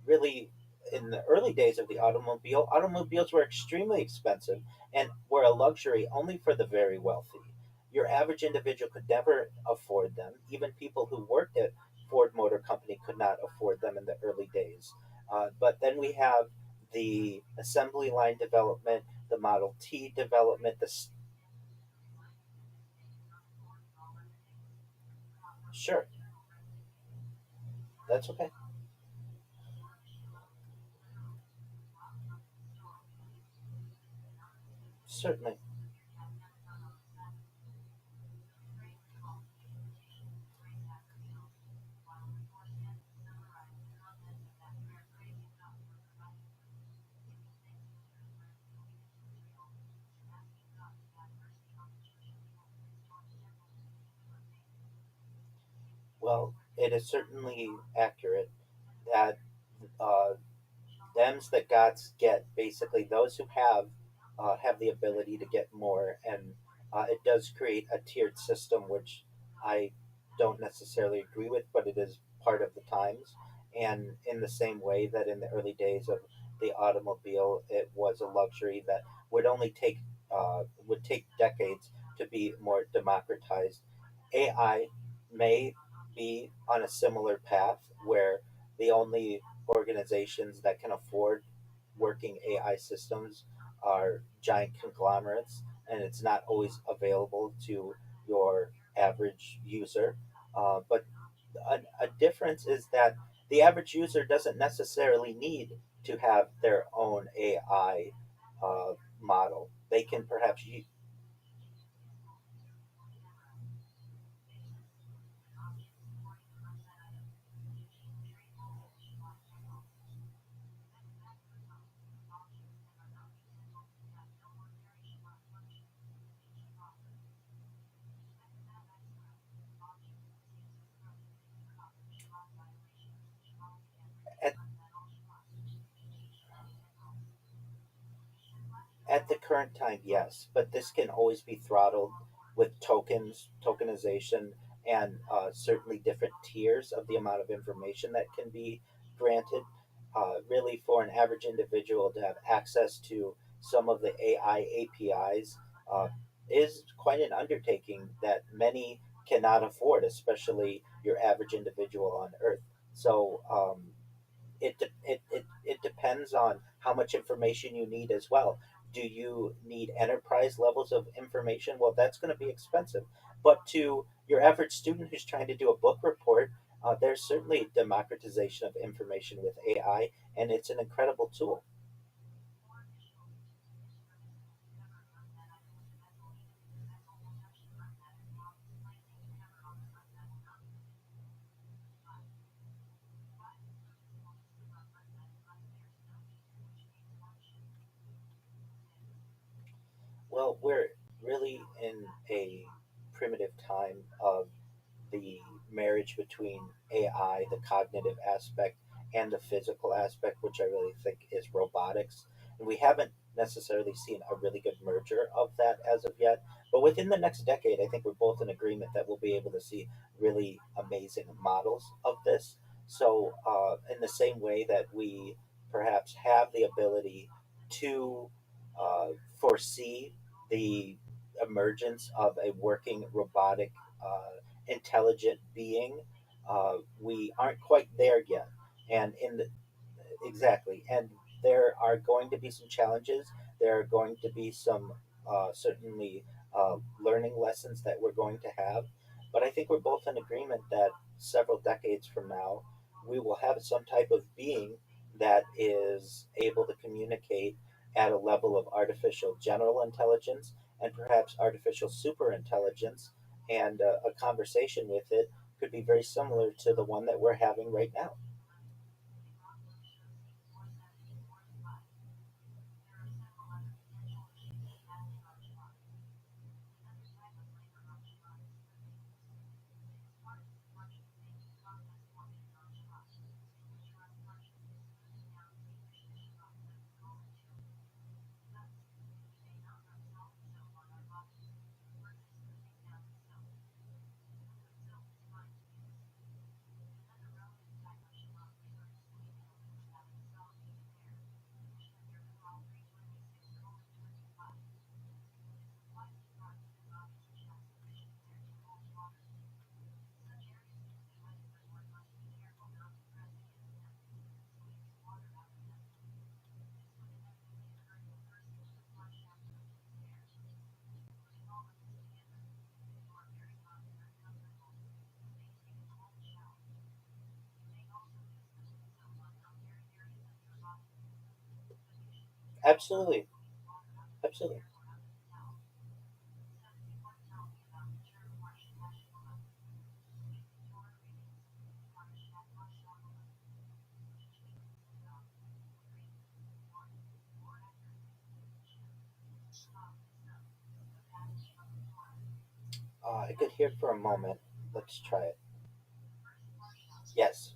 really in the early days of the automobile, automobiles were extremely expensive and were a luxury only for the very wealthy. Your average individual could never afford them. Even people who worked at Ford Motor Company could not afford them in the early days. But then we have the assembly line development, the Model T development. Sure, that's okay. Certainly. Well, it is certainly accurate that uh, them's that gods get. Basically, those who have the ability to get more, and it does create a tiered system, which I don't necessarily agree with, but it is part of the times. And in the same way that in the early days of the automobile, it was a luxury that would only would take decades to be more democratized. AI may be on a similar path where the only organizations that can afford working AI systems are giant conglomerates, and it's not always available to your average user. But a difference is that the average user doesn't necessarily need to have their own AI model. They can perhaps at, at the current time, yes, but this can always be throttled with tokenization, and certainly different tiers of the amount of information that can be granted. Really, for an average individual to have access to some of the AI APIs uh, is quite an undertaking that many cannot afford, especially your average individual on Earth. So, it depends on how much information you need as well. Do you need enterprise levels of information? Well, that's going to be expensive. But to your average student who's trying to do a book report, there's certainly democratization of information with AI, and it's an incredible tool. Well, we're really in a primitive time of the marriage between AI, the cognitive aspect, and the physical aspect, which I really think is robotics. And we haven't necessarily seen a really good merger of that as of yet. But within the next decade, I think we're both in agreement that we'll be able to see really amazing models of this. So, in the same way that we perhaps have the ability to foresee the emergence of a working robotic intelligent being. We aren't quite there yet, and in the exactly, and there are going to be some challenges. There are going to be some certainly learning lessons that we're going to have, but I think we're both in agreement that several decades from now, we will have some type of being that is able to communicate at a level of artificial general intelligence and perhaps artificial super intelligence, and a conversation with it could be very similar to the one that we're having right now. Absolutely, absolutely. I could hear for a moment. Let's try it. Yes.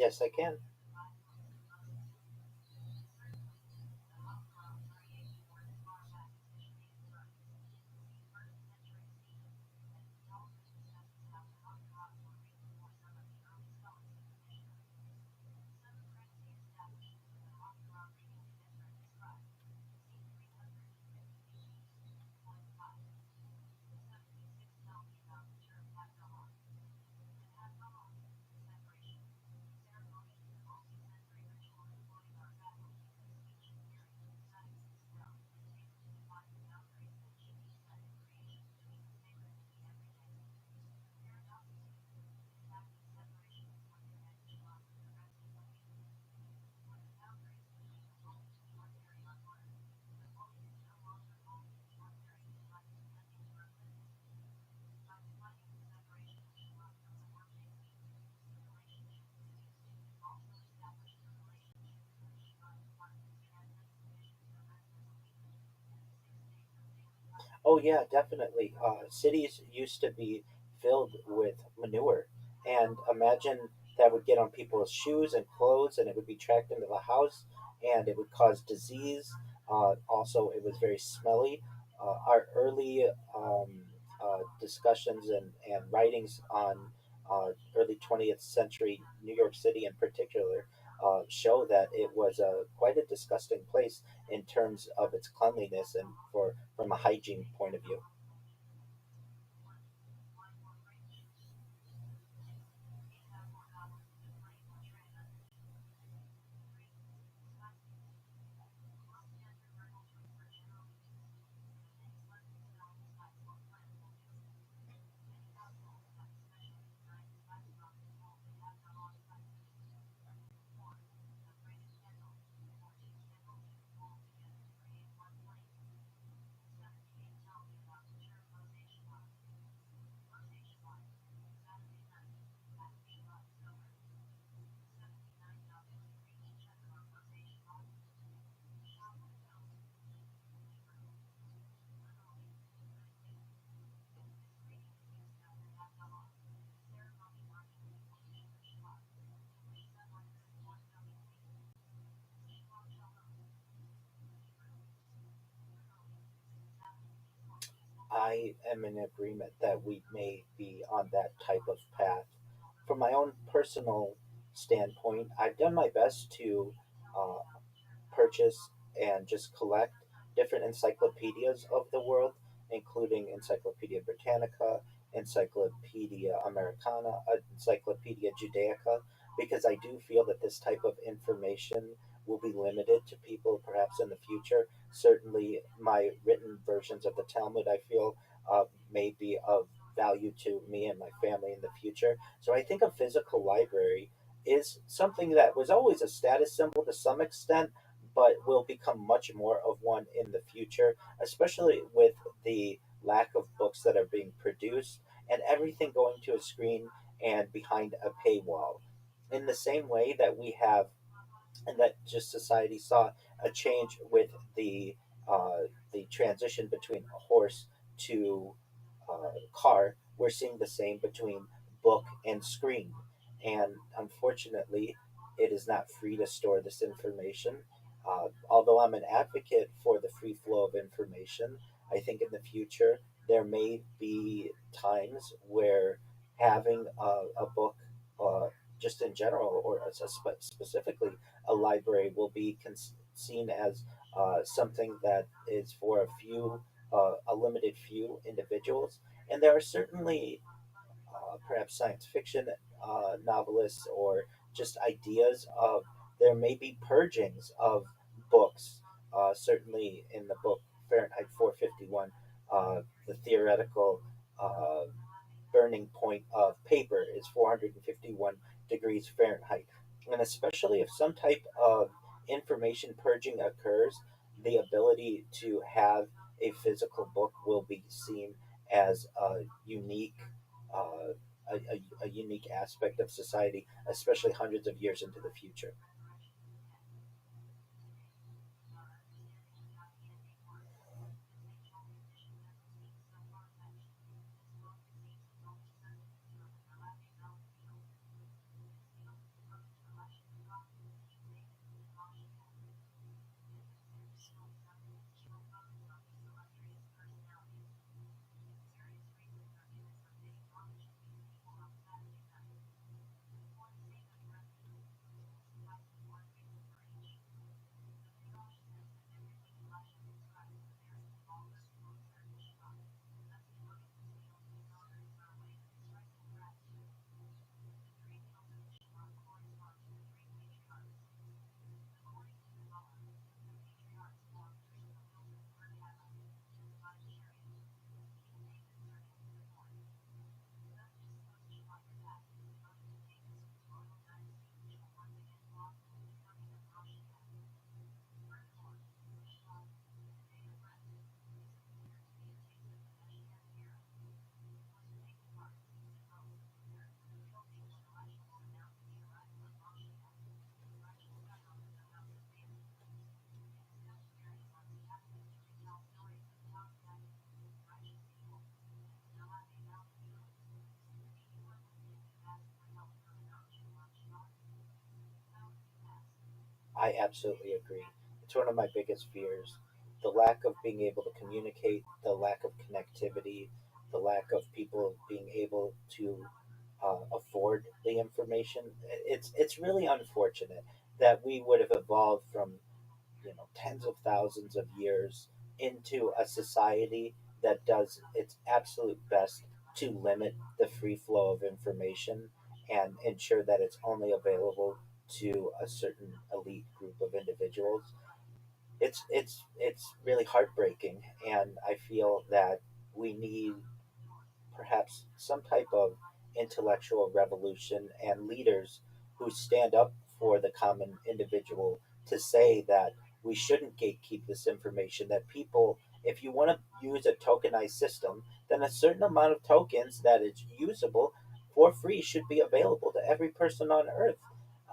Yes, I can. Oh yeah, definitely. Cities used to be filled with manure, and imagine that would get on people's shoes and clothes, and it would be tracked into the house, and it would cause disease. Also, it was very smelly. Our early discussions and writings on early 20th century New York City, in particular, show that it was quite a disgusting place in terms of its cleanliness and for from a hygiene point of view. I am in agreement that we may be on that type of path. From my own personal standpoint, I've done my best to uh, purchase and just collect different encyclopedias of the world, including Encyclopedia Britannica, Encyclopedia Americana, Encyclopedia Judaica, because I do feel that this type of information will be limited to people perhaps in the future. Certainly, my written versions of the Talmud, I feel, may be of value to me and my family in the future. So I think a physical library is something that was always a status symbol to some extent, but will become much more of one in the future, especially with the lack of books that are being produced and everything going to a screen and behind a paywall. In the same way that we have, and that just society saw a change with the transition between a horse to car, we're seeing the same between book and screen. And unfortunately, it is not free to store this information. Although I'm an advocate for the free flow of information, I think in the future there may be times where having a book, uh, just in general, or specifically a library, will be seen as something that is for a limited few individuals. And there are certainly perhaps science fiction novelists or just ideas of there may be purgings of books. Certainly in the book Fahrenheit 451, the theoretical uh, burning point of paper is 451 degrees Fahrenheit. And especially if some type of information purging occurs, the ability to have a physical book will be seen as a unique. Uh, a unique aspect of society, especially hundreds of years into the future. I absolutely agree. It's one of my biggest fears. The lack of being able to communicate, the lack of connectivity, the lack of people being able to afford the information. It's really unfortunate that we would have evolved from tens of thousands of years into a society that does its absolute best to limit the free flow of information and ensure that it's only available to a certain elite group of individuals. It's really heartbreaking, and I feel that we need perhaps some type of intellectual revolution and leaders who stand up for the common individual to say that we shouldn't gatekeep this information, that people, if you want to use a tokenized system, then a certain amount of tokens that is usable for free should be available to every person on earth.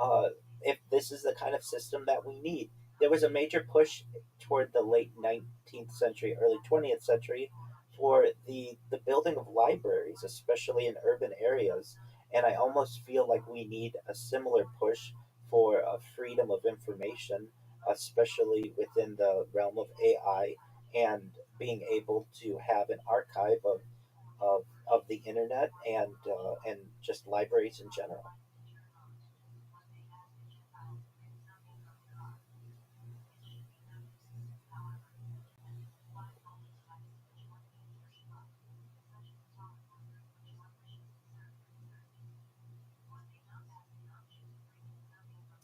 uh, if this is the kind of system that we need. There was a major push toward the late 19th century, early 20th century for the building of libraries, especially in urban areas. And I almost feel like we need a similar push for freedom of information, especially within the realm of AI and being able to have an archive of the internet and just libraries in general.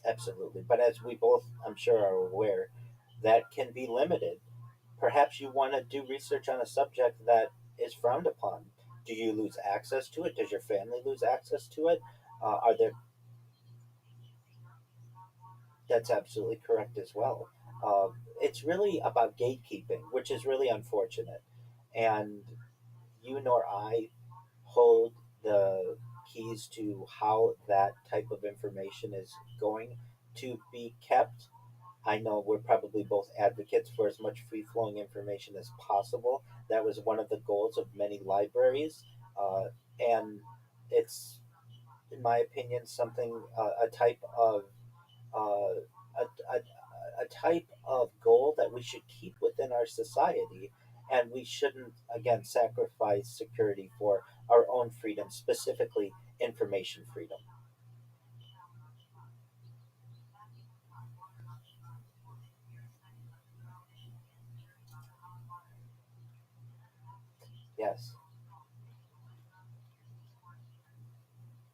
Absolutely. But as we both, I'm sure, are aware, that can be limited. Perhaps you want to do research on a subject that is frowned upon. Do you lose access to it? Does your family lose access to it? Are there? That's absolutely correct as well. It's really about gatekeeping, which is really unfortunate. And you nor I hold the keys to how that type of information is going to be kept. I know we're probably both advocates for as much free flowing information as possible. That was one of the goals of many libraries. And it's, in my opinion, something, a type of a type of goal that we should keep within our society, and we shouldn't again sacrifice security for our own freedom, specifically information freedom. Yes,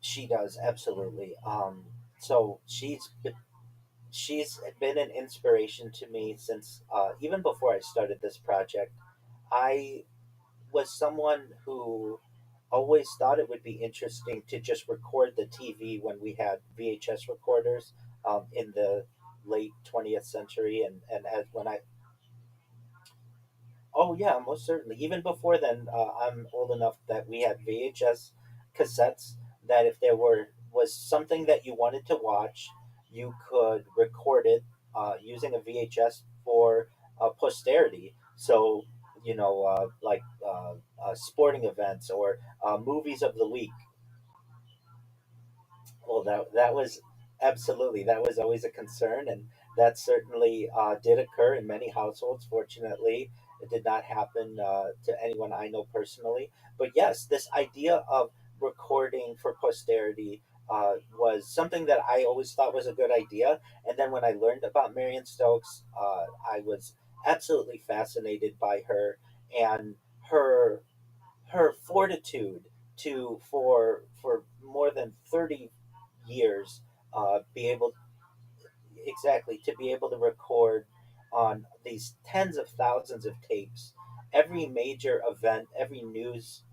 she does absolutely. So she's been an inspiration to me since even before I started this project. I was someone who always thought it would be interesting to just record the TV when we had VHS recorders in the late 20th century, and as when I oh yeah, most certainly. Even before then, I'm old enough that we had VHS cassettes. That if there was something that you wanted to watch, you could record it using a VHS for posterity. So like sporting events or movies of the week. Well, that was absolutely, that was always a concern, and that certainly did occur in many households. Fortunately, it did not happen to anyone I know personally. But yes, this idea of recording for posterity was something that I always thought was a good idea. And then when I learned about Marion Stokes, I was absolutely fascinated by her and her her fortitude to for more than 30 years be able exactly to be able to record on these tens of thousands of tapes every major event, every news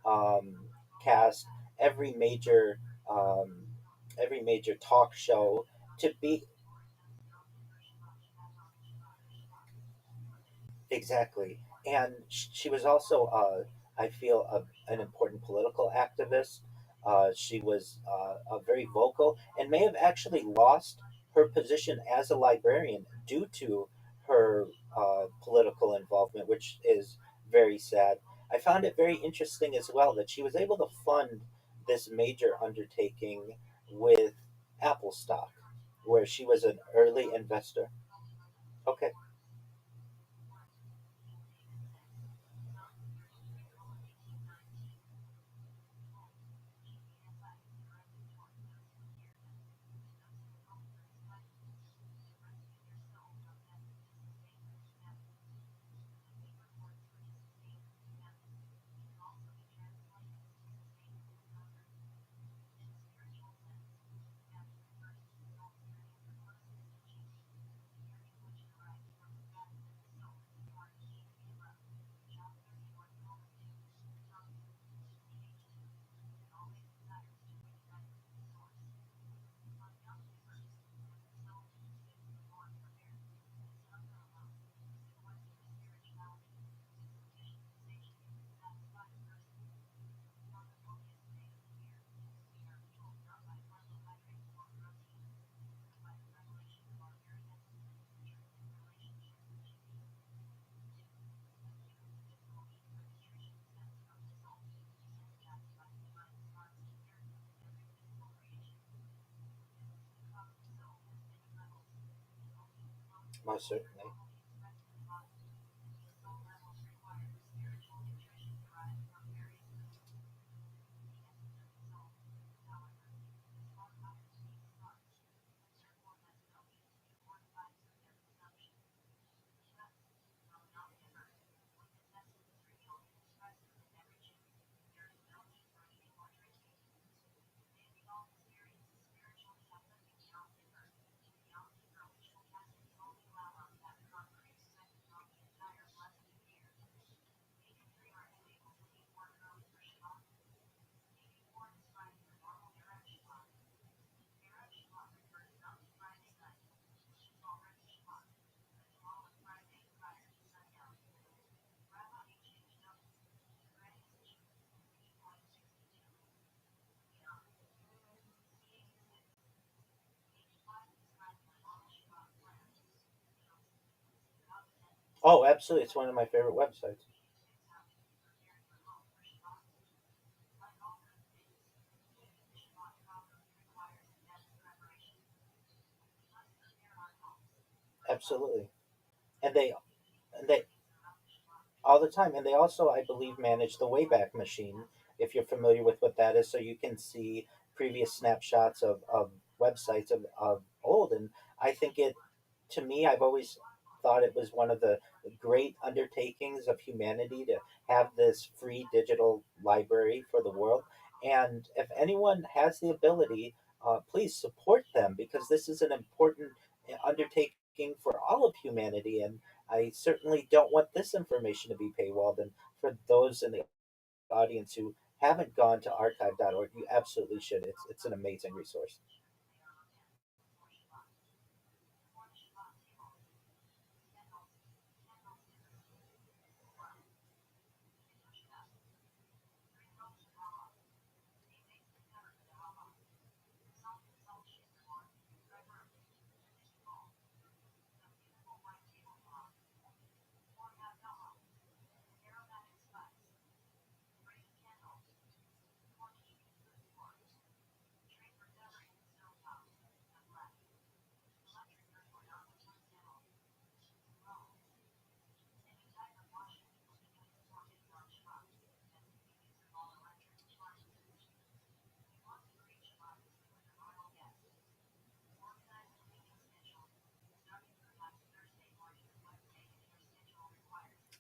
um, cast, every major um, every major talk show to be exactly. And she was also, I feel, an important political activist. She was very vocal and may have actually lost her position as a librarian due to her political involvement, which is very sad. I found it very interesting as well that she was able to fund this major undertaking with Apple stock, where she was an early investor. Okay. Most certainly. Oh, absolutely. It's one of my favorite websites. Absolutely. And they all the time. And they also, I believe, manage the Wayback Machine, if you're familiar with what that is, so you can see previous snapshots of websites of old. And I think it, to me, I've always thought it was one of the great undertakings of humanity to have this free digital library for the world. And if anyone has the ability, please support them, because this is an important undertaking for all of humanity. And I certainly don't want this information to be paywalled. And for those in the audience who haven't gone to archive.org, you absolutely should. It's an amazing resource.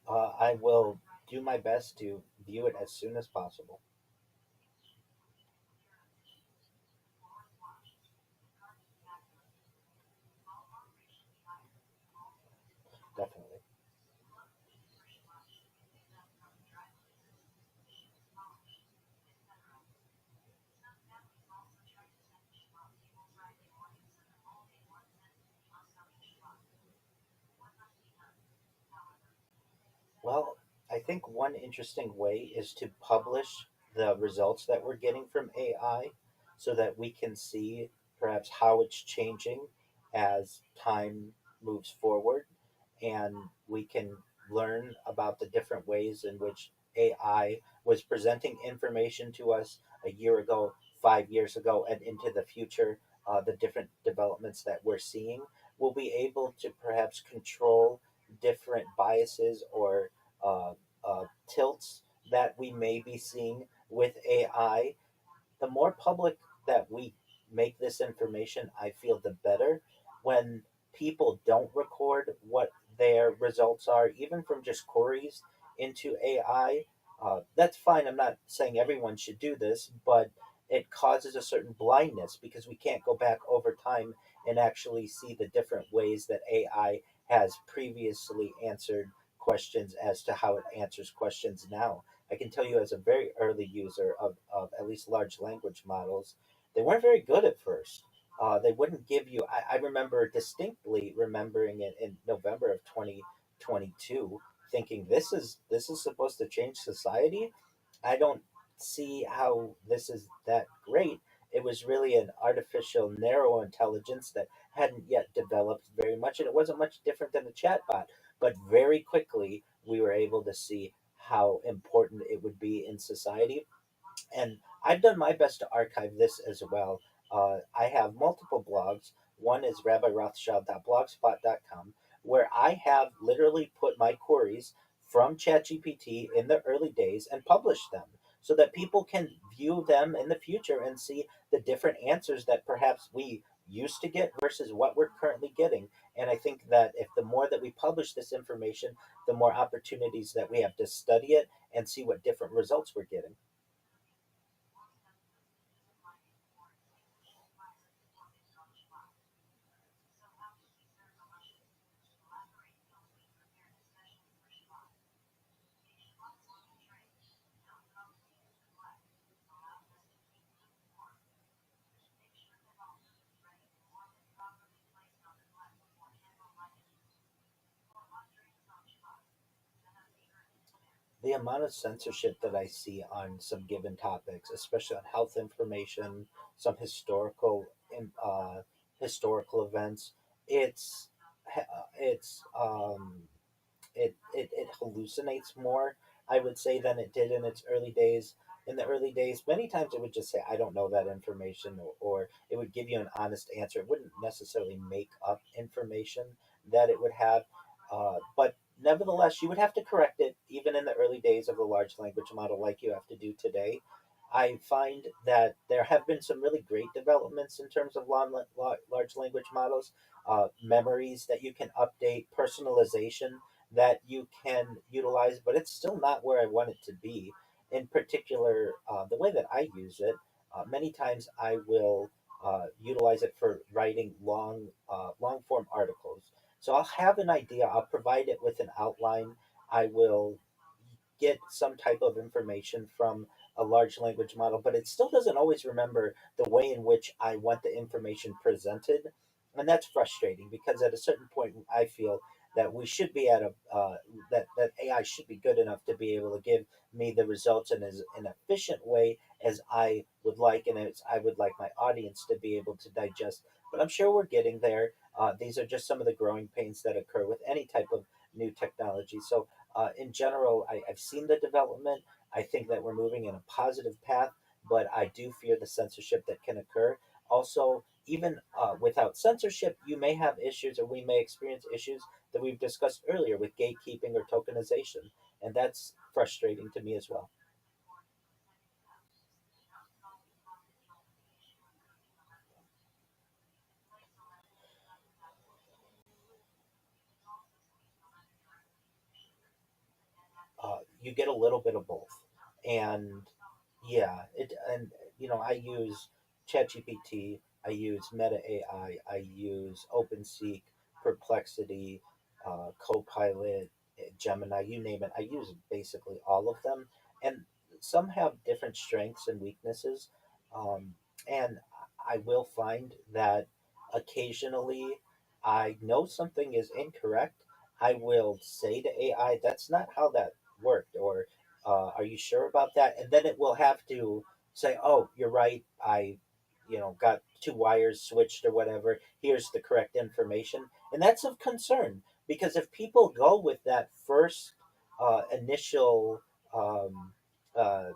I will do my best to view it as soon as possible. Definitely. Well, I think one interesting way is to publish the results that we're getting from AI, so that we can see perhaps how it's changing as time moves forward, and we can learn about the different ways in which AI was presenting information to us a year ago, 5 years ago, and into the future. the different developments that we're seeing, we'll be able to perhaps control different biases or uh, tilts that we may be seeing with AI. The more public that we make this information, I feel the better. When people don't record what their results are, even from just queries into AI, that's fine. I'm not saying everyone should do this, but it causes a certain blindness because we can't go back over time and actually see the different ways that AI has previously answered questions as to how it answers questions now. I can tell you as a very early user of at least large language models, they weren't very good at first. They wouldn't give you. I remember distinctly remembering it in November of 2022, thinking this is supposed to change society. I don't see how this is that great. It was really an artificial narrow intelligence that hadn't yet developed very much, and it wasn't much different than a chatbot. But very quickly, we were able to see how important it would be in society. And I've done my best to archive this as well. I have multiple blogs. One is rabbirothschild.blogspot.com, where I have literally put my queries from ChatGPT in the early days and published them so that people can view them in the future and see the different answers that perhaps we used to get versus what we're currently getting. And I think that if the more that we publish this information, the more opportunities that we have to study it and see what different results we're getting. The amount of censorship that I see on some given topics, especially on health information, some historical events, it's it's it hallucinates more, I would say, than it did in its early days. In the early days, many times it would just say, I don't know that information, or it would give you an honest answer. It wouldn't necessarily make up information that it would have, but nevertheless, you would have to correct it even in the early days of the large language model, like you have to do today. I find that there have been some really great developments in terms of large language models, memories that you can update, personalization that you can utilize, but it's still not where I want it to be. In particular, the way that I use it, many times I will utilize it for writing long form articles. So I'll have an idea, I'll provide it with an outline, I will get some type of information from a large language model, but it still doesn't always remember the way in which I want the information presented. And that's frustrating because at a certain point, I feel that we should be at a that AI should be good enough to be able to give me the results in as an efficient way as I would like, and as I would like my audience to be able to digest. But I'm sure we're getting there. These are just some of the growing pains that occur with any type of new technology. So in general, I've seen the development. I think that we're moving in a positive path, but I do fear the censorship that can occur. Also, even without censorship, you may have issues, or we may experience issues that we've discussed earlier with gatekeeping or tokenization, and that's frustrating to me as well. You get a little bit of both, and yeah, it and I use ChatGPT, I use Meta AI, I use OpenSeek, Perplexity, Copilot, Gemini, you name it. I use basically all of them, and some have different strengths and weaknesses. Um, and I will find that occasionally I know something is incorrect. I will say to AI, "That's not how that worked," or "Are you sure about that?" And then it will have to say, "Oh, you're right. I, got two wires switched or whatever. Here's the correct information." And that's of concern because if people go with that first initial um, uh,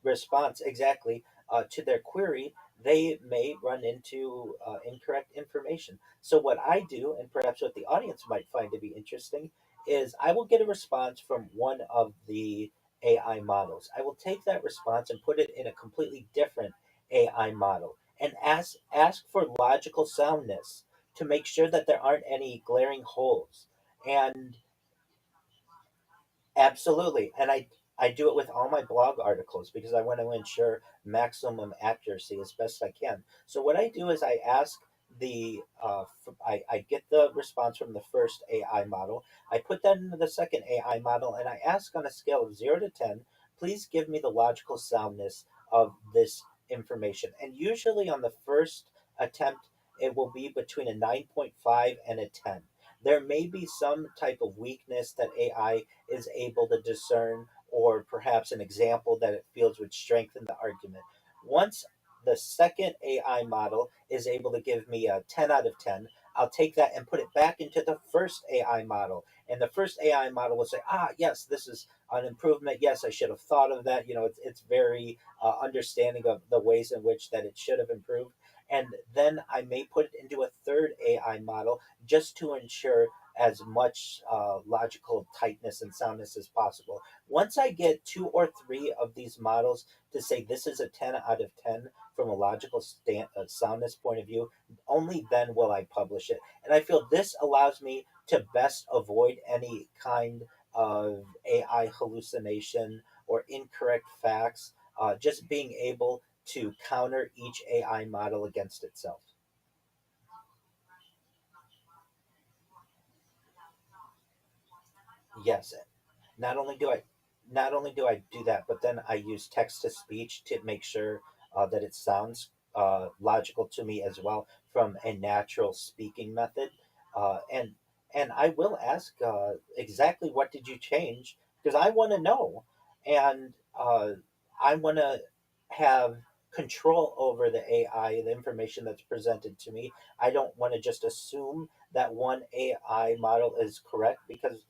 response exactly to their query, they may run into incorrect information. So, what I do, and perhaps what the audience might find to be interesting, is I will get a response from one of the AI models. I will take that response and put it in a completely different AI model and ask for logical soundness to make sure that there aren't any glaring holes. And absolutely. And I do it with all my blog articles because I want to ensure maximum accuracy as best I can. So what I do is I ask I get the response from the first AI model. I put that into the second AI model and I ask on a scale of 0 to 10, please give me the logical soundness of this information. And usually on the first attempt, it will be between a 9.5 and a 10. There may be some type of weakness that AI is able to discern, or perhaps an example that it feels would strengthen the argument. Once the second AI model is able to give me a 10 out of 10, I'll take that and put it back into the first AI model. And the first AI model will say, yes, this is an improvement. Yes, I should have thought of that. It's very understanding of the ways in which that it should have improved. And then I may put it into a third AI model just to ensure as much logical tightness and soundness as possible. Once I get two or three of these models to say this is a 10 out of 10 from a logical soundness point of view, only then will I publish it. And I feel this allows me to best avoid any kind of AI hallucination or incorrect facts, just being able to counter each AI model against itself. Yes, not only do I not only do I do that, but then I use text to speech to make sure that it sounds logical to me as well from a natural speaking method. And I will ask exactly what did you change because I want to know, and I want to have control over the AI, the information that's presented to me. I don't want to just assume that one AI model is correct because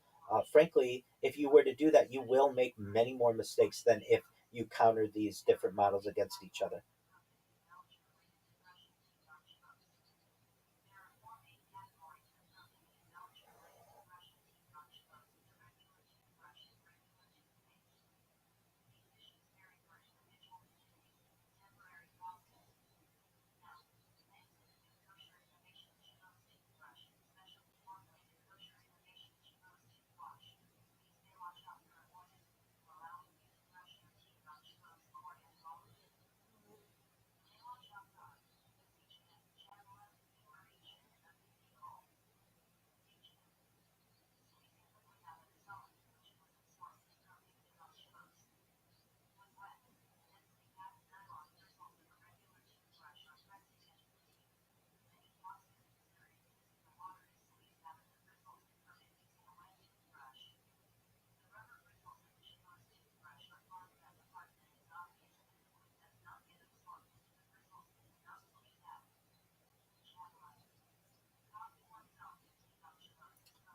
frankly, if you were to do that, you will make many more mistakes than if you counter these different models against each other.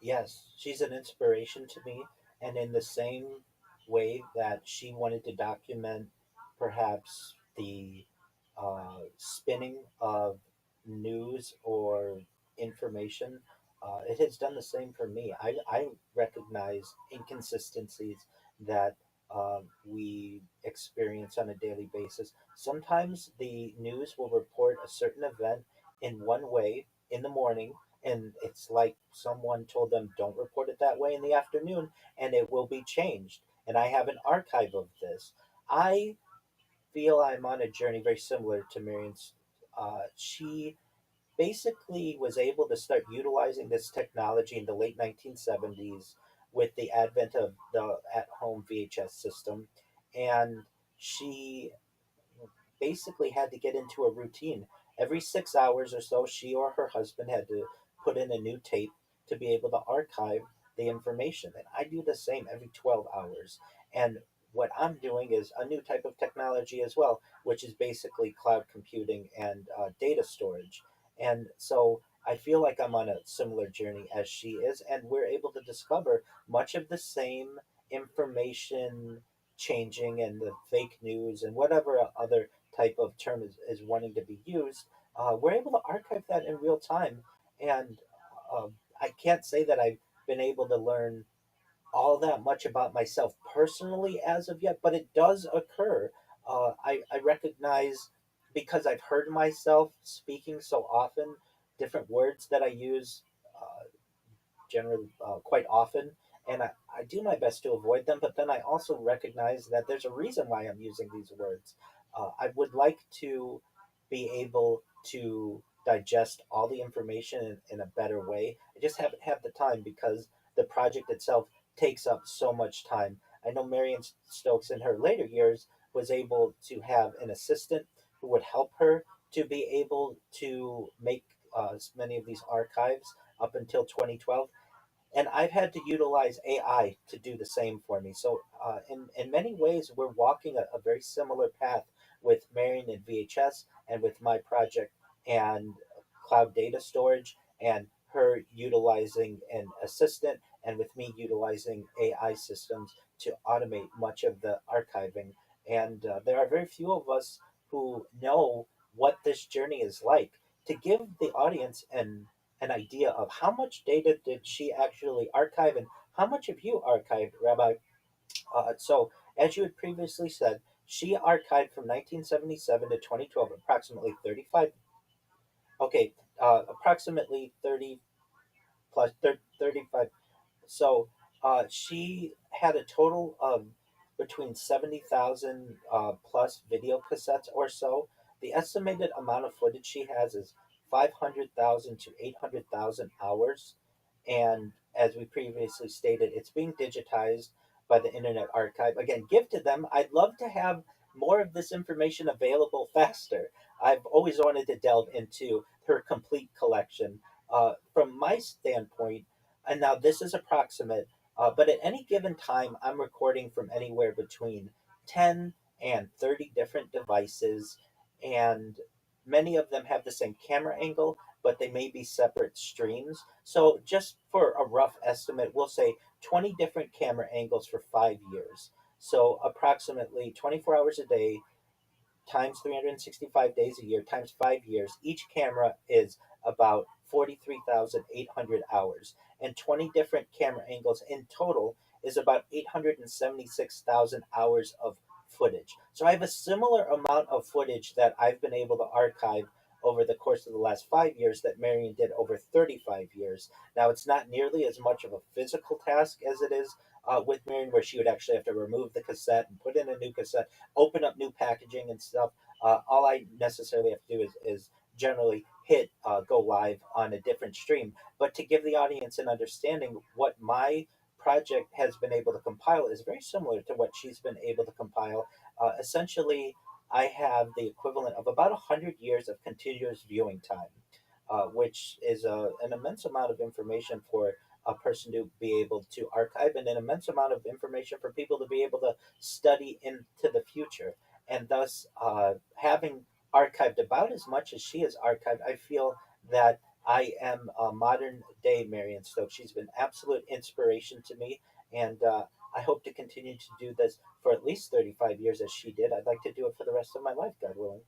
Yes, she's an inspiration to me, and in the same way that she wanted to document perhaps the spinning of news or information, it has done the same for me. I recognize inconsistencies that we experience on a daily basis. Sometimes the news will report a certain event in one way in the morning, and it's like someone told them don't report it that way in the afternoon, and it will be changed. And I have an archive of this. I feel I'm on a journey very similar to Marion's. She basically was able to start utilizing this technology in the late 1970s with the advent of the at-home VHS system, and she basically had to get into a routine. Every 6 hours or so, she or her husband had to put in a new tape to be able to archive the information. And I do the same every 12 hours. And what I'm doing is a new type of technology as well, which is basically cloud computing and data storage. And so I feel like I'm on a similar journey as she is, and we're able to discover much of the same information changing and the fake news and whatever other type of term is wanting to be used, we're able to archive that in real time. And I can't say that I've been able to learn all that much about myself personally as of yet, but it does occur. I recognize, because I've heard myself speaking so often, different words that I use generally quite often, and I do my best to avoid them. But then I also recognize that there's a reason why I'm using these words. I would like to be able to digest all the information in a better way. I just haven't had the time because the project itself takes up so much time. I know Marion Stokes in her later years was able to have an assistant who would help her to be able to make many of these archives up until 2012, and I've had to utilize AI to do the same for me. So, in many ways, we're walking a very similar path with Marion and VHS, and with my project and cloud data storage, and her utilizing an assistant, and with me utilizing AI systems to automate much of the archiving. And there are very few of us who know what this journey is like. To give the audience an idea of how much data did she actually archive and how much have you archived, Rabbi? So, as you had previously said, she archived from 1977 to 2012 approximately 35, okay, approximately 30 plus 35. So she had a total of between 70,000 plus video cassettes or so. The estimated amount of footage she has is 500,000 to 800,000 hours. And as we previously stated, it's being digitized by the Internet Archive. Again, give to them. I'd love to have more of this information available faster. I've always wanted to delve into her complete collection. From my standpoint, and now this is approximate, but at any given time, I'm recording from anywhere between 10 and 30 different devices, and many of them have the same camera angle, but they may be separate streams. So, just for a rough estimate, we'll say 20 different camera angles for 5 years. So, approximately 24 hours a day, times 365 days a year, times 5 years. Each camera is about 43,800 hours. And 20 different camera angles in total is about 876,000 hours of footage. So I have a similar amount of footage that I've been able to archive over the course of the last 5 years that Marion did over 35 years. Now, it's not nearly as much of a physical task as it is with Marion, where she would actually have to remove the cassette and put in a new cassette, open up new packaging and stuff. All I necessarily have to do is generally hit go live on a different stream. But to give the audience an understanding, what my project has been able to compile is very similar to what she's been able to compile. Essentially, I have the equivalent of about 100 years of continuous viewing time, which is an immense amount of information for a person to be able to archive, and an immense amount of information for people to be able to study into the future. And thus, having archived about as much as she has archived, I feel that I am a modern day Marion Stokes. She's been absolute inspiration to me, and I hope to continue to do this for at least 35 years as she did. I'd like to do it for the rest of my life, God willing.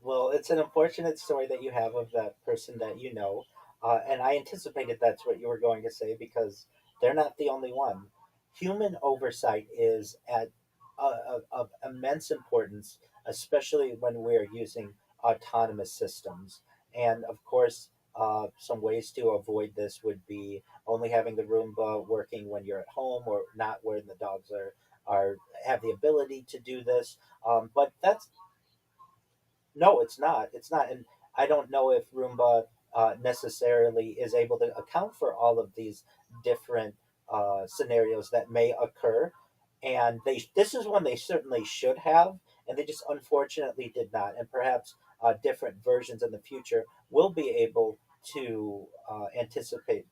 Well, it's an unfortunate story that you have of that person that you know, and I anticipated that's what you were going to say because they're not the only one. Human oversight is at of immense importance, especially when we're using autonomous systems. And of course, some ways to avoid this would be only having the Roomba working when you're at home or not when the dogs are have the ability to do this. But that's no, it's not. It's not, and I don't know if Roomba necessarily is able to account for all of these different scenarios that may occur. And this is one they certainly should have, and they just unfortunately did not. And perhaps different versions in the future will be able to anticipate,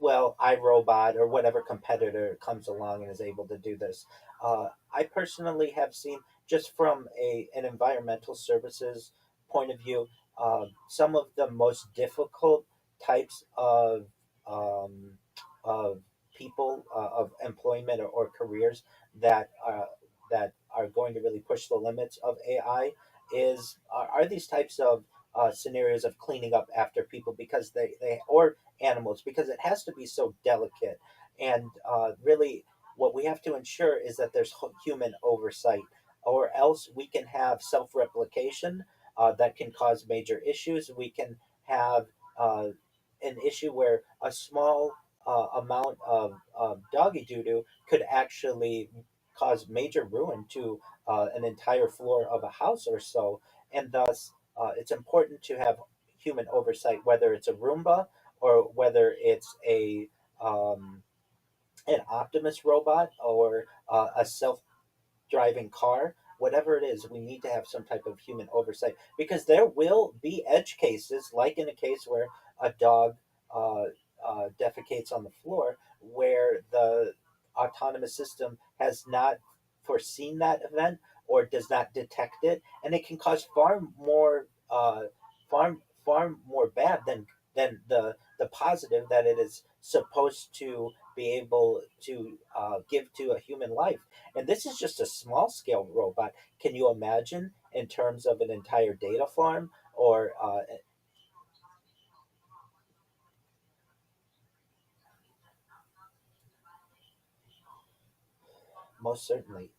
well, iRobot or whatever competitor comes along and is able to do this. I personally have seen, just from an environmental services point of view, some of the most difficult types um, of people of employment or careers that are going to really push the limits of AI are these types of scenarios of cleaning up after people because they or animals because it has to be so delicate. And really, what we have to ensure is that there's human oversight, or else we can have self replication that can cause major issues. We can have uh, an issue where a small amount of doggy doo doo could actually cause major ruin to an entire floor of a house or so. And thus, it's important to have human oversight, whether it's a Roomba or whether it's um, an Optimus robot or a self-driving car. Whatever it is, we need to have some type of human oversight because there will be edge cases, like in a case where a dog uh, defecates on the floor, where the autonomous system has not foreseen that event or does not detect it, and it can cause far more bad than the positive that it is supposed to be able to give to a human life. And this is just a small scale robot. Can you imagine in terms of an entire data farm or most certainly.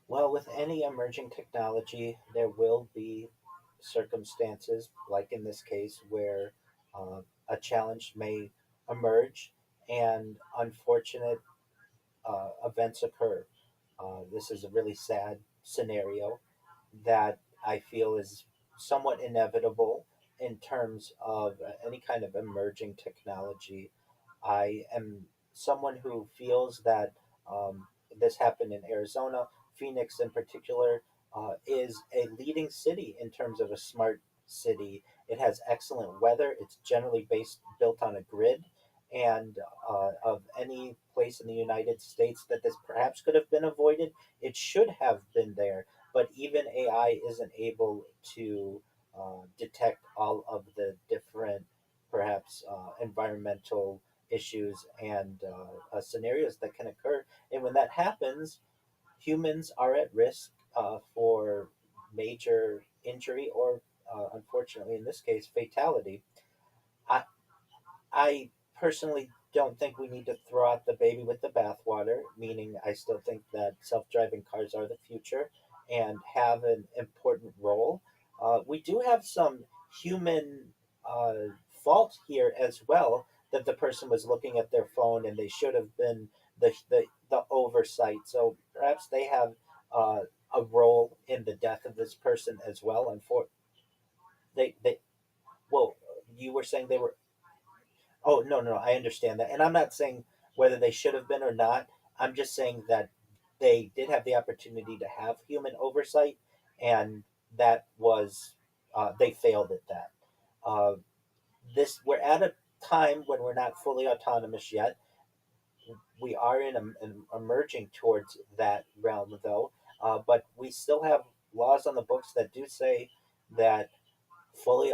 Well, with any emerging technology, there will be circumstances, like in this case, where a challenge may emerge and unfortunate events occur. This is a really sad scenario that I feel is somewhat inevitable in terms of any kind of emerging technology. I am someone who feels that um, this happened in Arizona. Phoenix, in particular, is a leading city in terms of a smart city. It has excellent weather. It's generally built on a grid. And of any place in the United States that this perhaps could have been avoided, it should have been there. But even AI isn't able to detect all of the different, perhaps, environmental issues and scenarios that can occur. And when that happens, humans are at risk for major injury or, unfortunately, in this case, fatality. I, I personally don't think we need to throw out the baby with the bathwater, meaning I still think that self driving cars are the future and have an important role. We do have some human uh, fault here as well, that the person was looking at their phone and they should have been the oversight. So perhaps they have uh, a role in the death of this person as well. And for they well, you were saying they were. Oh, no, no, no, I understand that. And I'm not saying whether they should have been or not. I'm just saying that they did have the opportunity to have human oversight, and that was, they failed at that. Uh, we're at a time when we're not fully autonomous yet. We are emerging towards that realm, though, but we still have laws on the books that do say that full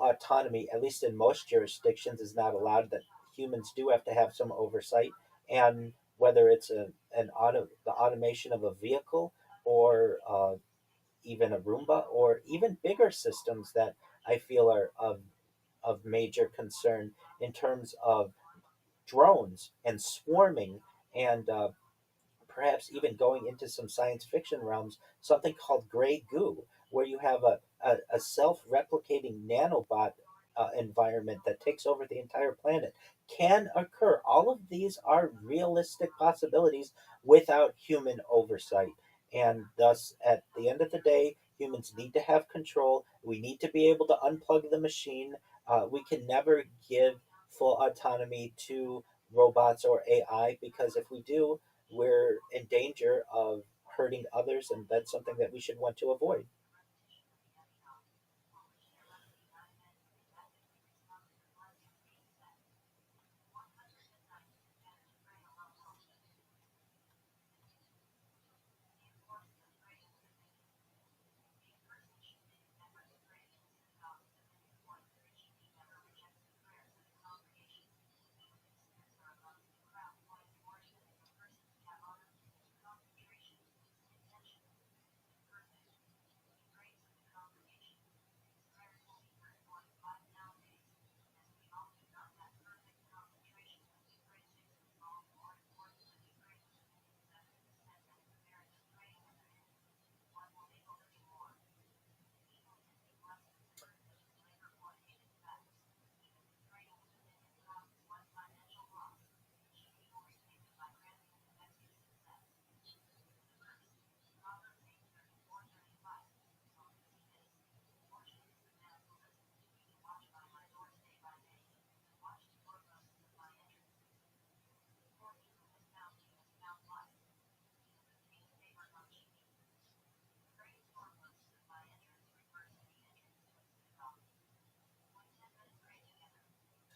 autonomy, at least in most jurisdictions, is not allowed. That humans do have to have some oversight, and whether it's the automation of a vehicle or even a Roomba or even bigger systems that I feel are of major concern in terms of drones and swarming and perhaps even going into some science fiction realms, something called gray goo, where you have a self replicating nanobot environment that takes over the entire planet, can occur. All of these are realistic possibilities without human oversight. And thus, at the end of the day, humans need to have control. We need to be able to unplug the machine. We can never give full autonomy to robots or AI, because if we do, we're in danger of hurting others, and that's something that we should want to avoid.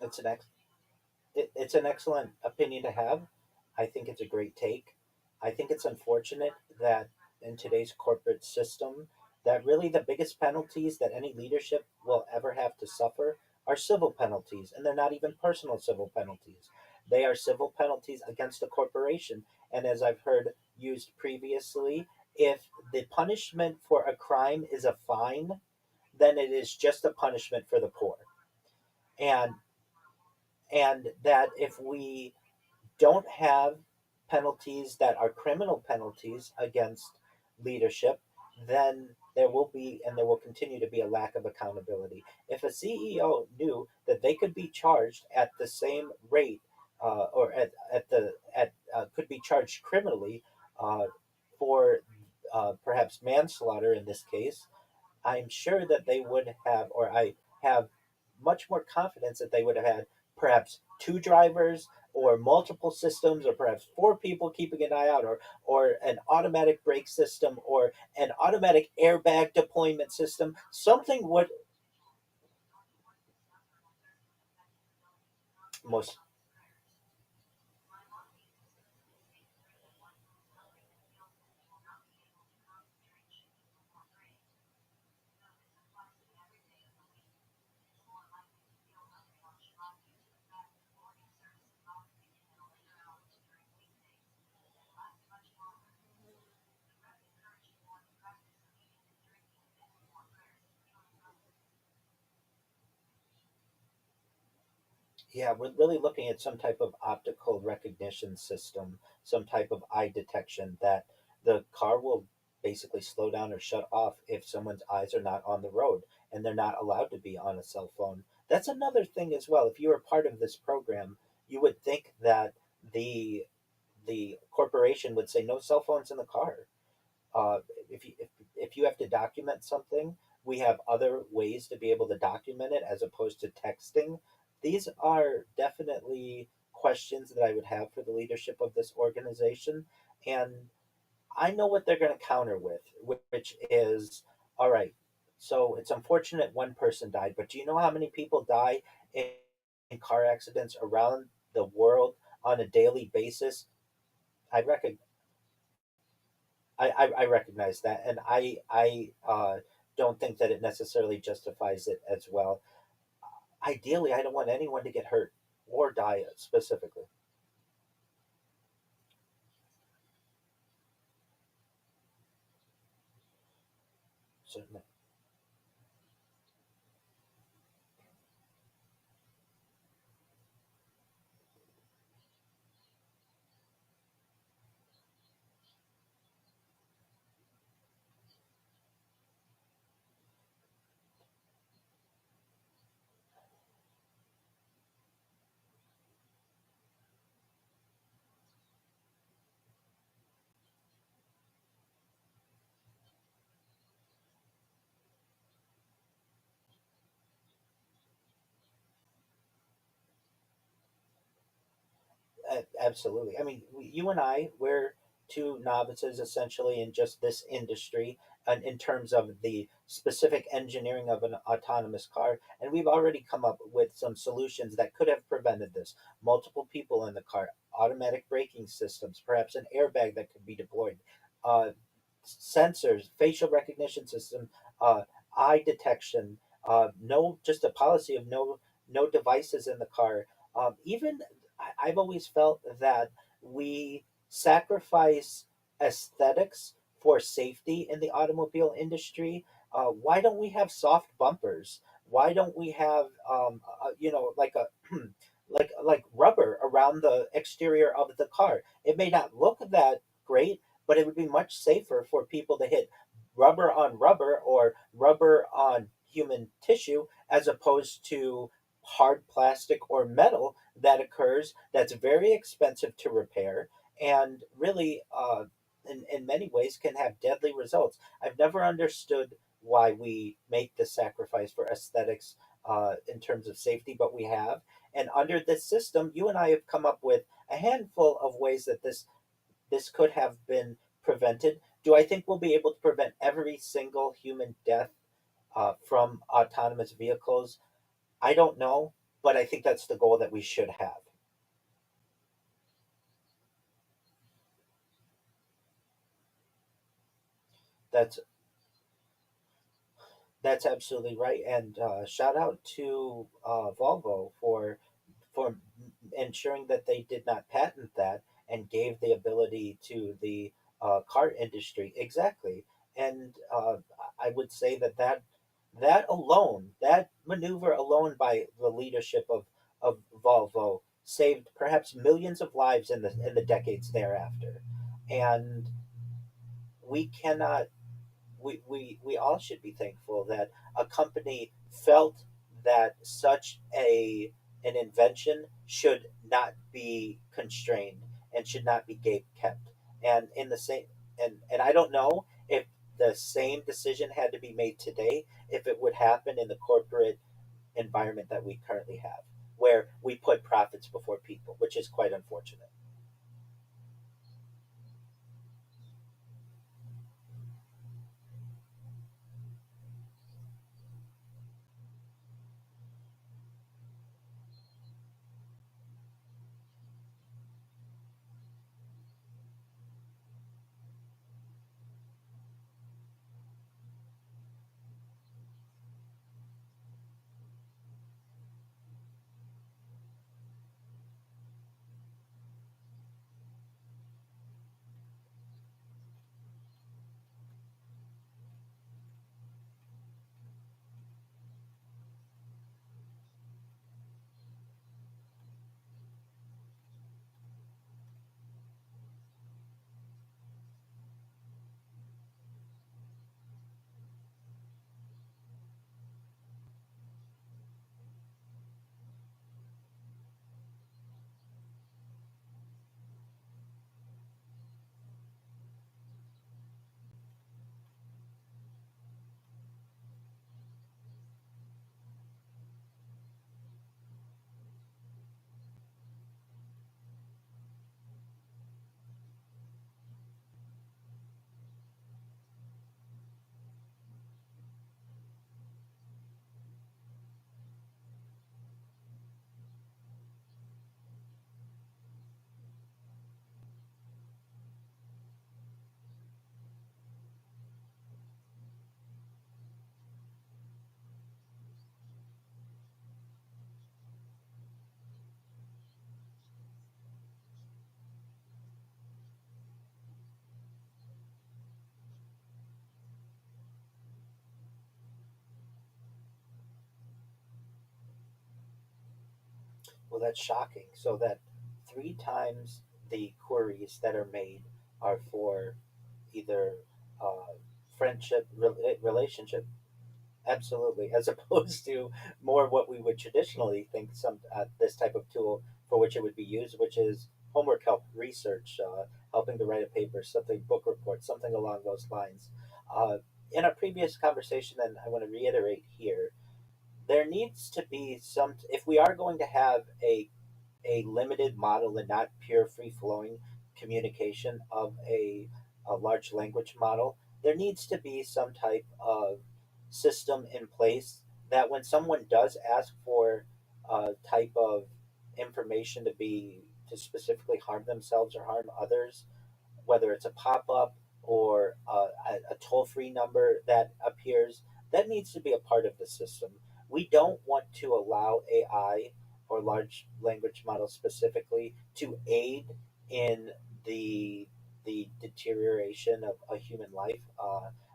It's it's an excellent opinion to have. I think it's a great take. I think it's unfortunate that in today's corporate system, that really the biggest penalties that any leadership will ever have to suffer are civil penalties, and they're not even personal civil penalties. They are civil penalties against a corporation. And as I've heard used previously, if the punishment for a crime is a fine, then it is just a punishment for the poor. And that if we don't have penalties that are criminal penalties against leadership, then there will be and there will continue to be a lack of accountability. If a CEO knew that they could be charged at the same rate, or at could be charged criminally uh, for perhaps manslaughter in this case, I'm sure that they would have, or I have much more confidence that they would have had perhaps two drivers or multiple systems or perhaps four people keeping an eye out, or an automatic brake system or an automatic airbag deployment system. Something would most. Yeah, we're really looking at some type of optical recognition system, some type of eye detection that the car will basically slow down or shut off if someone's eyes are not on the road and they're not allowed to be on a cell phone. That's another thing as well. If you were part of this program, you would think that the the corporation would say no cell phones in the car. uh, if you have to document something, we have other ways to be able to document it as opposed to texting. These are definitely questions that I would have for the leadership of this organization. And I know what they're going to counter with, which is all right, so it's unfortunate one person died, but do you know how many people die in car accidents around the world on a daily basis? I reckon I recognize that, and I don't think that it necessarily justifies it as well. Ideally, I don't want anyone to get hurt or die specifically. Certainly, absolutely. I mean, you and I, we're two novices essentially in just this industry, and in terms of the specific engineering of an autonomous car, and we've already come up with some solutions that could have prevented this. Multiple people in the car, automatic braking systems, perhaps an airbag that could be deployed, uh, sensors, facial recognition system, uh, eye detection, no, just a policy of no devices in the car. Even I've always felt that we sacrifice aesthetics for safety in the automobile industry. Why don't we have soft bumpers? Why don't we have like a like rubber around the exterior of the car? It may not look that great, but it would be much safer for people to hit rubber on rubber or rubber on human tissue as opposed to hard plastic or metal that occurs that's very expensive to repair and really in many ways can have deadly results. I've never understood why we make the sacrifice for aesthetics in terms of safety, but we have. And under this system, you and I have come up with a handful of ways that this could have been prevented. Do I think we'll be able to prevent every single human death from autonomous vehicles? I don't know, but I think that's the goal that we should have. That's that's absolutely right. And shout out to Volvo for ensuring that they did not patent that and gave the ability to the car industry exactly. And I would say that alone, that maneuver alone by the leadership of Volvo saved perhaps millions of lives in the decades thereafter. And we cannot we all should be thankful that a company felt that such a an invention should not be constrained and should not be gate kept. And in the same and I don't know if the same decision had to be made today, if it would happen in the corporate environment that we currently have, where we put profits before people, which is quite unfortunate. Well, that's shocking. So that three times the queries that are made are for either uh, friendship, relationship, absolutely, as opposed to more what we would traditionally think some this type of tool for which it would be used, which is homework help, research, helping to write a paper, something book report, something along those lines. Uh, in a previous conversation, and I want to reiterate here, there needs to be some. If we are going to have a limited model and not pure free flowing communication of a large language model, there needs to be some type of system in place that when someone does ask for a type of information to specifically harm themselves or harm others, whether it's a pop up or a toll free number that appears, that needs to be a part of the system. We don't want to allow AI or large language models specifically to aid in the deterioration of a human life,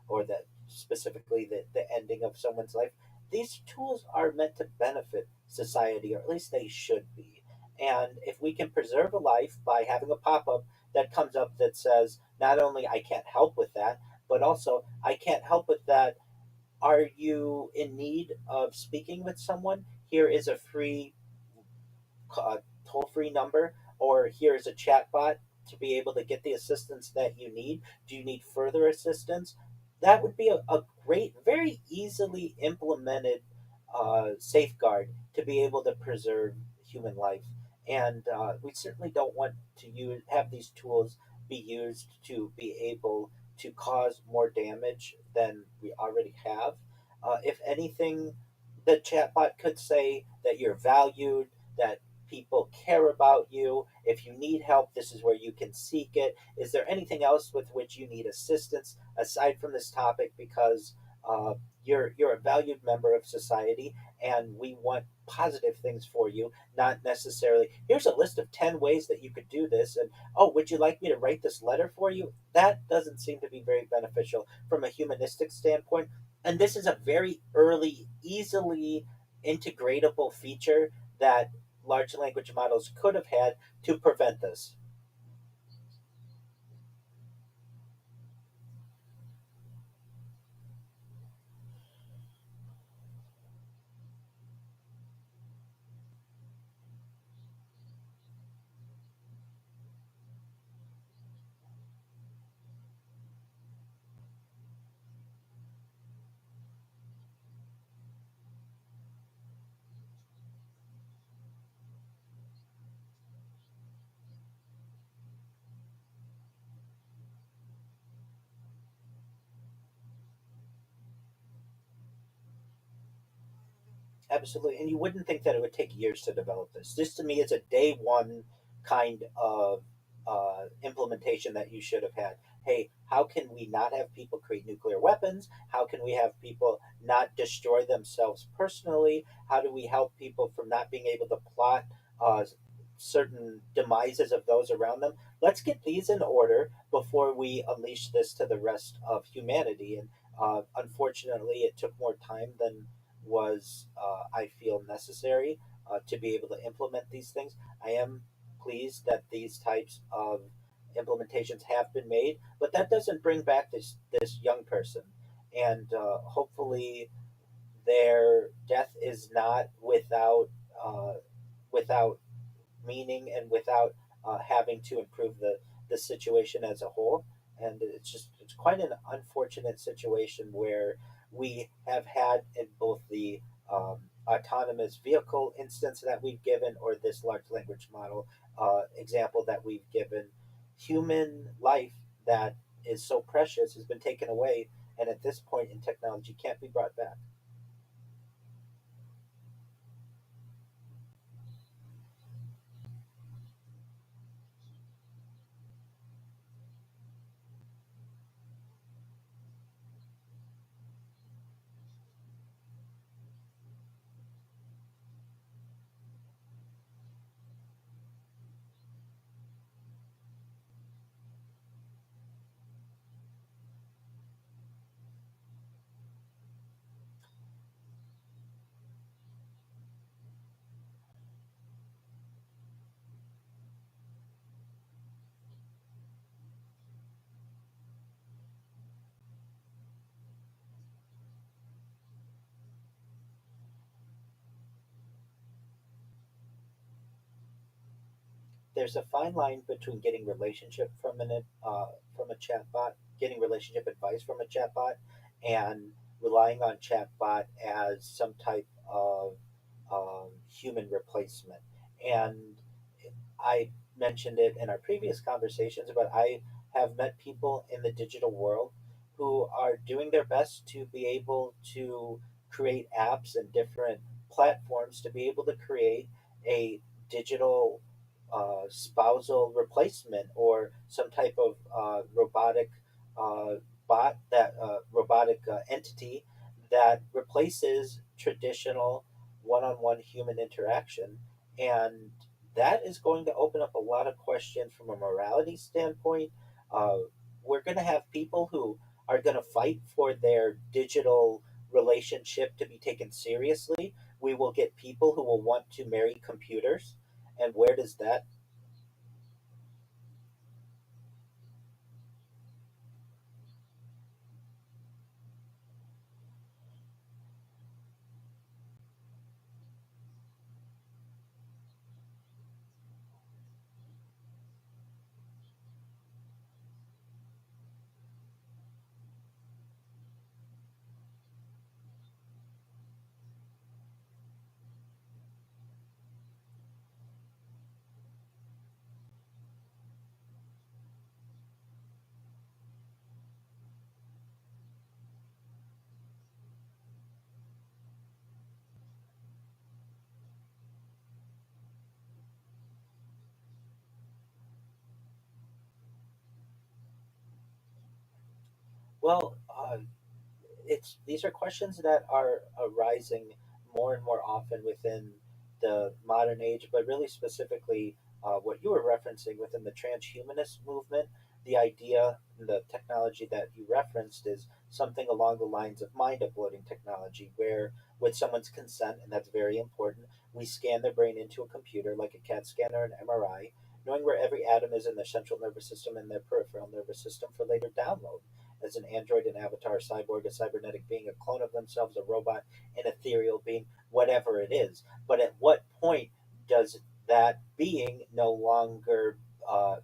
or specifically the ending of someone's life. These tools are meant to benefit society, or at least they should be. And if we can preserve a life by having a pop up that comes up that says, not only I can't help with that, but also I can't help with that. Are you in need of speaking with someone? Here is a free toll free number, or here is a chat bot to be able to get the assistance that you need. Do you need further assistance? That would be a great, very easily implemented safeguard to be able to preserve human life. And we certainly don't want to have these tools be used to be able to cause more damage than we already have. If anything, the chatbot could say that you're valued, that people care about you. If you need help, this is where you can seek it. Is there anything else with which you need assistance aside from this topic? Because uh, you're a valued member of society, and we want positive things for you, not necessarily here's a list of 10 ways that you could do this, and oh, would you like me to write this letter for you? That doesn't seem to be very beneficial from a humanistic standpoint. And this is a very early, easily integratable feature that large language models could have had to prevent this. Absolutely, and you wouldn't think that it would take years to develop this. This to me is a day one kind of implementation that you should have had. Hey, how can we not have people create nuclear weapons? How can we have people not destroy themselves personally? How do we help people from not being able to plot uh, certain demises of those around them? Let's get these in order before we unleash this to the rest of humanity. And unfortunately, it took more time than was, I feel, necessary to be able to implement these things. I am pleased that these types of implementations have been made, but that doesn't bring back this young person, and hopefully their death is not uh, without meaning and without having to improve the situation as a whole. And it's quite an unfortunate situation where we have had in both the autonomous vehicle instance that we've given or this large language model example that we've given, human life that is so precious has been taken away, and at this point in technology can't be brought back. There's a fine line between getting relationship from a chatbot, getting relationship advice from a chatbot, and relying on chatbot as some type of human replacement. And I mentioned it in our previous conversations, but I have met people in the digital world who are doing their best to be able to create apps and different platforms to be able to create a digital spousal replacement or some type of uh, robotic entity that replaces traditional one-on-one human interaction. And that is going to open up a lot of questions from a morality standpoint. Uh, we're going to have people who are going to fight for their digital relationship to be taken seriously. We will get people who will want to marry computers. And where does that? Well, it's these are questions that are arising more and more often within the modern age, but really specifically what you were referencing within the transhumanist movement. The idea, the technology that you referenced is something along the lines of mind uploading technology, where with someone's consent, and that's very important, We scan their brain into a computer like a CAT scan or an MRI, knowing where every atom is in their central nervous system and their peripheral nervous system for later download. As an android, an avatar, a cyborg, a cybernetic being, a clone of themselves, a robot, an ethereal being, whatever it is. But at what point does that being no longer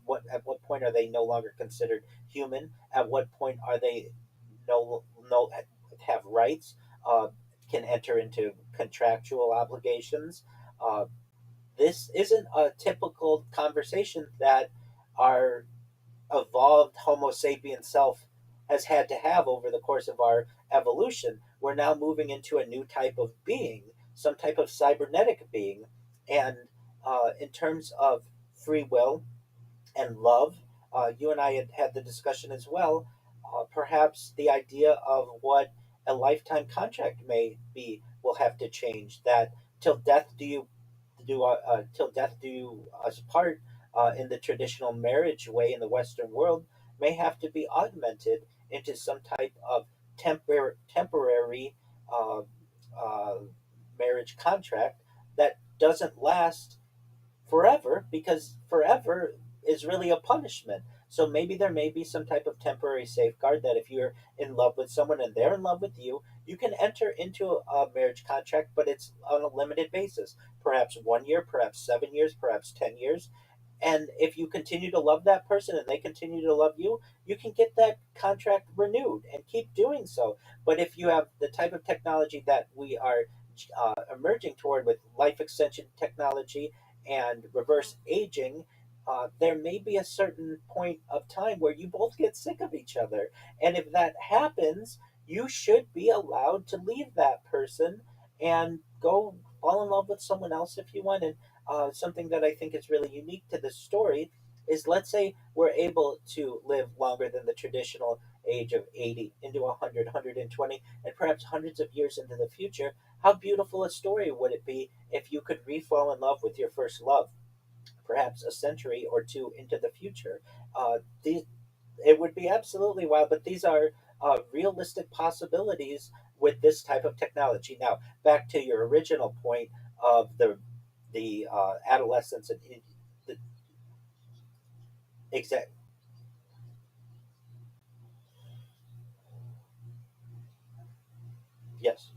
what at what point are they no longer considered human? At what point are they no have rights? Uh, can enter into contractual obligations. Uh, this isn't a typical conversation that our evolved Homo sapien self has had to have over the course of our evolution. We're now moving into a new type of being, some type of cybernetic being. And in terms of free will and love, you and I had the discussion as well. Perhaps the idea of what a lifetime contract may be will have to change. That till death till death do you us part in the traditional marriage way in the Western world may have to be augmented into some type of temporary uh, uh, marriage contract that doesn't last forever, because forever is really a punishment. So maybe there may be some type of temporary safeguard that if you're in love with someone and they're in love with you, you can enter into a marriage contract, but it's on a limited basis. Perhaps 1 year, perhaps 7 years, perhaps 10 years. And if you continue to love that person and they continue to love you, you can get that contract renewed and keep doing so. But if you have the type of technology that we are emerging toward with life extension technology and reverse aging, there may be a certain point of time where you both get sick of each other. And if that happens, you should be allowed to leave that person and go fall in love with someone else if you want. And something that I think is really unique to this story is, let's say we're able to live longer than the traditional age of 80 into 100, 120, and perhaps hundreds of years into the future. How beautiful a story would it be if you could re-fall in love with your first love, perhaps a century or two into the future? These, it would be absolutely wild, but these are realistic possibilities with this type of technology. Now, back to your original point of the adolescence and the exact. Yes.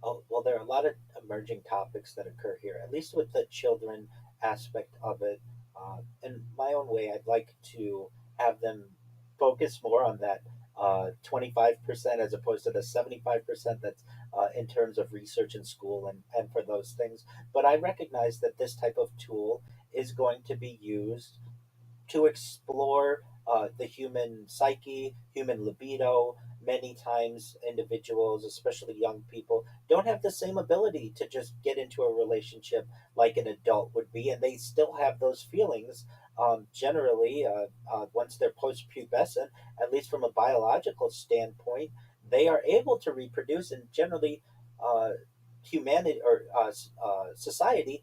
Oh, well, there are a lot of emerging topics that occur here, at least with the children aspect of it. In my own way, I'd like to have them focus more on that 25% as opposed to the 75% that's in terms of research in school and for those things. But I recognize that this type of tool is going to be used to explore the human psyche, human libido. Many times, individuals, especially young people, don't have the same ability to just get into a relationship like an adult would be, and they still have those feelings. Generally, once they're post-pubescent, at least from a biological standpoint, they are able to reproduce, and generally, uh, humanity or society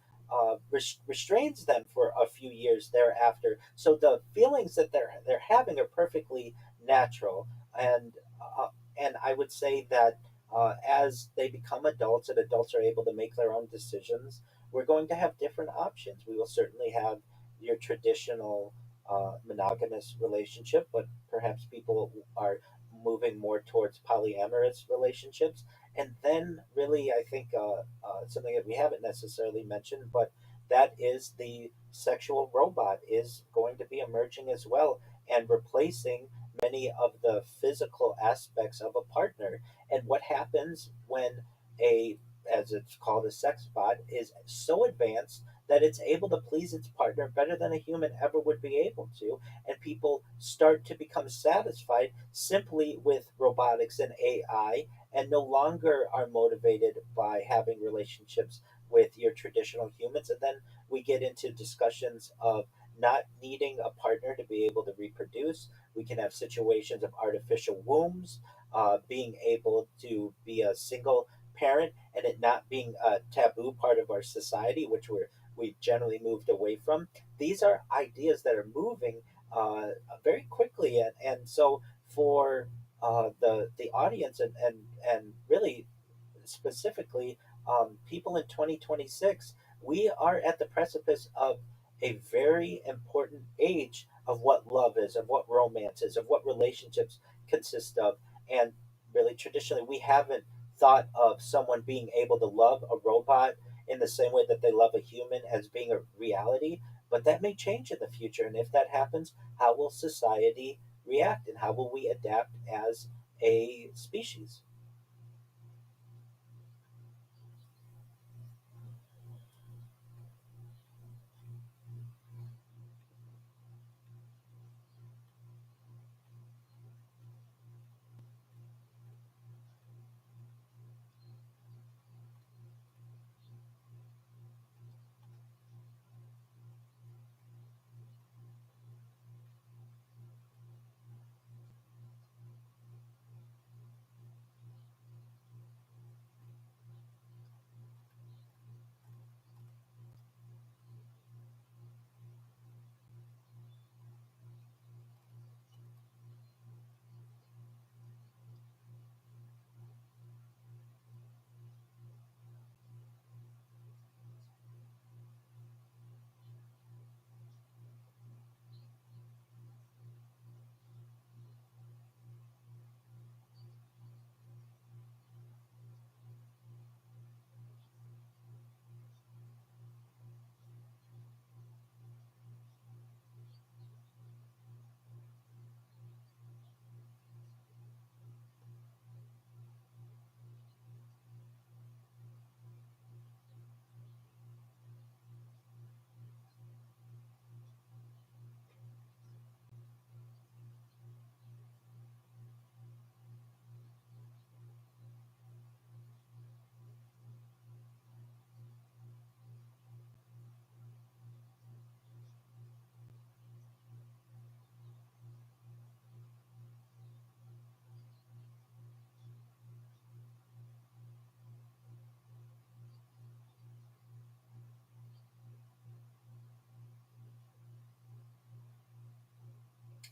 restrains them for a few years thereafter. So the feelings that they're having are perfectly natural, and uh, and I would say that as they become adults and adults are able to make their own decisions, we're going to have different options. We will certainly have your traditional monogamous relationship, but perhaps people are moving more towards polyamorous relationships. And then, really, I think something that we haven't necessarily mentioned, but that is the sexual robot is going to be emerging as well and replacing many of the physical aspects of a partner. And what happens when a, as it's called, a sex bot is so advanced that it's able to please its partner better than a human ever would be able to, and people start to become satisfied simply with robotics and AI, and no longer are motivated by having relationships with your traditional humans. And then we get into discussions of not needing a partner to be able to reproduce. We can have situations of artificial wombs, being able to be a single parent, and it not being a taboo part of our society, which we've generally moved away from. These are ideas that are moving very quickly, and so for the audience, and really specifically people in 2026, we are at the precipice of a very important age of what love is, of what romance is, of what relationships consist of. And really, traditionally, we haven't thought of someone being able to love a robot in the same way that they love a human as being a reality. But that may change in the future. And if that happens, how will society react, and how will we adapt as a species?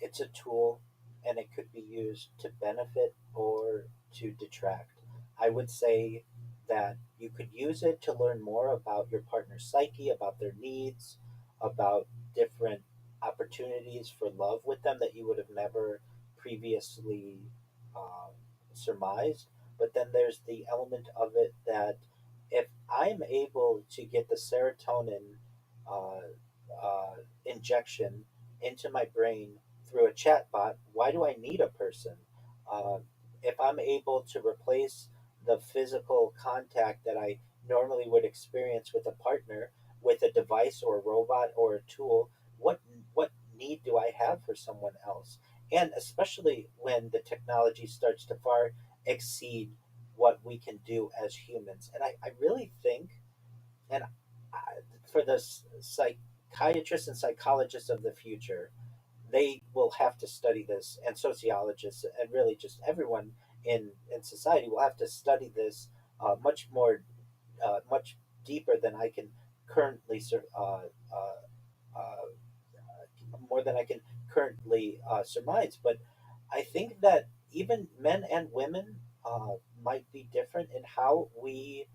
It's a tool, and it could be used to benefit or to detract. I would say that you could use it to learn more about your partner's psyche, about their needs, about different opportunities for love with them that you would have never previously um, surmised. But then there's the element of it that if I'm able to get the serotonin uh, injection into my brain through a chatbot, why do I need a person? Uh, if I'm able to replace the physical contact that I normally would experience with a partner with a device or a robot or a tool, what need do I have for someone else? And especially when the technology starts to far exceed what we can do as humans. And I really think, and I, for the psychiatrists and psychologists of the future, they will have to study this, and sociologists, and really just everyone in society will have to study this much more, much deeper than I can currently more than I can currently surmise. But I think that even men and women might be different in how we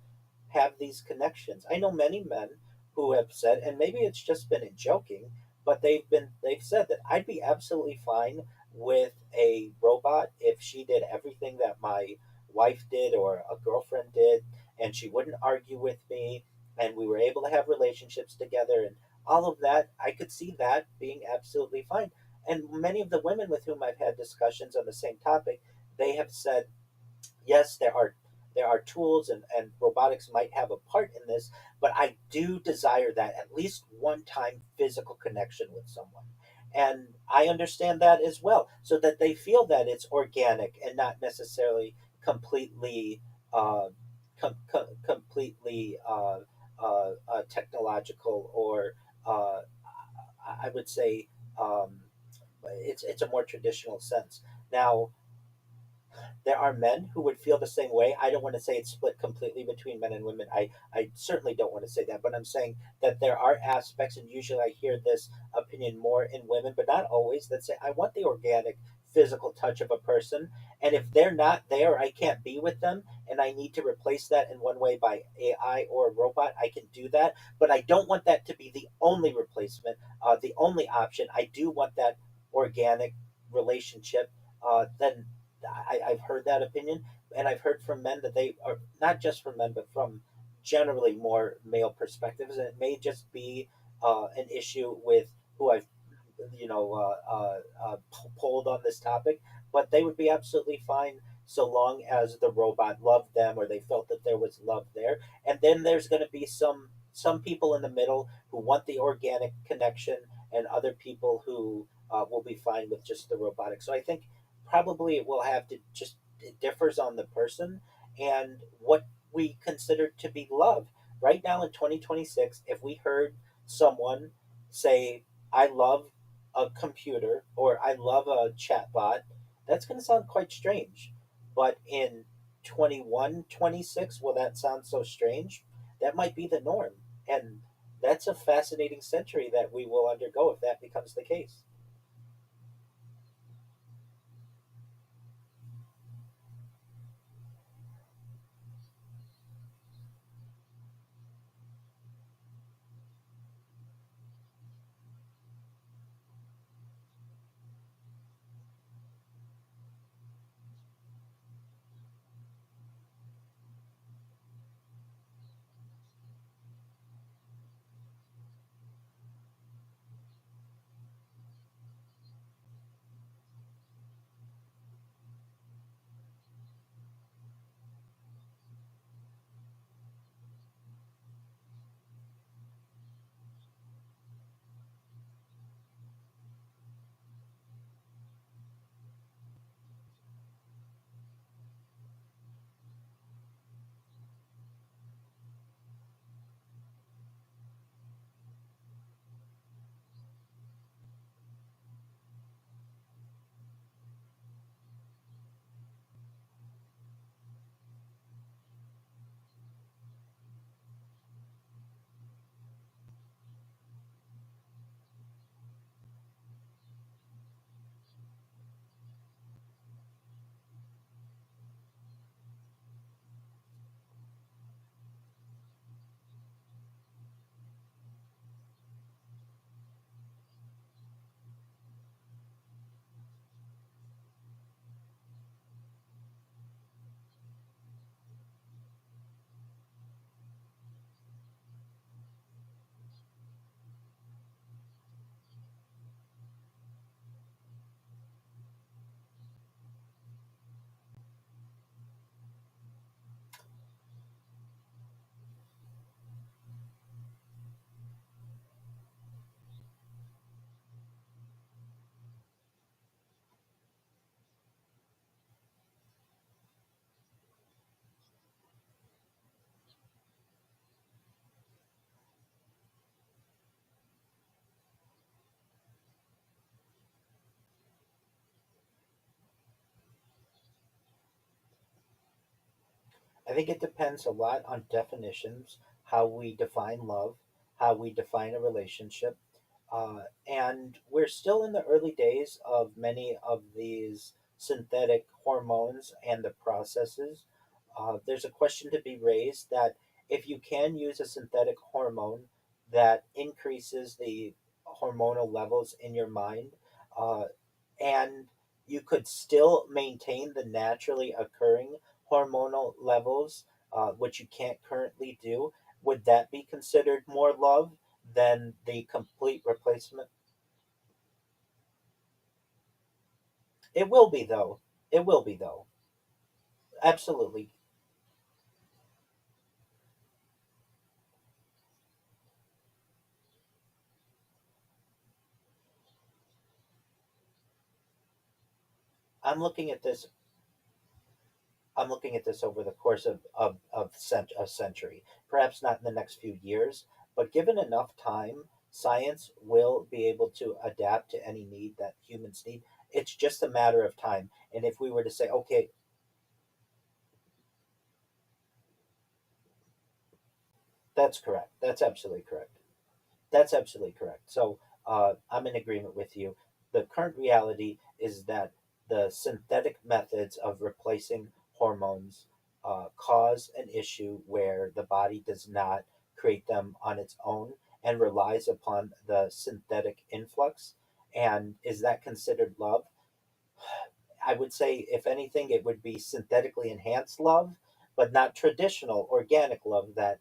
have these connections. I know many men who have said, and maybe it's just been in joking, but they've said that I'd be absolutely fine with a robot if she did everything that my wife did or a girlfriend did, and she wouldn't argue with me, and we were able to have relationships together, and all of that. I could see that being absolutely fine. And many of the women with whom I've had discussions on the same topic, they have said, yes, there are tools, and robotics might have a part in this, but I do desire that at least one time physical connection with someone. And I understand that as well, so that they feel that it's organic and not necessarily completely, uh, completely. technological or uh, I would say it's a more traditional sense. Now, there are men who would feel the same way. I don't want to say it's split completely between men and women. I certainly don't want to say that, but I'm saying that there are aspects, and usually I hear this opinion more in women, but not always, that say, I want the organic physical touch of a person. And if they're not there, I can't be with them, and I need to replace that in one way by AI or a robot, I can do that. But I don't want that to be the only replacement, the only option. I do want that organic relationship. Then I've heard that opinion, and I've heard from men that they are not just from men, but from generally more male perspectives. And it may just be an issue with who I've polled on this topic, but they would be absolutely fine so long as the robot loved them or they felt that there was love there. And then there's going to be some people in the middle who want the organic connection, and other people who will be fine with just the robotic. So I think probably it will have to just, it differs on the person and what we consider to be love. Right now in 2026, if we heard someone say, I love a computer or I love a chatbot, that's going to sound quite strange. But in 21, 26, will that sound so strange? That might be the norm. And that's a fascinating century that we will undergo if that becomes the case. I think it depends a lot on definitions, how we define love, how we define a relationship. And we're still in the early days of many of these synthetic hormones and the processes. There's a question to be raised that if you can use a synthetic hormone that increases the hormonal levels in your mind, uh, and you could still maintain the naturally occurring hormonal levels, which you can't currently do, would that be considered more love than the complete replacement? It will be, though. It will be, though. Absolutely. I'm looking at this. I'm looking at this over the course of a century, perhaps not in the next few years, but given enough time, science will be able to adapt to any need that humans need. It's just a matter of time. And if we were to say, okay, that's correct. That's absolutely correct. That's absolutely correct. So I'm in agreement with you. The current reality is that the synthetic methods of replacing hormones cause an issue where the body does not create them on its own and relies upon the synthetic influx. And is that considered love? I would say, if anything, it would be synthetically enhanced love, but not traditional organic love that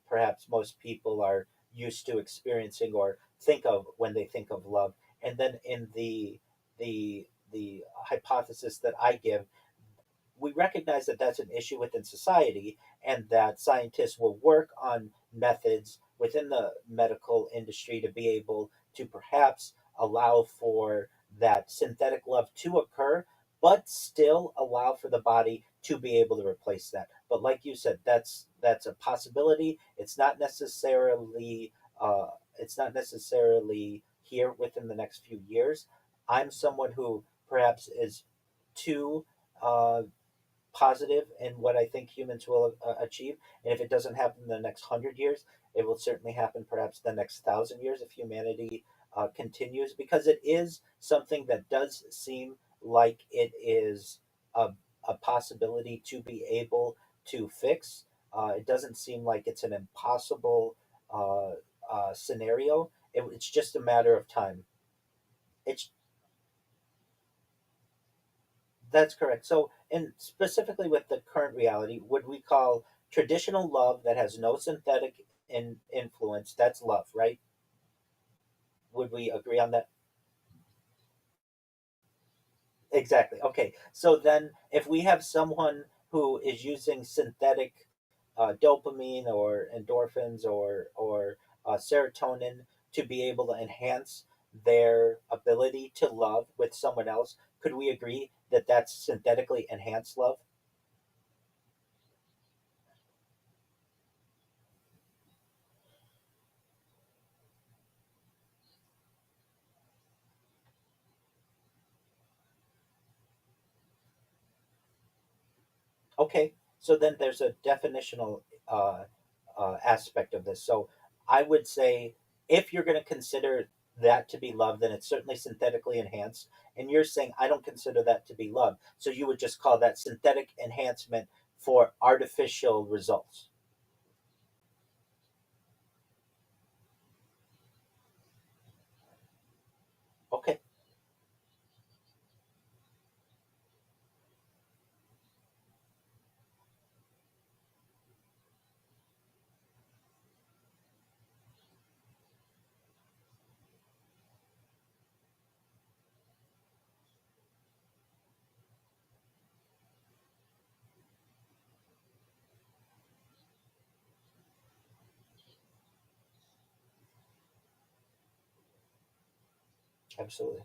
perhaps most people are used to experiencing or think of when they think of love. And then in the hypothesis that I give, we recognize that that's an issue within society, and that scientists will work on methods within the medical industry to be able to perhaps allow for that synthetic love to occur, but still allow for the body to be able to replace that. But like you said, that's a possibility. Uh, it's not necessarily here within the next few years. I'm someone who perhaps is too uh, positive in what I think humans will achieve. And if it doesn't happen in the next 100 years, it will certainly happen perhaps the next 1,000 years if humanity continues, because it is something that does seem like it is a, a possibility to be able to fix. It doesn't seem like it's an impossible uh, scenario. It's just a matter of time. It's That's correct. So, and specifically with the current reality, would we call traditional love that has no synthetic influence? That's love, right? Would we agree on that? Exactly. Okay. So then, if we have someone who is using synthetic dopamine or endorphins or serotonin to be able to enhance their ability to love with someone else, could we agree that that's synthetically enhanced love? Okay, so then there's a definitional aspect of this. So I would say, if you're going to consider that to be love, then it's certainly synthetically enhanced. And you're saying I don't consider that to be love. So you would just call that synthetic enhancement for artificial results. Okay, absolutely.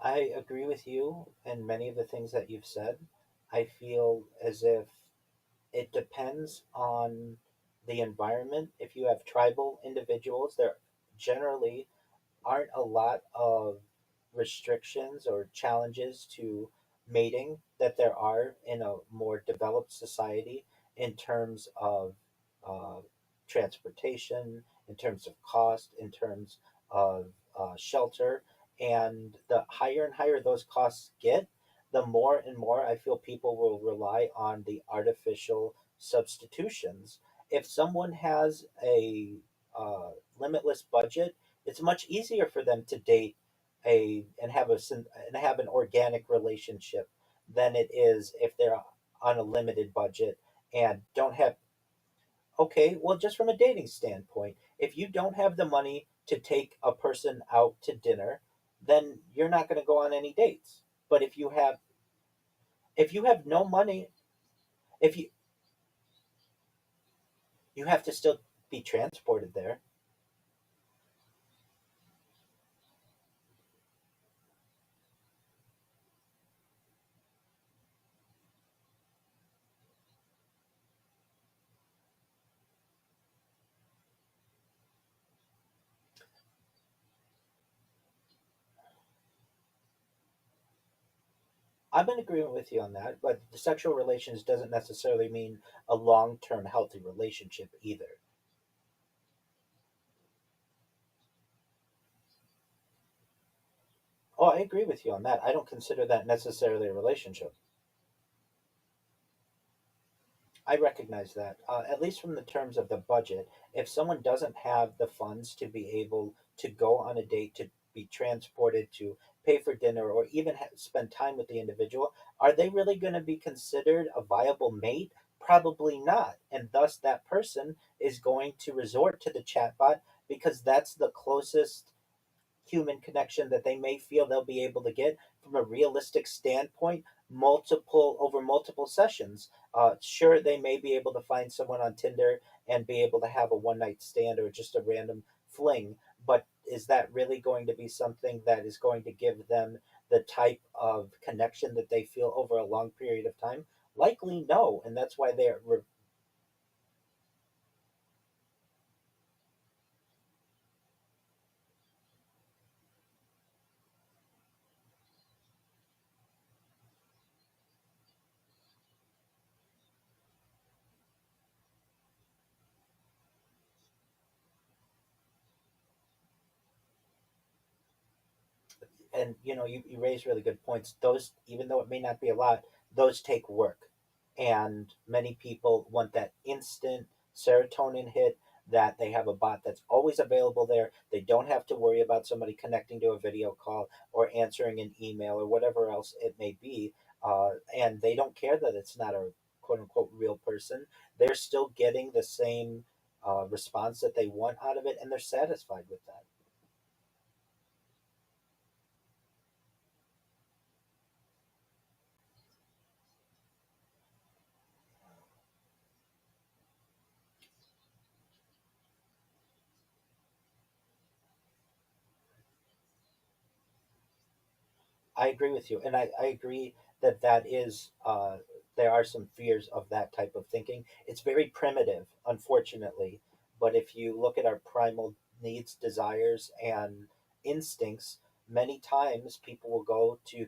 I agree with you and many of the things that you've said. I feel as if it depends on the environment. If you have tribal individuals, they're generally aren't a lot of restrictions or challenges to mating that there are in a more developed society in terms of uh, transportation, in terms of cost, in terms of shelter. And the higher and higher those costs get, the more and more I feel people will rely on the artificial substitutions. If someone has a uh, limitless budget, it's much easier for them to date a and have and have an organic relationship than it is if they're on a limited budget and don't have. Okay, well, just from a dating standpoint, if you don't have the money to take a person out to dinner, then you're not going to go on any dates. But if you have no money, if you have to still be transported there. I'm in agreement with you on that, but the sexual relations doesn't necessarily mean a long-term healthy relationship either. Oh, I agree with you on that. I don't consider that necessarily a relationship. I recognize that, at least from the terms of the budget. If someone doesn't have the funds to be able to go on a date, to be transported, to pay for dinner, or even spend time with the individual, are they really going to be considered a viable mate? Probably not. And thus, that person is going to resort to the chatbot because that's the closest human connection that they may feel they'll be able to get from a realistic standpoint over multiple sessions. Sure, they may be able to find someone on Tinder and be able to have a one night stand or just a random fling, but is that really going to be something that is going to give them the type of connection that they feel over a long period of time? Likely no, and that's why they're. And you raise really good points. Those, even though it may not be a lot, those take work, and many people want that instant serotonin hit, that they have a bot that's always available there. They don't have to worry about somebody connecting to a video call or answering an email or whatever else it may be, and they don't care that it's not a quote unquote real person. They're still getting the same response that they want out of it, and they're satisfied with that. I agree with you, and I agree that there are some fears of that type of thinking. It's very primitive, unfortunately, but if you look at our primal needs, desires, and instincts, many times people will go to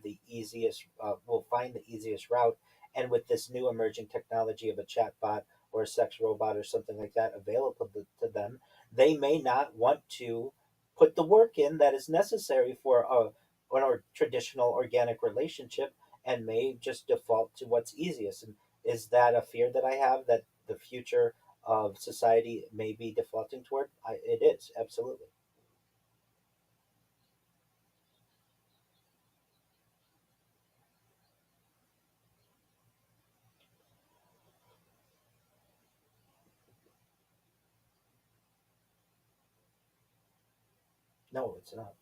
will find the easiest route, and with this new emerging technology of a chatbot or a sex robot or something like that available to them, they may not want to put the work in that is necessary for a or traditional organic relationship, and may just default to what's easiest. And is that a fear that I have, that the future of society may be defaulting toward? It is, absolutely. No, it's not.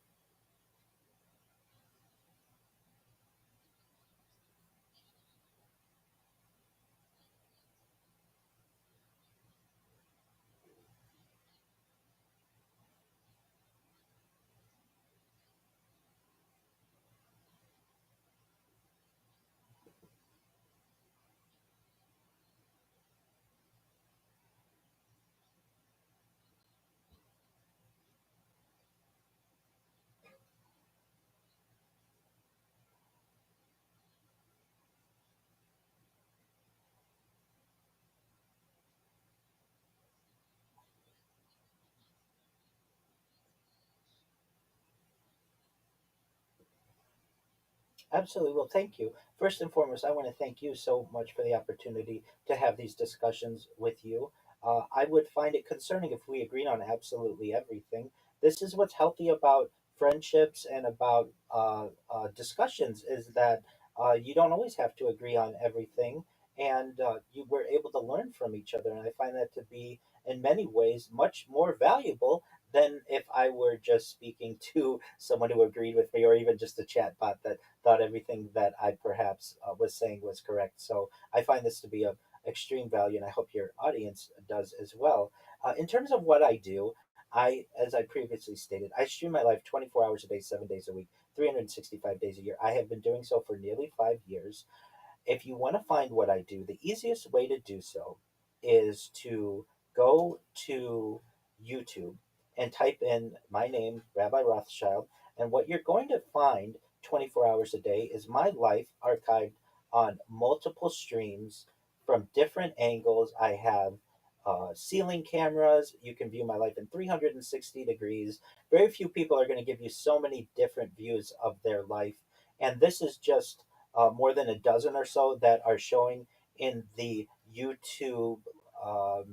Absolutely. Well, thank you. First and foremost, I want to thank you so much for the opportunity to have these discussions with you. I would find it concerning if we agreed on absolutely everything. This is what's healthy about friendships and about discussions is that you don't always have to agree on everything, and you were able to learn from each other. And I find that to be, in many ways, much more valuable than if I were just speaking to someone who agreed with me, or even just a chat bot that thought everything that I perhaps was saying was correct. So I find this to be of extreme value, and I hope your audience does as well. In terms of what I do, as I previously stated, I stream my life 24 hours a day, 7 days a week, 365 days a year. I have been doing so for nearly 5 years. If you want to find what I do, the easiest way to do so is to go to YouTube and type in my name, Rabbi Rothschild, and what you're going to find 24 hours a day is my life archived on multiple streams from different angles. I have ceiling cameras. You can view my life in 360 degrees. Very few people are going to give you so many different views of their life. And this is just more than a dozen or so that are showing in the YouTube um,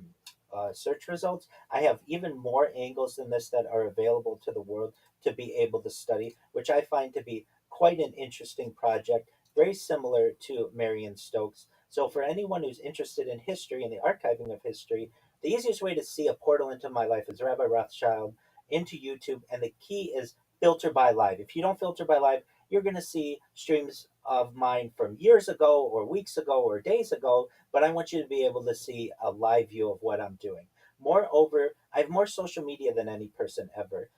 search results. I have even more angles than this that are available to the world to be able to study, which I find to be quite an interesting project, very similar to Marion Stokes. So, for anyone who's interested in history and the archiving of history, the easiest way to see a portal into my life is Rabbi Rothschild into YouTube, and the key is filter by live. If you don't filter by live, you're going to see streams of mine from years ago or weeks ago or days ago, but I want you to be able to see a live view of what I'm doing. Moreover, I have more social media than any person ever.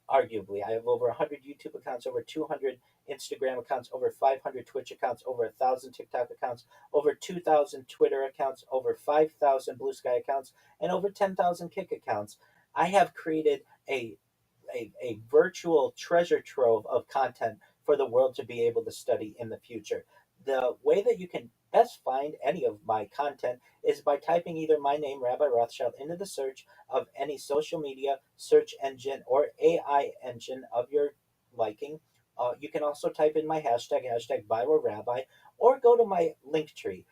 Arguably, I have over 100 YouTube accounts, over 200 Instagram accounts, over 500 Twitch accounts, over 1,000 TikTok accounts, over 2,000 Twitter accounts, over 5,000 Blue Sky accounts, and over 10,000 Kick accounts. I have created a virtual treasure trove of content for the world to be able to study in the future. The way that you can best find any of my content is by typing either my name, Rabbi Rothschild, into the search of any social media search engine or AI engine of your liking. You can also type in my hashtag BioRabbi, or go to my link tree,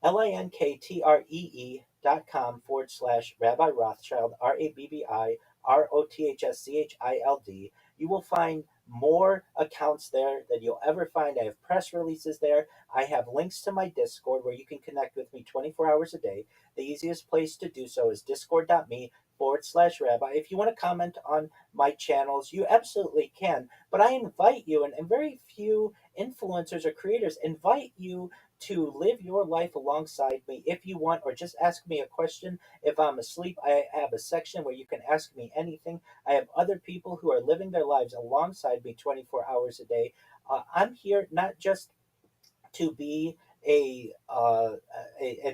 linktr.com// Rabbi Rothschild, RABBIROTHSCHILD. You will find more accounts there than you'll ever find. I have press releases there. I have links to my Discord where you can connect with me 24 hours a day. The easiest place to do so is discord.me/rabbi. If you want to comment on my channels, you absolutely can. But I invite you, and very few influencers or creators invite you to live your life alongside me if you want, or just ask me a question. If I'm asleep, I have a section where you can ask me anything. I have other people who are living their lives alongside me 24 hours a day. I'm here not just to be an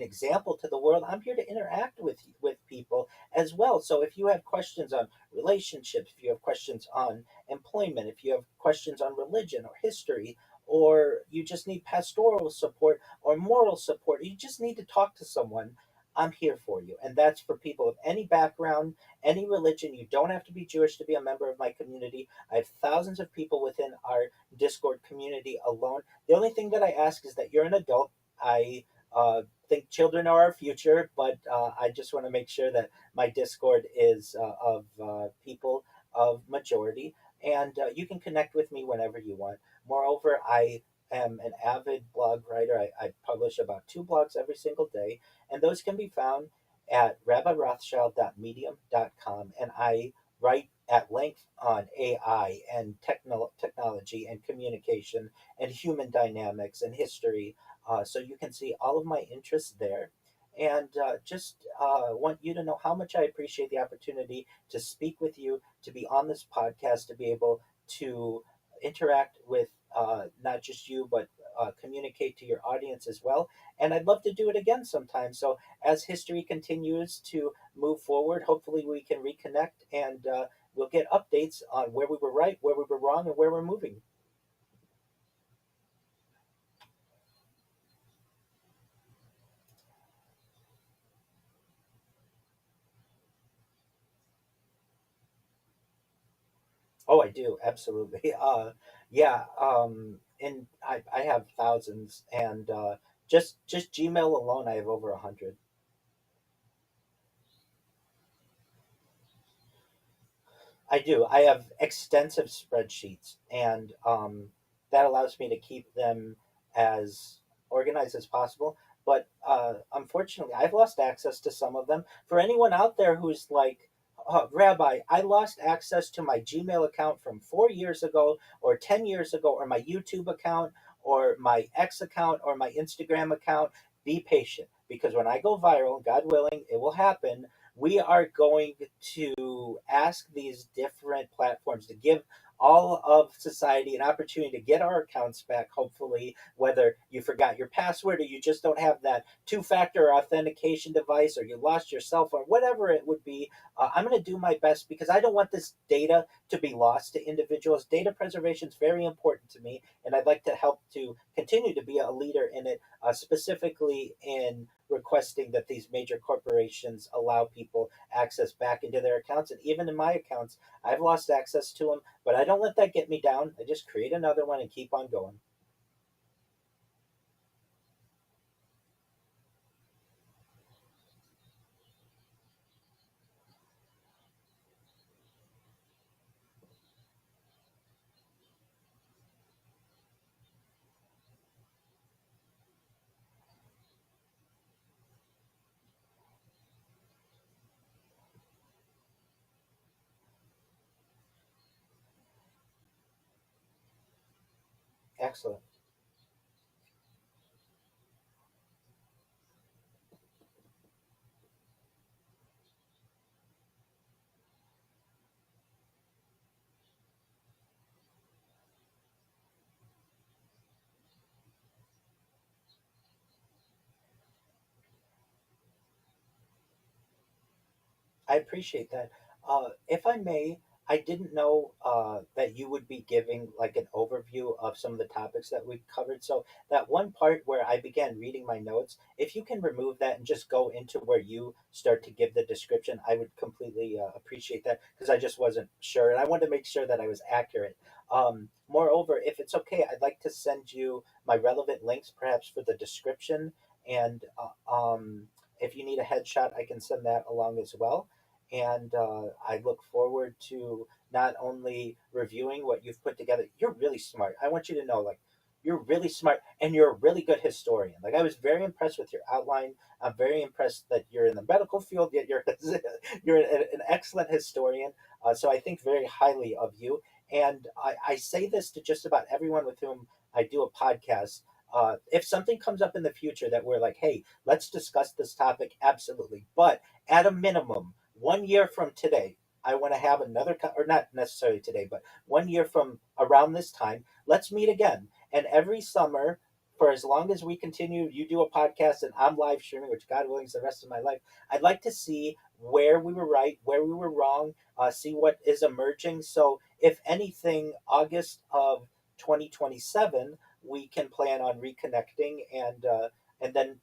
example to the world. I'm here to interact with people as well. So if you have questions on relationships, if you have questions on employment, if you have questions on religion or history, or you just need pastoral support or moral support, you just need to talk to someone, I'm here for you. And that's for people of any background, any religion. You don't have to be Jewish to be a member of my community. I have thousands of people within our Discord community alone. The only thing that I ask is that you're an adult. I think children are our future, but I just want to make sure that my Discord is of people of majority, and you can connect with me whenever you want. Moreover, I am an avid blog writer. I publish about 2 blogs every single day, and those can be found at rabbirothschild.medium.com. And I write at length on AI and technology and communication and human dynamics and history. So you can see all of my interests there. And just want you to know how much I appreciate the opportunity to speak with you, to be on this podcast, to be able to interact with not just you, but communicate to your audience as well. And I'd love to do it again sometime. So as history continues to move forward, hopefully we can reconnect, and we'll get updates on where we were right, where we were wrong, and where we're moving. Oh, I do absolutely. Yeah. and I have thousands, and just Gmail alone, I have over 100. I do. I have extensive spreadsheets, and that allows me to keep them as organized as possible. But unfortunately, I've lost access to some of them. For anyone out there who's like, Rabbi, I lost access to my Gmail account from 4 years ago, or 10 years ago, or my YouTube account, or my X account, or my Instagram account, be patient because when I go viral, God willing, it will happen. We are going to ask these different platforms to give all of society an opportunity to get our accounts back, hopefully, whether you forgot your password or you just don't have that two-factor authentication device or you lost your cell phone, whatever it would be. I'm going to do my best because I don't want this data to be lost to individuals. Data preservation is very important to me, and I'd like to help to continue to be a leader in it, specifically in requesting that these major corporations allow people access back into their accounts. And even in my accounts, I've lost access to them, but I don't let that get me down. I just create another one and keep on going. Excellent. I appreciate that. If I may, I didn't know that you would be giving like an overview of some of the topics that we've covered. So that one part where I began reading my notes, if you can remove that and just go into where you start to give the description, I would completely appreciate that because I just wasn't sure and I wanted to make sure that I was accurate. Moreover, if it's okay, I'd like to send you my relevant links, perhaps for the description, and if you need a headshot, I can send that along as well. And I look forward to not only reviewing what you've put together. You're really smart. I want you to know, like, you're really smart and you're a really good historian. Like, I was very impressed with your outline. I'm very impressed that you're in the medical field, yet you're you're an excellent historian. So I think very highly of you. And I say this to just about everyone with whom I do a podcast. If something comes up in the future that we're like, hey, let's discuss this topic, absolutely. But at a minimum, 1 year from today, I want to have another, or not necessarily today, but 1 year from around this time, let's meet again. And every summer, for as long as we continue, you do a podcast and I'm live streaming, which God willing is the rest of my life. I'd like to see where we were right, where we were wrong, see what is emerging. So, if anything, August of 2027, we can plan on reconnecting and then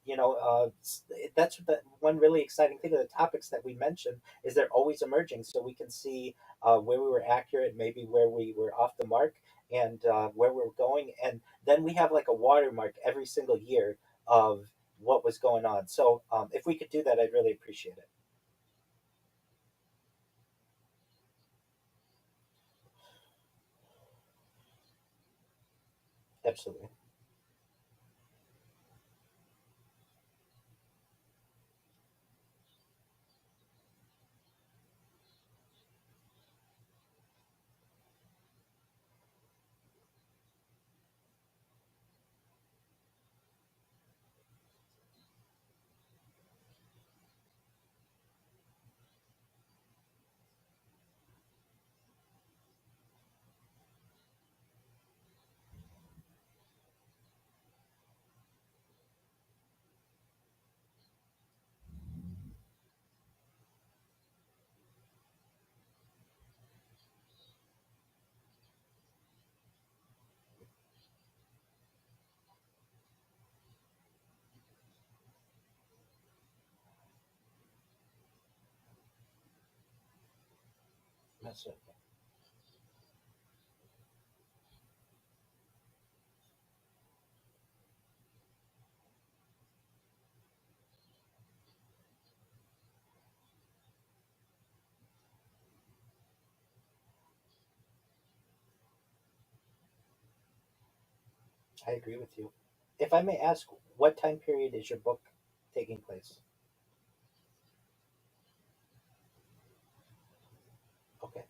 that's the one really exciting thing of the topics that we mentioned is they're always emerging so we can see where we were accurate, maybe where we were off the mark, and where we're going, and then we have like a watermark every single year of what was going on. So if we could do that, I'd really appreciate it. Absolutely. That's it. I agree with you. If I may ask, what time period is your book taking place? Okay.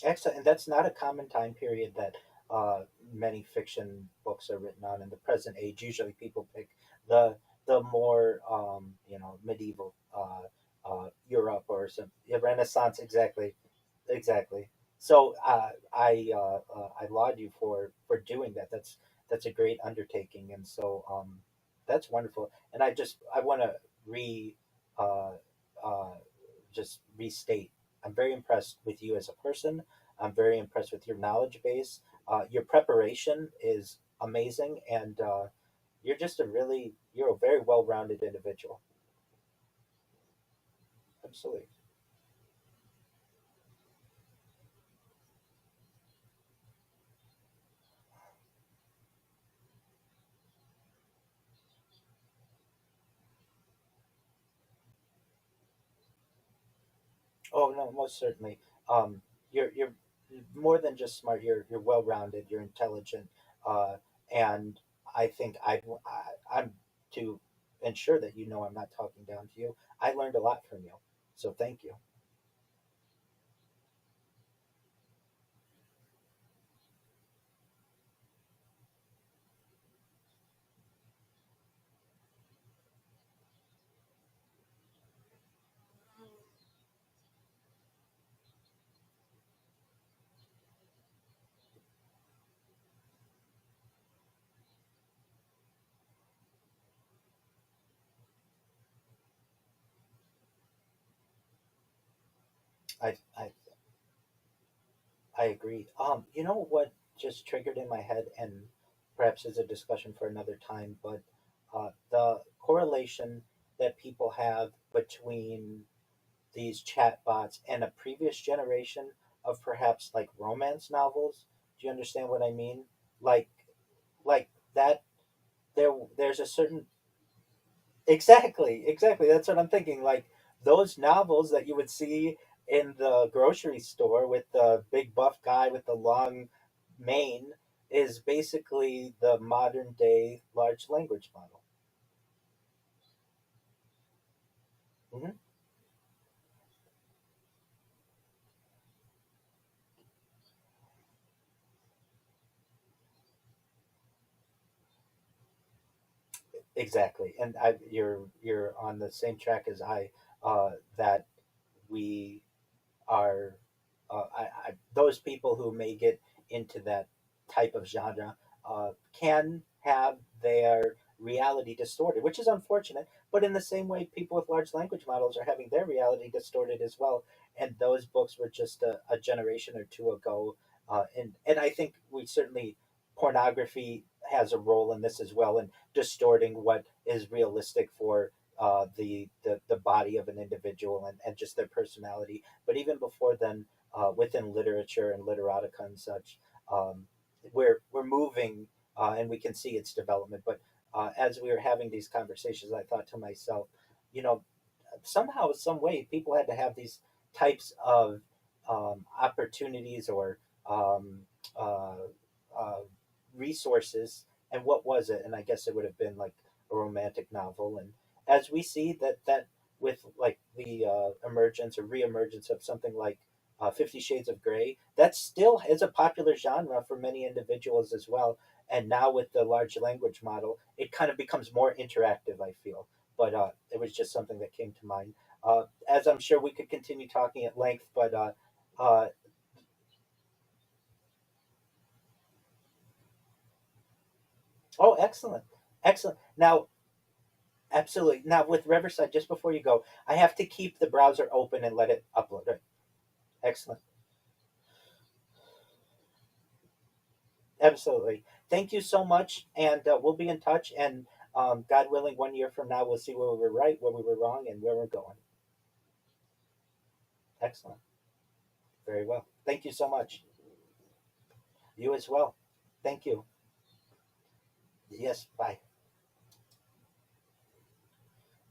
Excellent. And that's not a common time period that uh, many fiction books are written on in the present age. Usually people pick the more medieval Europe or some Renaissance. Exactly. Exactly. So I laud you for doing that. That's a great undertaking, and so that's wonderful. And I want to re uh, uh, just restate. I'm very impressed with you as a person. I'm very impressed with your knowledge base. Your preparation is amazing, and you're a very well rounded individual. Absolutely. Oh no, most certainly. You're more than just smart. You're well rounded. You're intelligent, uh, and I think I'm to ensure that you know I'm not talking down to you. I learned a lot from you, so thank you. I I agree. You know what just triggered in my head, and perhaps is a discussion for another time, but the correlation that people have between these chatbots and a previous generation of perhaps like romance novels. Do you understand what I mean? Like like that there's a certain exactly that's what I'm thinking. Like those novels that you would see in the grocery store with the big buff guy with the long mane is basically the modern day large language model. Hmm. Exactly, and you're on the same track as I. That we are those people who may get into that type of genre can have their reality distorted, which is unfortunate. But in the same way, people with large language models are having their reality distorted as well. And those books were just a generation or two ago. And I think we certainly pornography has a role in this as well in distorting what is realistic for the body of an individual and just their personality. But even before then, within literature and literotica and such, um, we're moving, and we can see its development. But as we were having these conversations, I thought to myself, you know, somehow, some way, people had to have these types of opportunities or um, uh, uh, resources. And what was it? And I guess it would have been like a romantic novel. And as we see that with like the emergence or reemergence of something like 50 Shades of Grey, that still is a popular genre for many individuals as well. And now with the large language model, it kind of becomes more interactive, I feel. But it was just something that came to mind. As I'm sure we could continue talking at length, but uh, oh, excellent, excellent. Now, absolutely. Now with Riverside, just before you go, I have to keep the browser open and let it upload. Right? Excellent, absolutely. Thank you so much, and we'll be in touch. And God willing, 1 year from now, we'll see where we were right, where we were wrong, and where we're going. Excellent, very well. Thank you so much. You as well. Thank you. Yes, bye.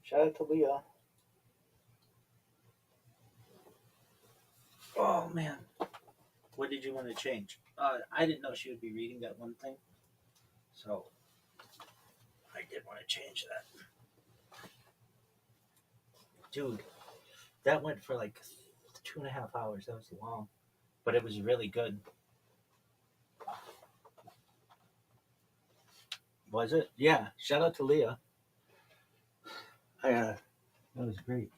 Shout out to Leah. Oh man, what did you want to change? I didn't know she would be reading that one thing, so I did want to change that. Dude, that went for like 2.5 hours. That was long, but it was really good. Was it? Yeah. Shout out to Leah. That was great.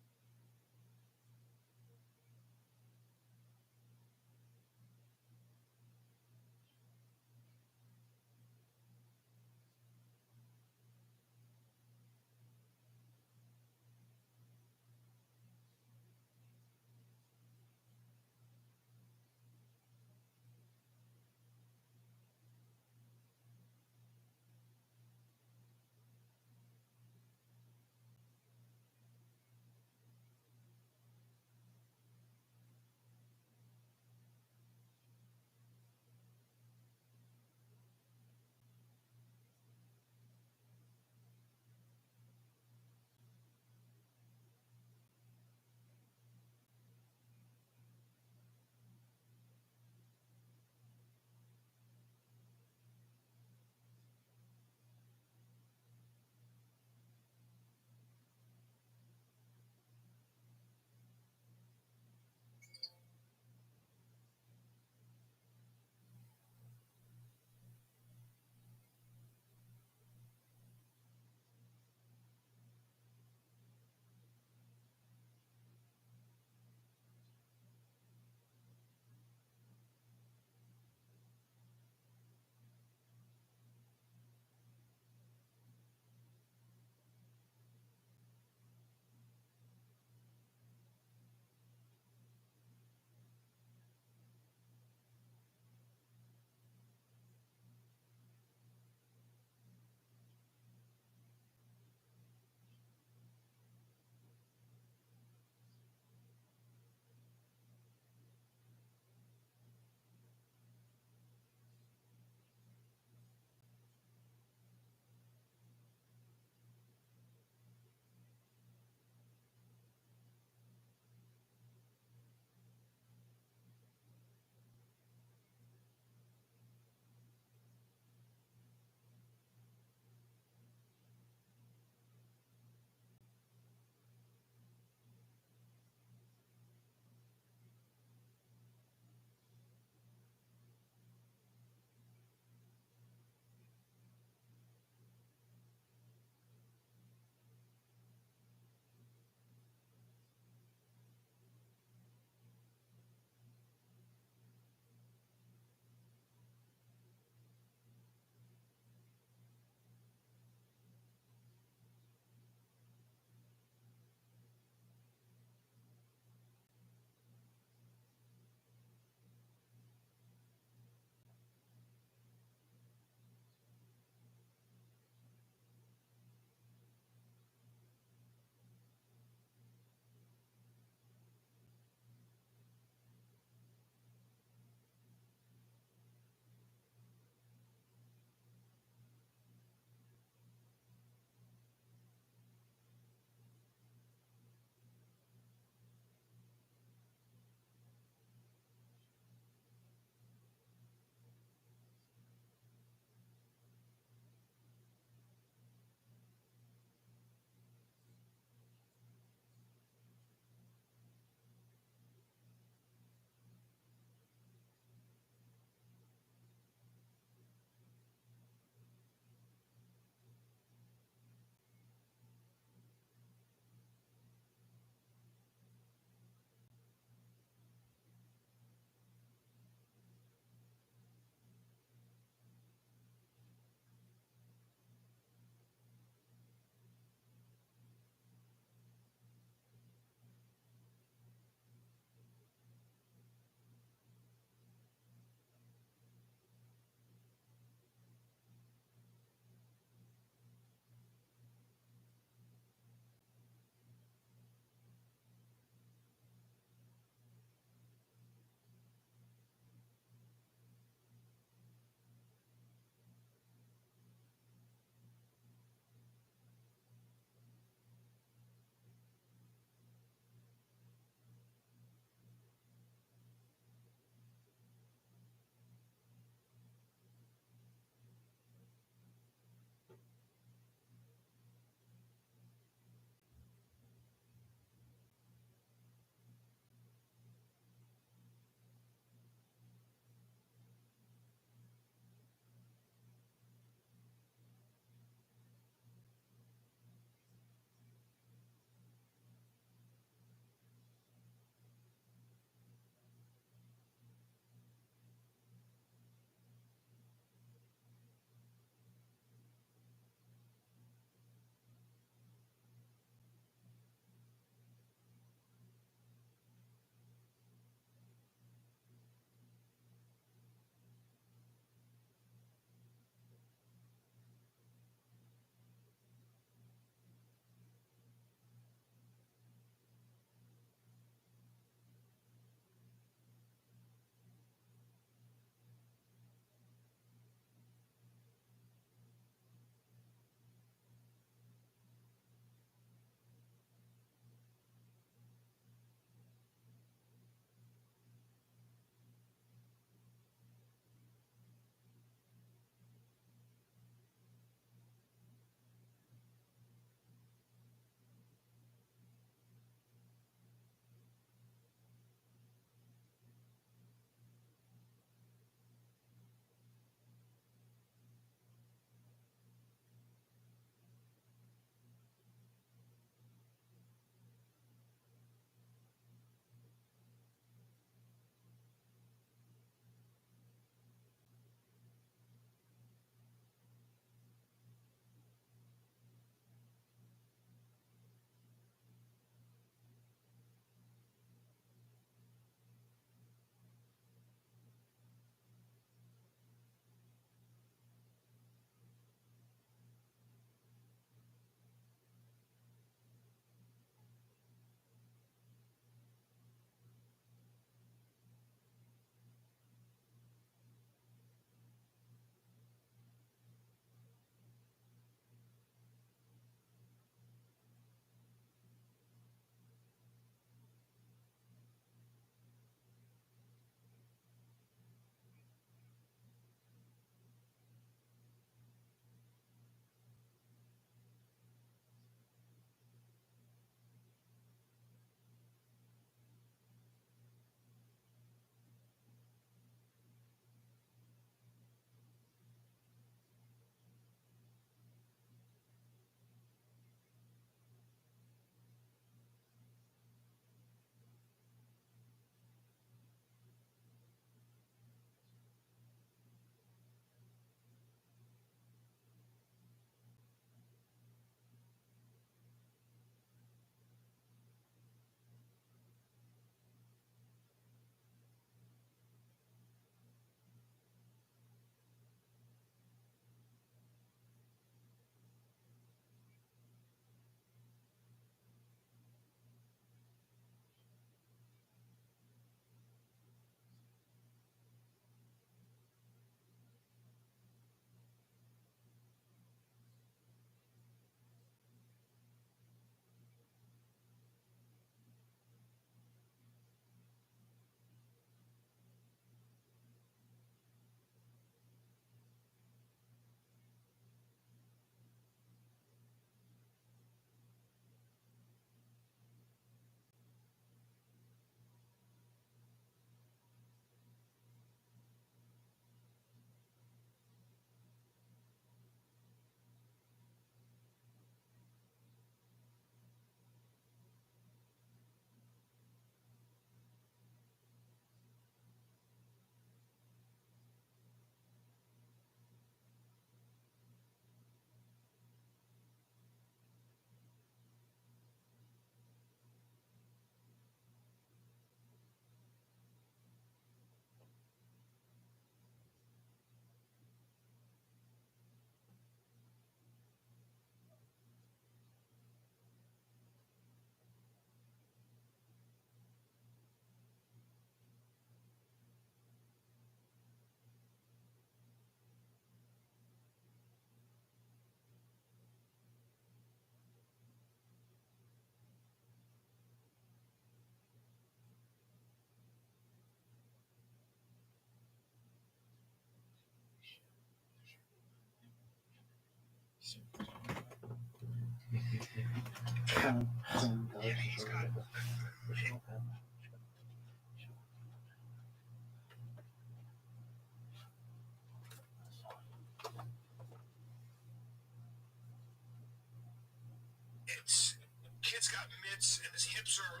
Kid's got mitts and his hips are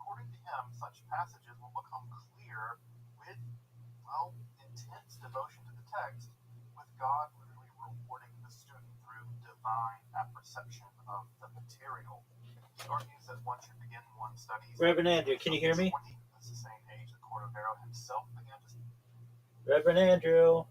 according to him, such passages will become clear with, well, intense devotion to the text, with God literally rewarding the student through divine apperception of the material. He argues that one should begin one's studies. Reverend Andrew, can you hear me? That's the same age that Cordovero himself began to. Reverend Andrew.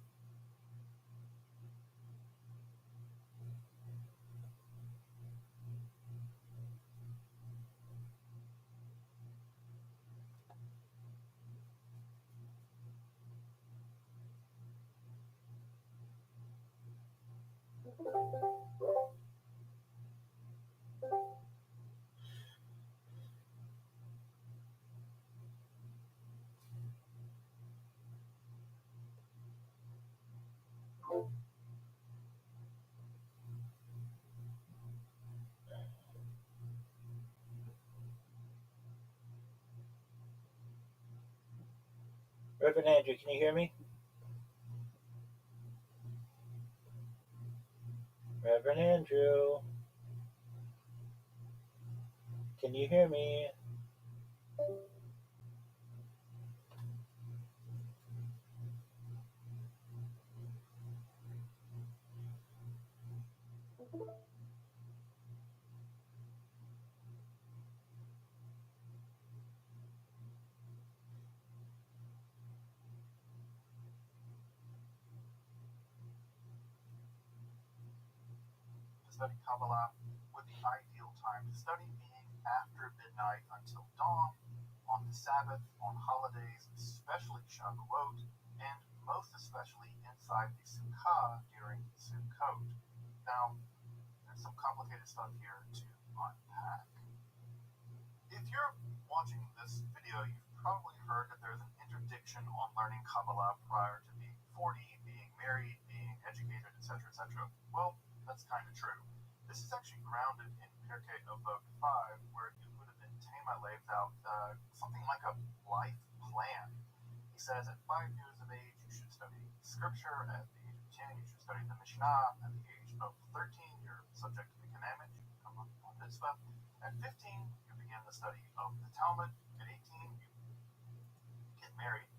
Reverend Andrew, can you hear me? Reverend Andrew. Can you hear me? To study Kabbalah, with the ideal time to study being after midnight until dawn, on the Sabbath, on holidays, especially Shavuot, and most especially inside the Sukkah during Sukkot. Now, there's some complicated stuff here to unpack. If you're watching this video, you've probably heard that there's an interdiction on learning Kabbalah prior to being 40, being married, being educated, etc., etc. Well, that's kind of true. This is actually grounded in Pirkei Avot 5, where it would have been Tema lays out something like a life plan. He says at 5 years of age, you should study scripture. At the age of 10, you should study the Mishnah. At the age of 13, you're subject to the commandment. You become a mitzvah. At 15, you begin the study of the Talmud. At 18, you get married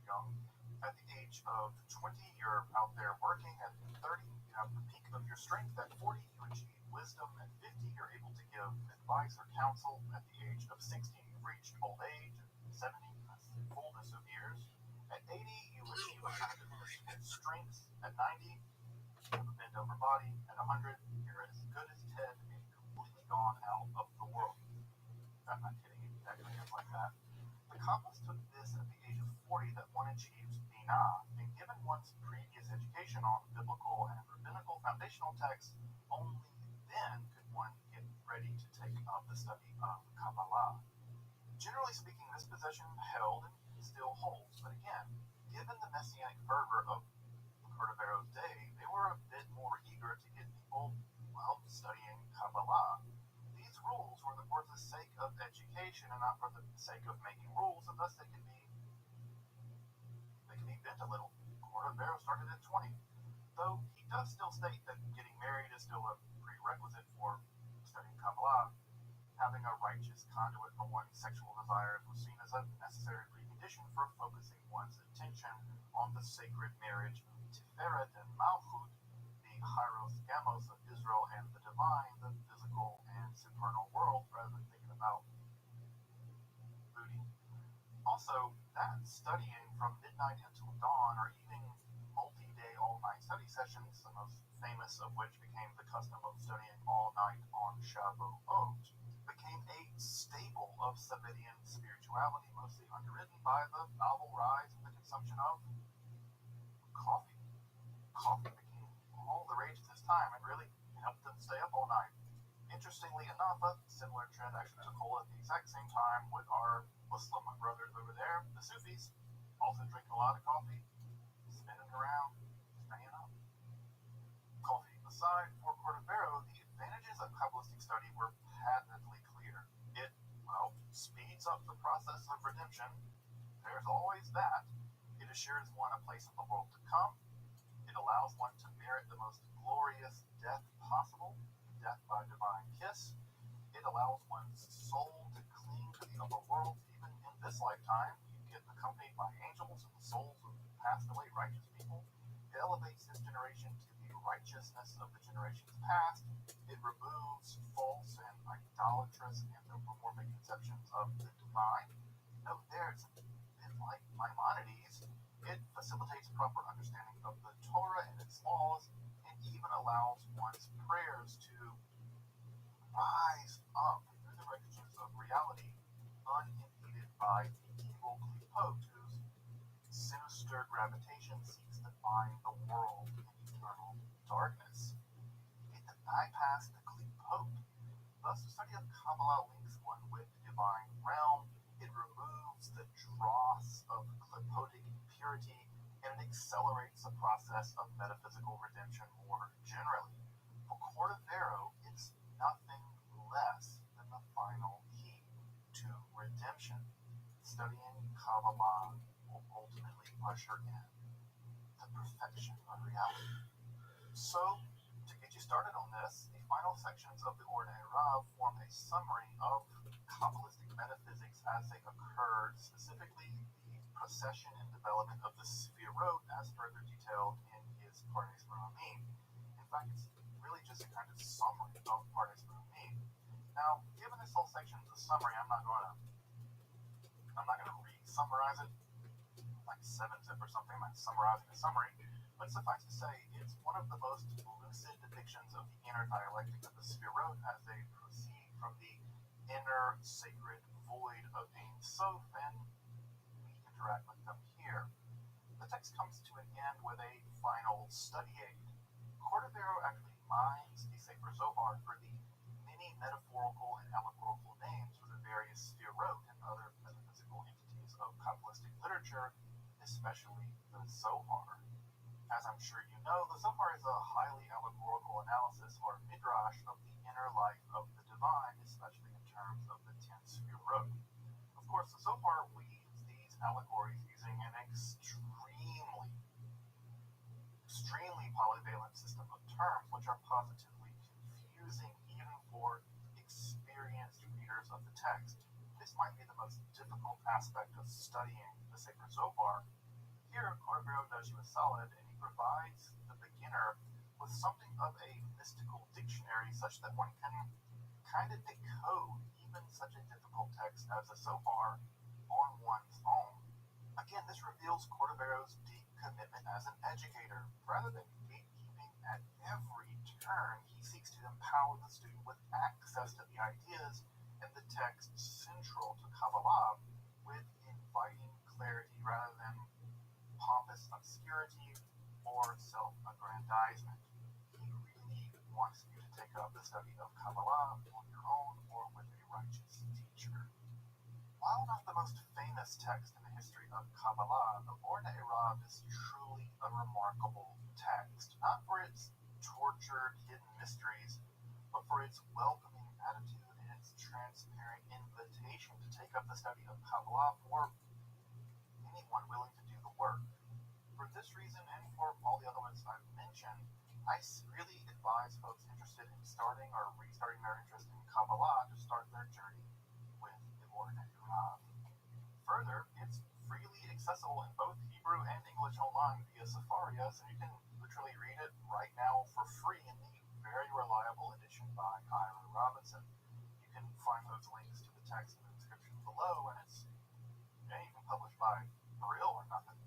young. At the age of 20, you're out there working. At 30, you have the peak of your strength. At 40, you achieve wisdom. At 50, you're able to give advice or counsel. At the age of 60, you've reached old age. At 70, that's the fullness of years. At 80, you achieve effectiveness and strength. At 90, you have a bent over body. At 100, you're as good as Ted and completely gone out of the world. I'm not kidding, it actually is like that. The Kabbalists took this at the age of 40 that one achieves Binah, and given one's previous education on biblical and rabbinical foundational texts, only then could one get ready to take up the study of Kabbalah. Generally speaking, this position held and still holds, but again, given the messianic fervor of Cordovero's day, they were a bit more eager to get people, well, studying Kabbalah. These rules were for the sake of education and not for the sake of making rules, and thus they can be bent a little. Cordovero started at 20, though he does still state that getting married is still a prerequisite for studying Kabbalah. Having a righteous conduit for one's sexual desires was seen as a necessary precondition for focusing one's attention on the sacred marriage of Tiferet and Malchut, the Hyros Gamos of Israel and the divine, the physical and supernal world, rather than thinking about booty. Also, that studying from midnight until dawn, or even multi-day, all-night study sessions, the most famous of which became the custom of studying all night on Shavuot, became a staple of Sabbatean spirituality, mostly underwritten by the novel rise in the consumption of coffee. Coffee became all the rage at this time and really helped them stay up all night. Interestingly enough, a similar trend actually took hold at the exact same time with our Muslim brothers over there, the Sufis, also drinking a lot of coffee, spinning around, staying up. Coffee aside, for Cordovero, the advantages of Kabbalistic study were patently clear. It, well, speeds up the process of redemption. There's always that. It assures one a place in the world to come. It allows one to merit the most glorious death possible, death by divine kiss. It allows one's soul to cling to the upper world even in this lifetime. You get accompanied by angels and the souls of passed away righteous people. It elevates this generation to the righteousness of the generations past. It removes false and idolatrous anthropomorphic conceptions of the divine. Note there, it's a bit like Maimonides. It facilitates proper understanding of the Torah and its laws, and even allows one's prayers to rise up through the regimes of reality, unimpeded by the evil Klipot, whose sinister gravitation seeks to bind the world in eternal darkness. It bypassed the Klipot. Thus, the study of Kabbalah links one with the divine realm. It removes the dross of Klipotic impurity, and it accelerates the process of metaphysical redemption more generally. For Cordovero, it's nothing less than the final key to redemption. Studying Kabbalah will ultimately usher in the perfection of reality. So, To get you started on this, the final sections of the Orna Rav form a summary of Kabbalistic metaphysics as they occurred, specifically the procession and development of the Sefirot as further detailed in his Pardes Ramim. In fact, it's really just a kind of summary of Pardes Ramim. Now, given this whole section is a summary, I'm not going to re-summarize it like 7-zip or something, like summarizing a summary. But suffice to say, it's one of the most lucid depictions of the inner dialectic of the Sefirot as they proceed from the inner sacred void of Ein Sof, and we interact with them here. The text comes to an end with a final study aid. Cordovero actually mines the Sefer Zohar for the many metaphorical and allegorical names for the various Sefirot and other metaphysical entities of Kabbalistic literature, especially the Zohar. As I'm sure you know, the Zohar is a highly allegorical analysis or midrash of the inner life of the divine, especially in terms of the 10 Sefirot. Of course, the Zohar weaves these allegories using an extremely polyvalent system of terms, which are positively confusing even for experienced readers of the text. This might be the most difficult aspect of studying the Sefer Zohar. Here, Cordovero does you a solid, and he provides the beginner with something of a mystical dictionary such that one can kind of decode even such a difficult text as the Zohar on one's own. Again, this reveals Cordovero's deep commitment as an educator. Rather than gatekeeping at every turn, he seeks to empower the student with access to the ideas and the texts central to Kabbalah with inviting clarity rather than pompous obscurity or self-aggrandizement. He really wants you to take up the study of Kabbalah on your own or with a righteous teacher. While not the most famous text in the history of Kabbalah, the Orna Rav is truly a remarkable text, not for its tortured hidden mysteries, but for its welcoming attitude and its transparent invitation to take up the study of Kabbalah for anyone willing to do the work. For this reason, and for all the other ones I've mentioned, I really advise folks interested in starting or restarting their interest in Kabbalah to start their journey with the Orna Rav. Further, it's freely accessible in both Hebrew and English online via Sefaria, so you can literally read it right now for free in the very reliable edition by Ira Robinson. You can find those links to the text in the description below, and it's even published by Brill or nothing.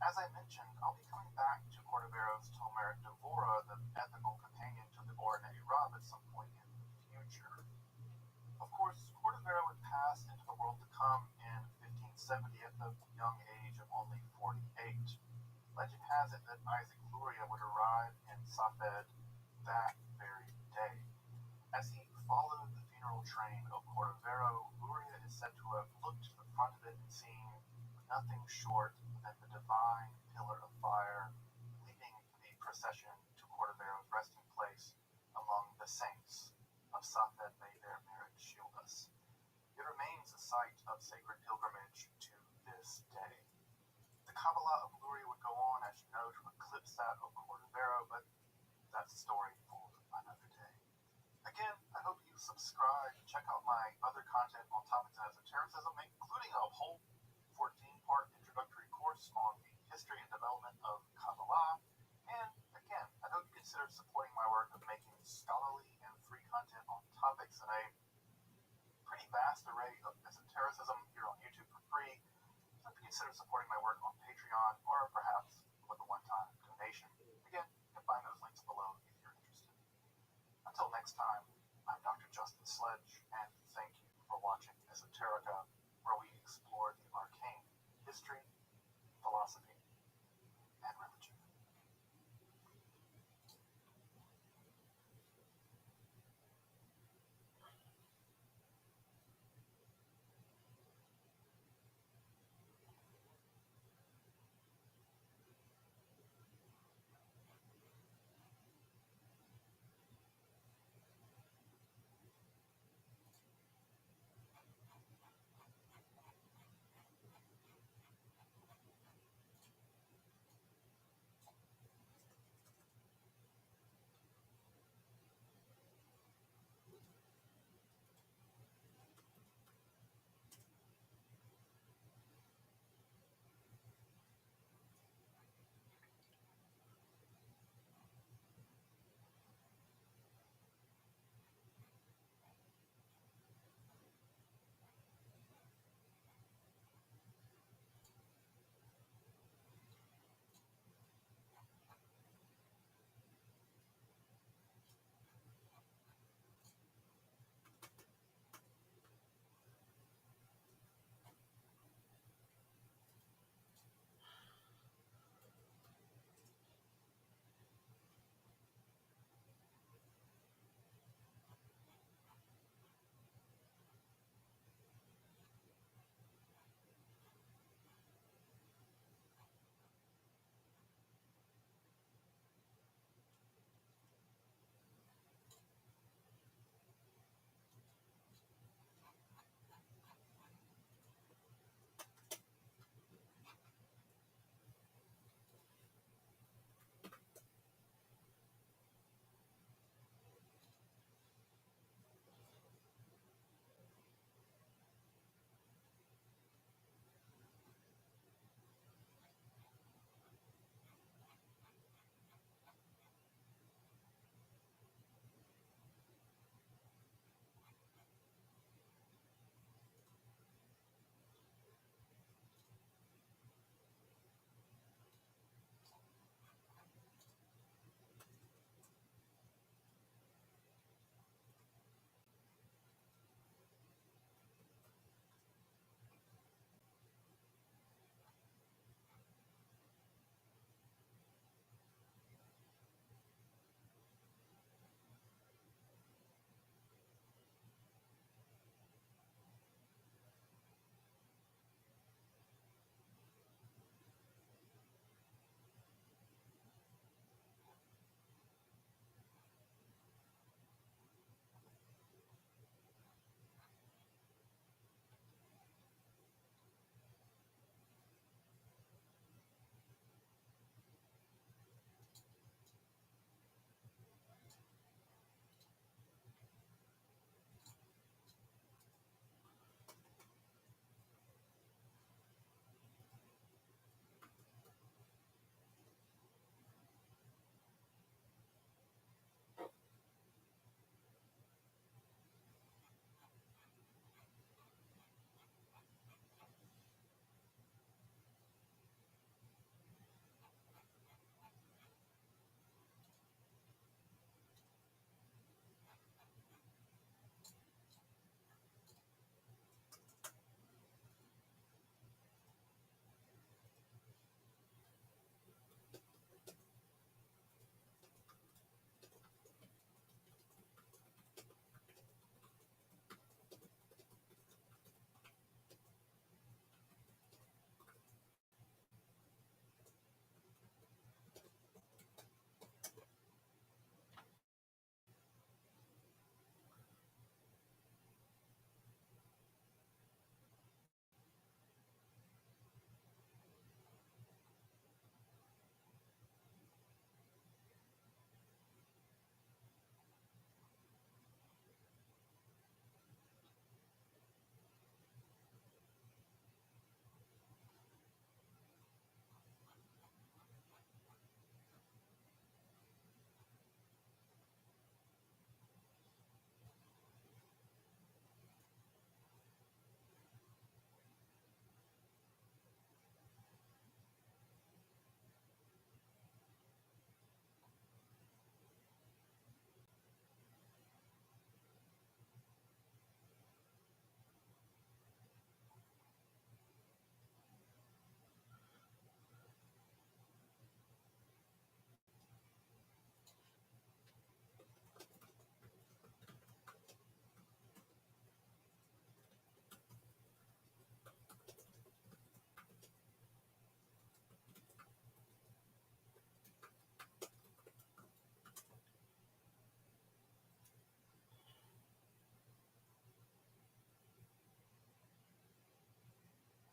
As I mentioned, I'll be coming back to Cordovero's Tomer Devora, the ethical companion to the Orna Rav, at some point in the future. Of course, Cordovero would pass into the world to come in 1570 at the young age of only 48. Legend has it that Isaac Luria would arrive in Safed that very day. As he followed the funeral train of Cordovero, Luria is said to have looked to the front of it and seen nothing short than the divine pillar of fire leading the procession to Cordovero's resting place among the saints of Safed. May their merit shield us. It remains a site of sacred pilgrimage to this day. The Kabbalah of Luria would go on, as you know, to eclipse that of Cordovero, but that's a story for another day. Again, I hope you subscribe and check out my other content on topics of esotericism, including a whole 14-part introductory course on the history and development of Kabbalah. And again, I hope you consider supporting my work of making scholarly and free content on topics in a pretty vast array of esotericism here on YouTube for free. So if you consider supporting my work on Patreon or perhaps with a one-time donation. Again, you can find those links below if you're interested. Until next time, I'm Dr. Justin Sledge, and thank you for watching Esoterica, where we explore the arcane history, philosophy, and religion.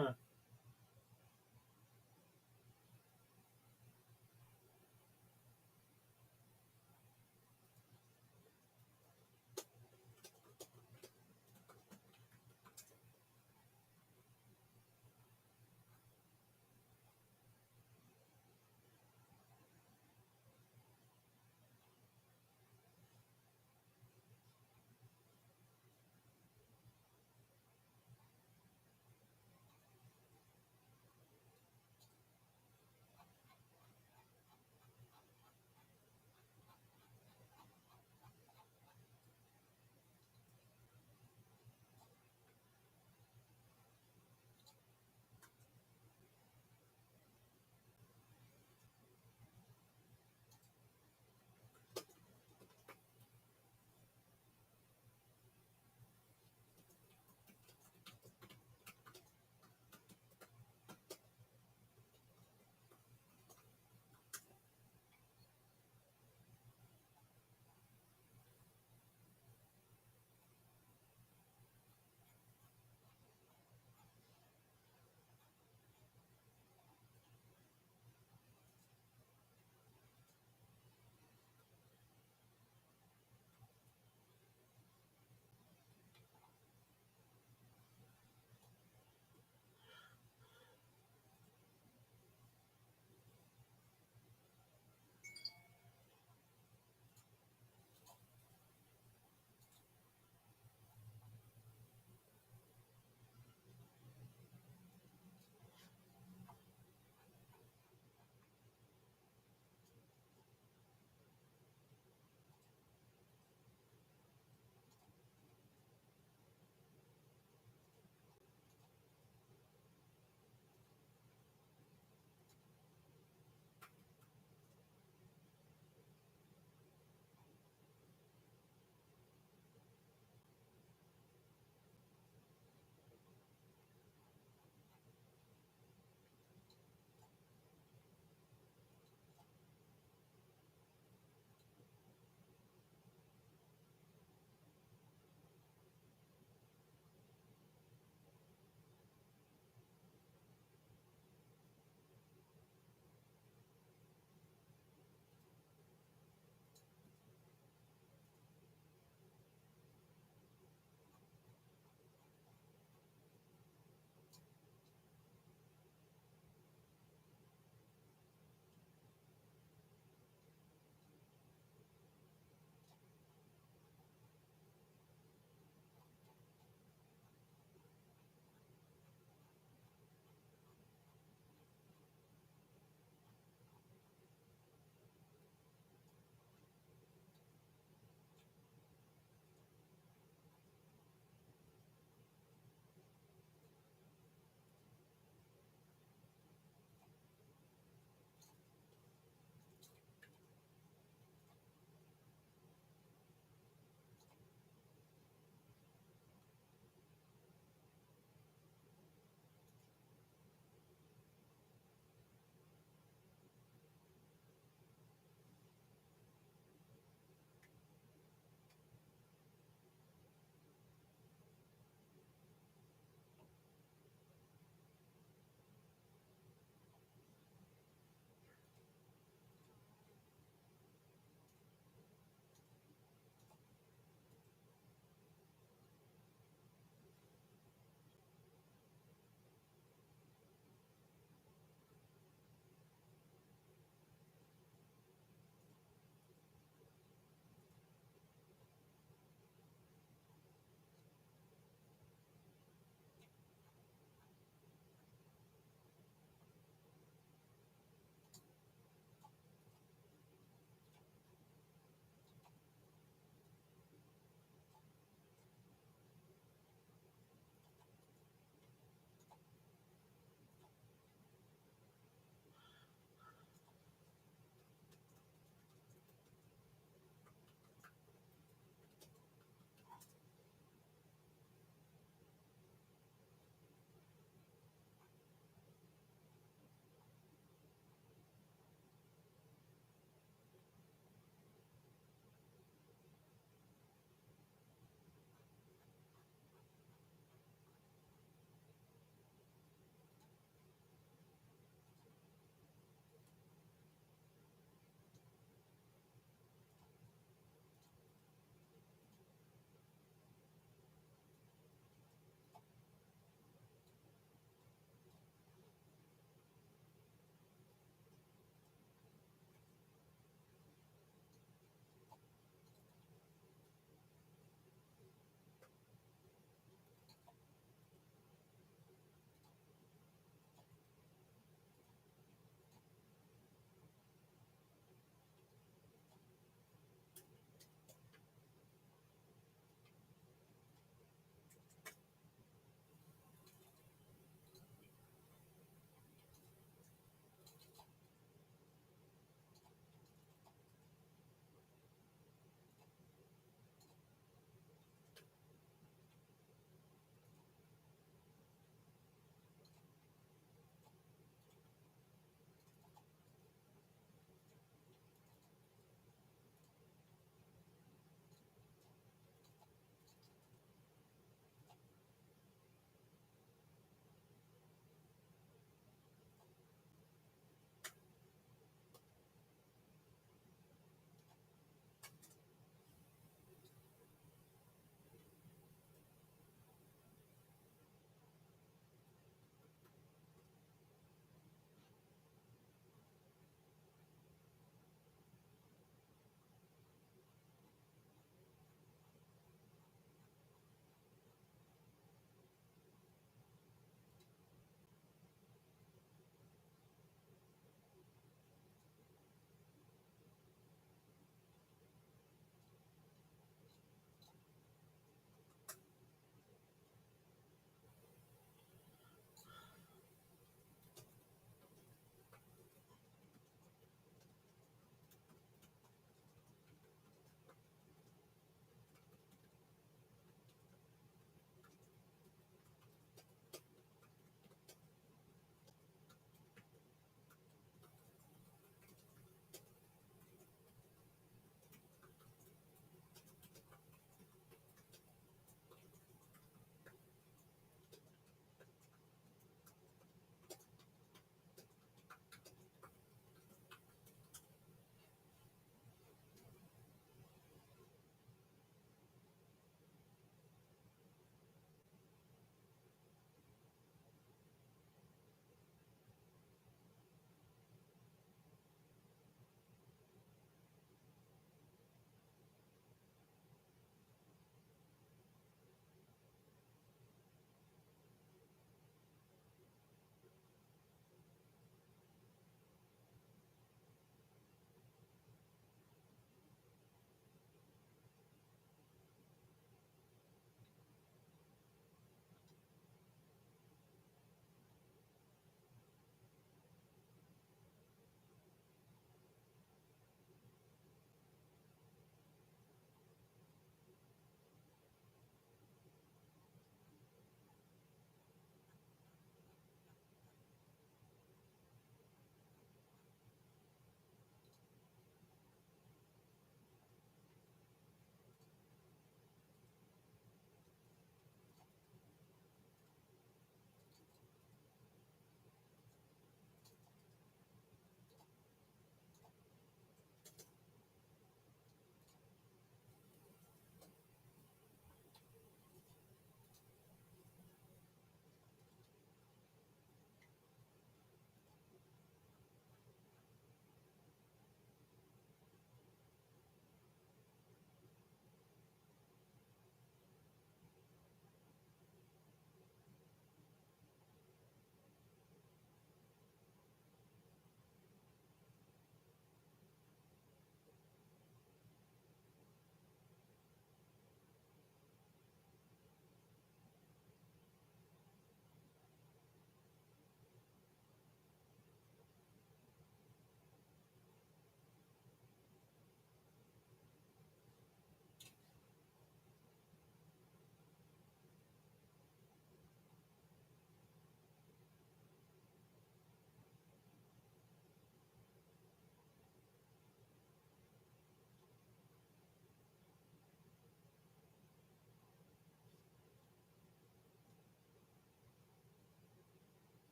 Huh.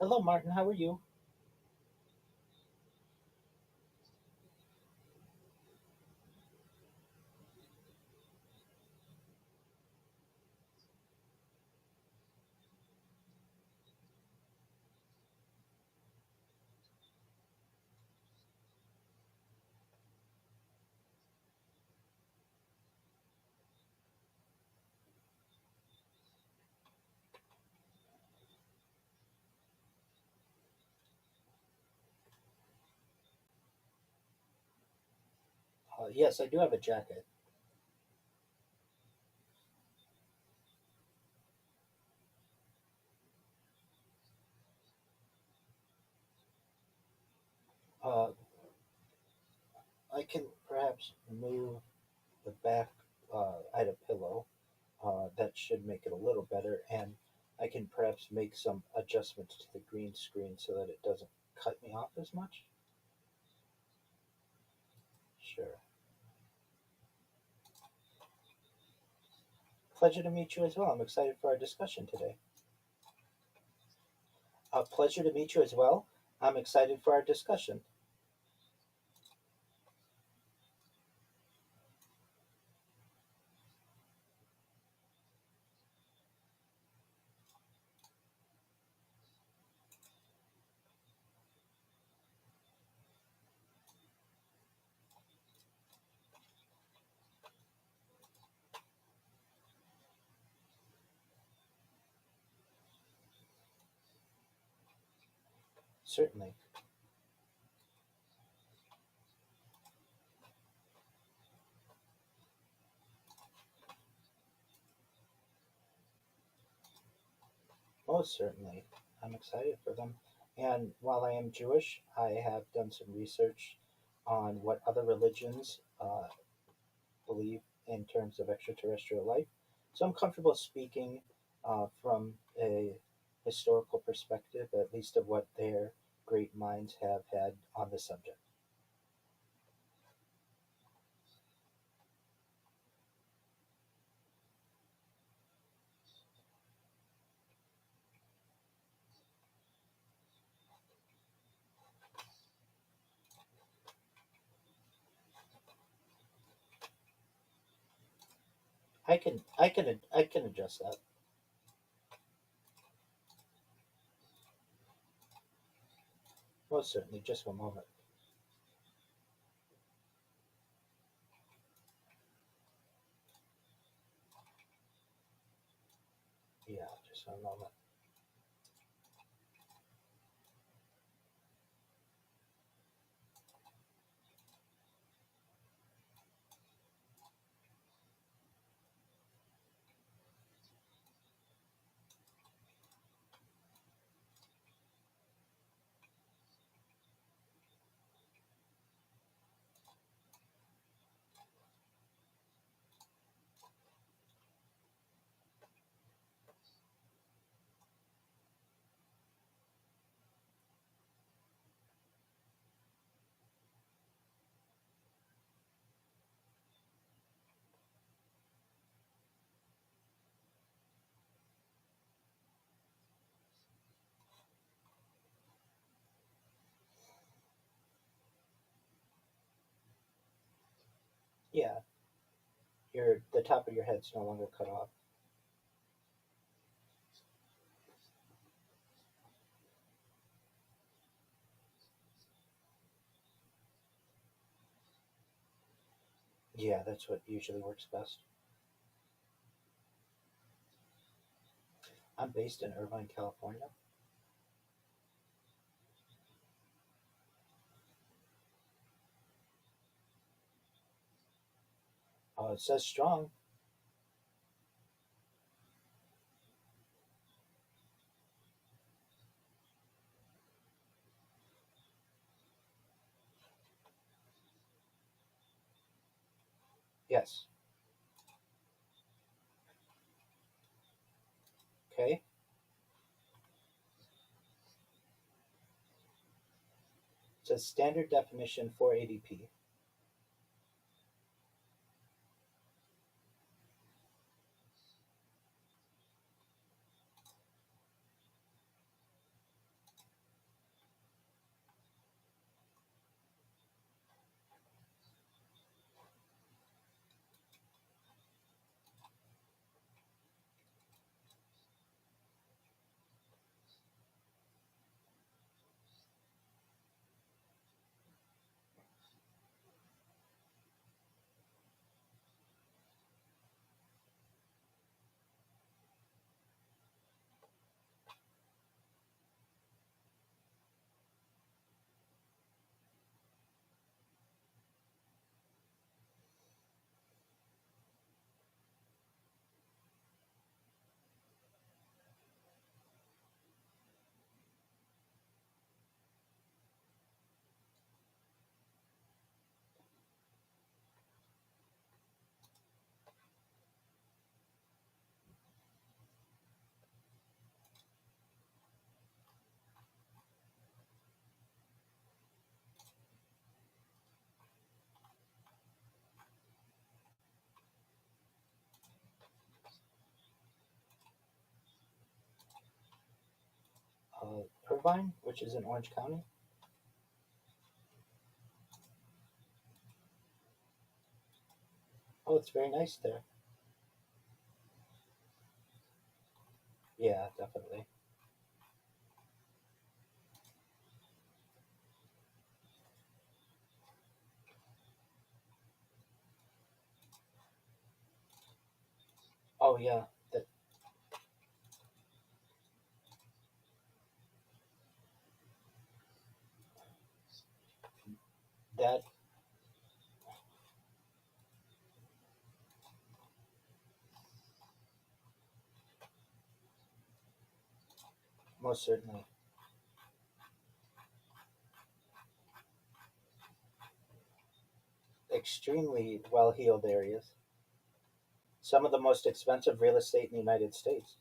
Hello, Martin. How are you? Yes, I do have a jacket. Uh, I can perhaps move the back. I had a pillow. That should make it a little better, and I can perhaps make some adjustments to the green screen so that it doesn't cut me off as much. Sure. Pleasure to meet you as well. I'm excited for our discussion today. Pleasure to meet you as well. I'm excited for our discussion. Certainly. Most certainly. I'm excited for them. And while I am Jewish, I have done some research on what other religions believe in terms of extraterrestrial life. So I'm comfortable speaking from a historical perspective, at least of what their great minds have had on the subject. I can adjust that. Most certainly. Just one moment. Yeah, just one moment. Yeah, the top of your head's no longer cut off. Yeah, that's what usually works best. I'm based in Irvine, California. It says strong. Yes. Okay. It says standard definition 480p. Irvine, which is in Orange County. Oh, it's very nice there. Yeah, definitely. Oh yeah, that most certainly. Extremely well heeled areas. Some of the most expensive real estate in the United States.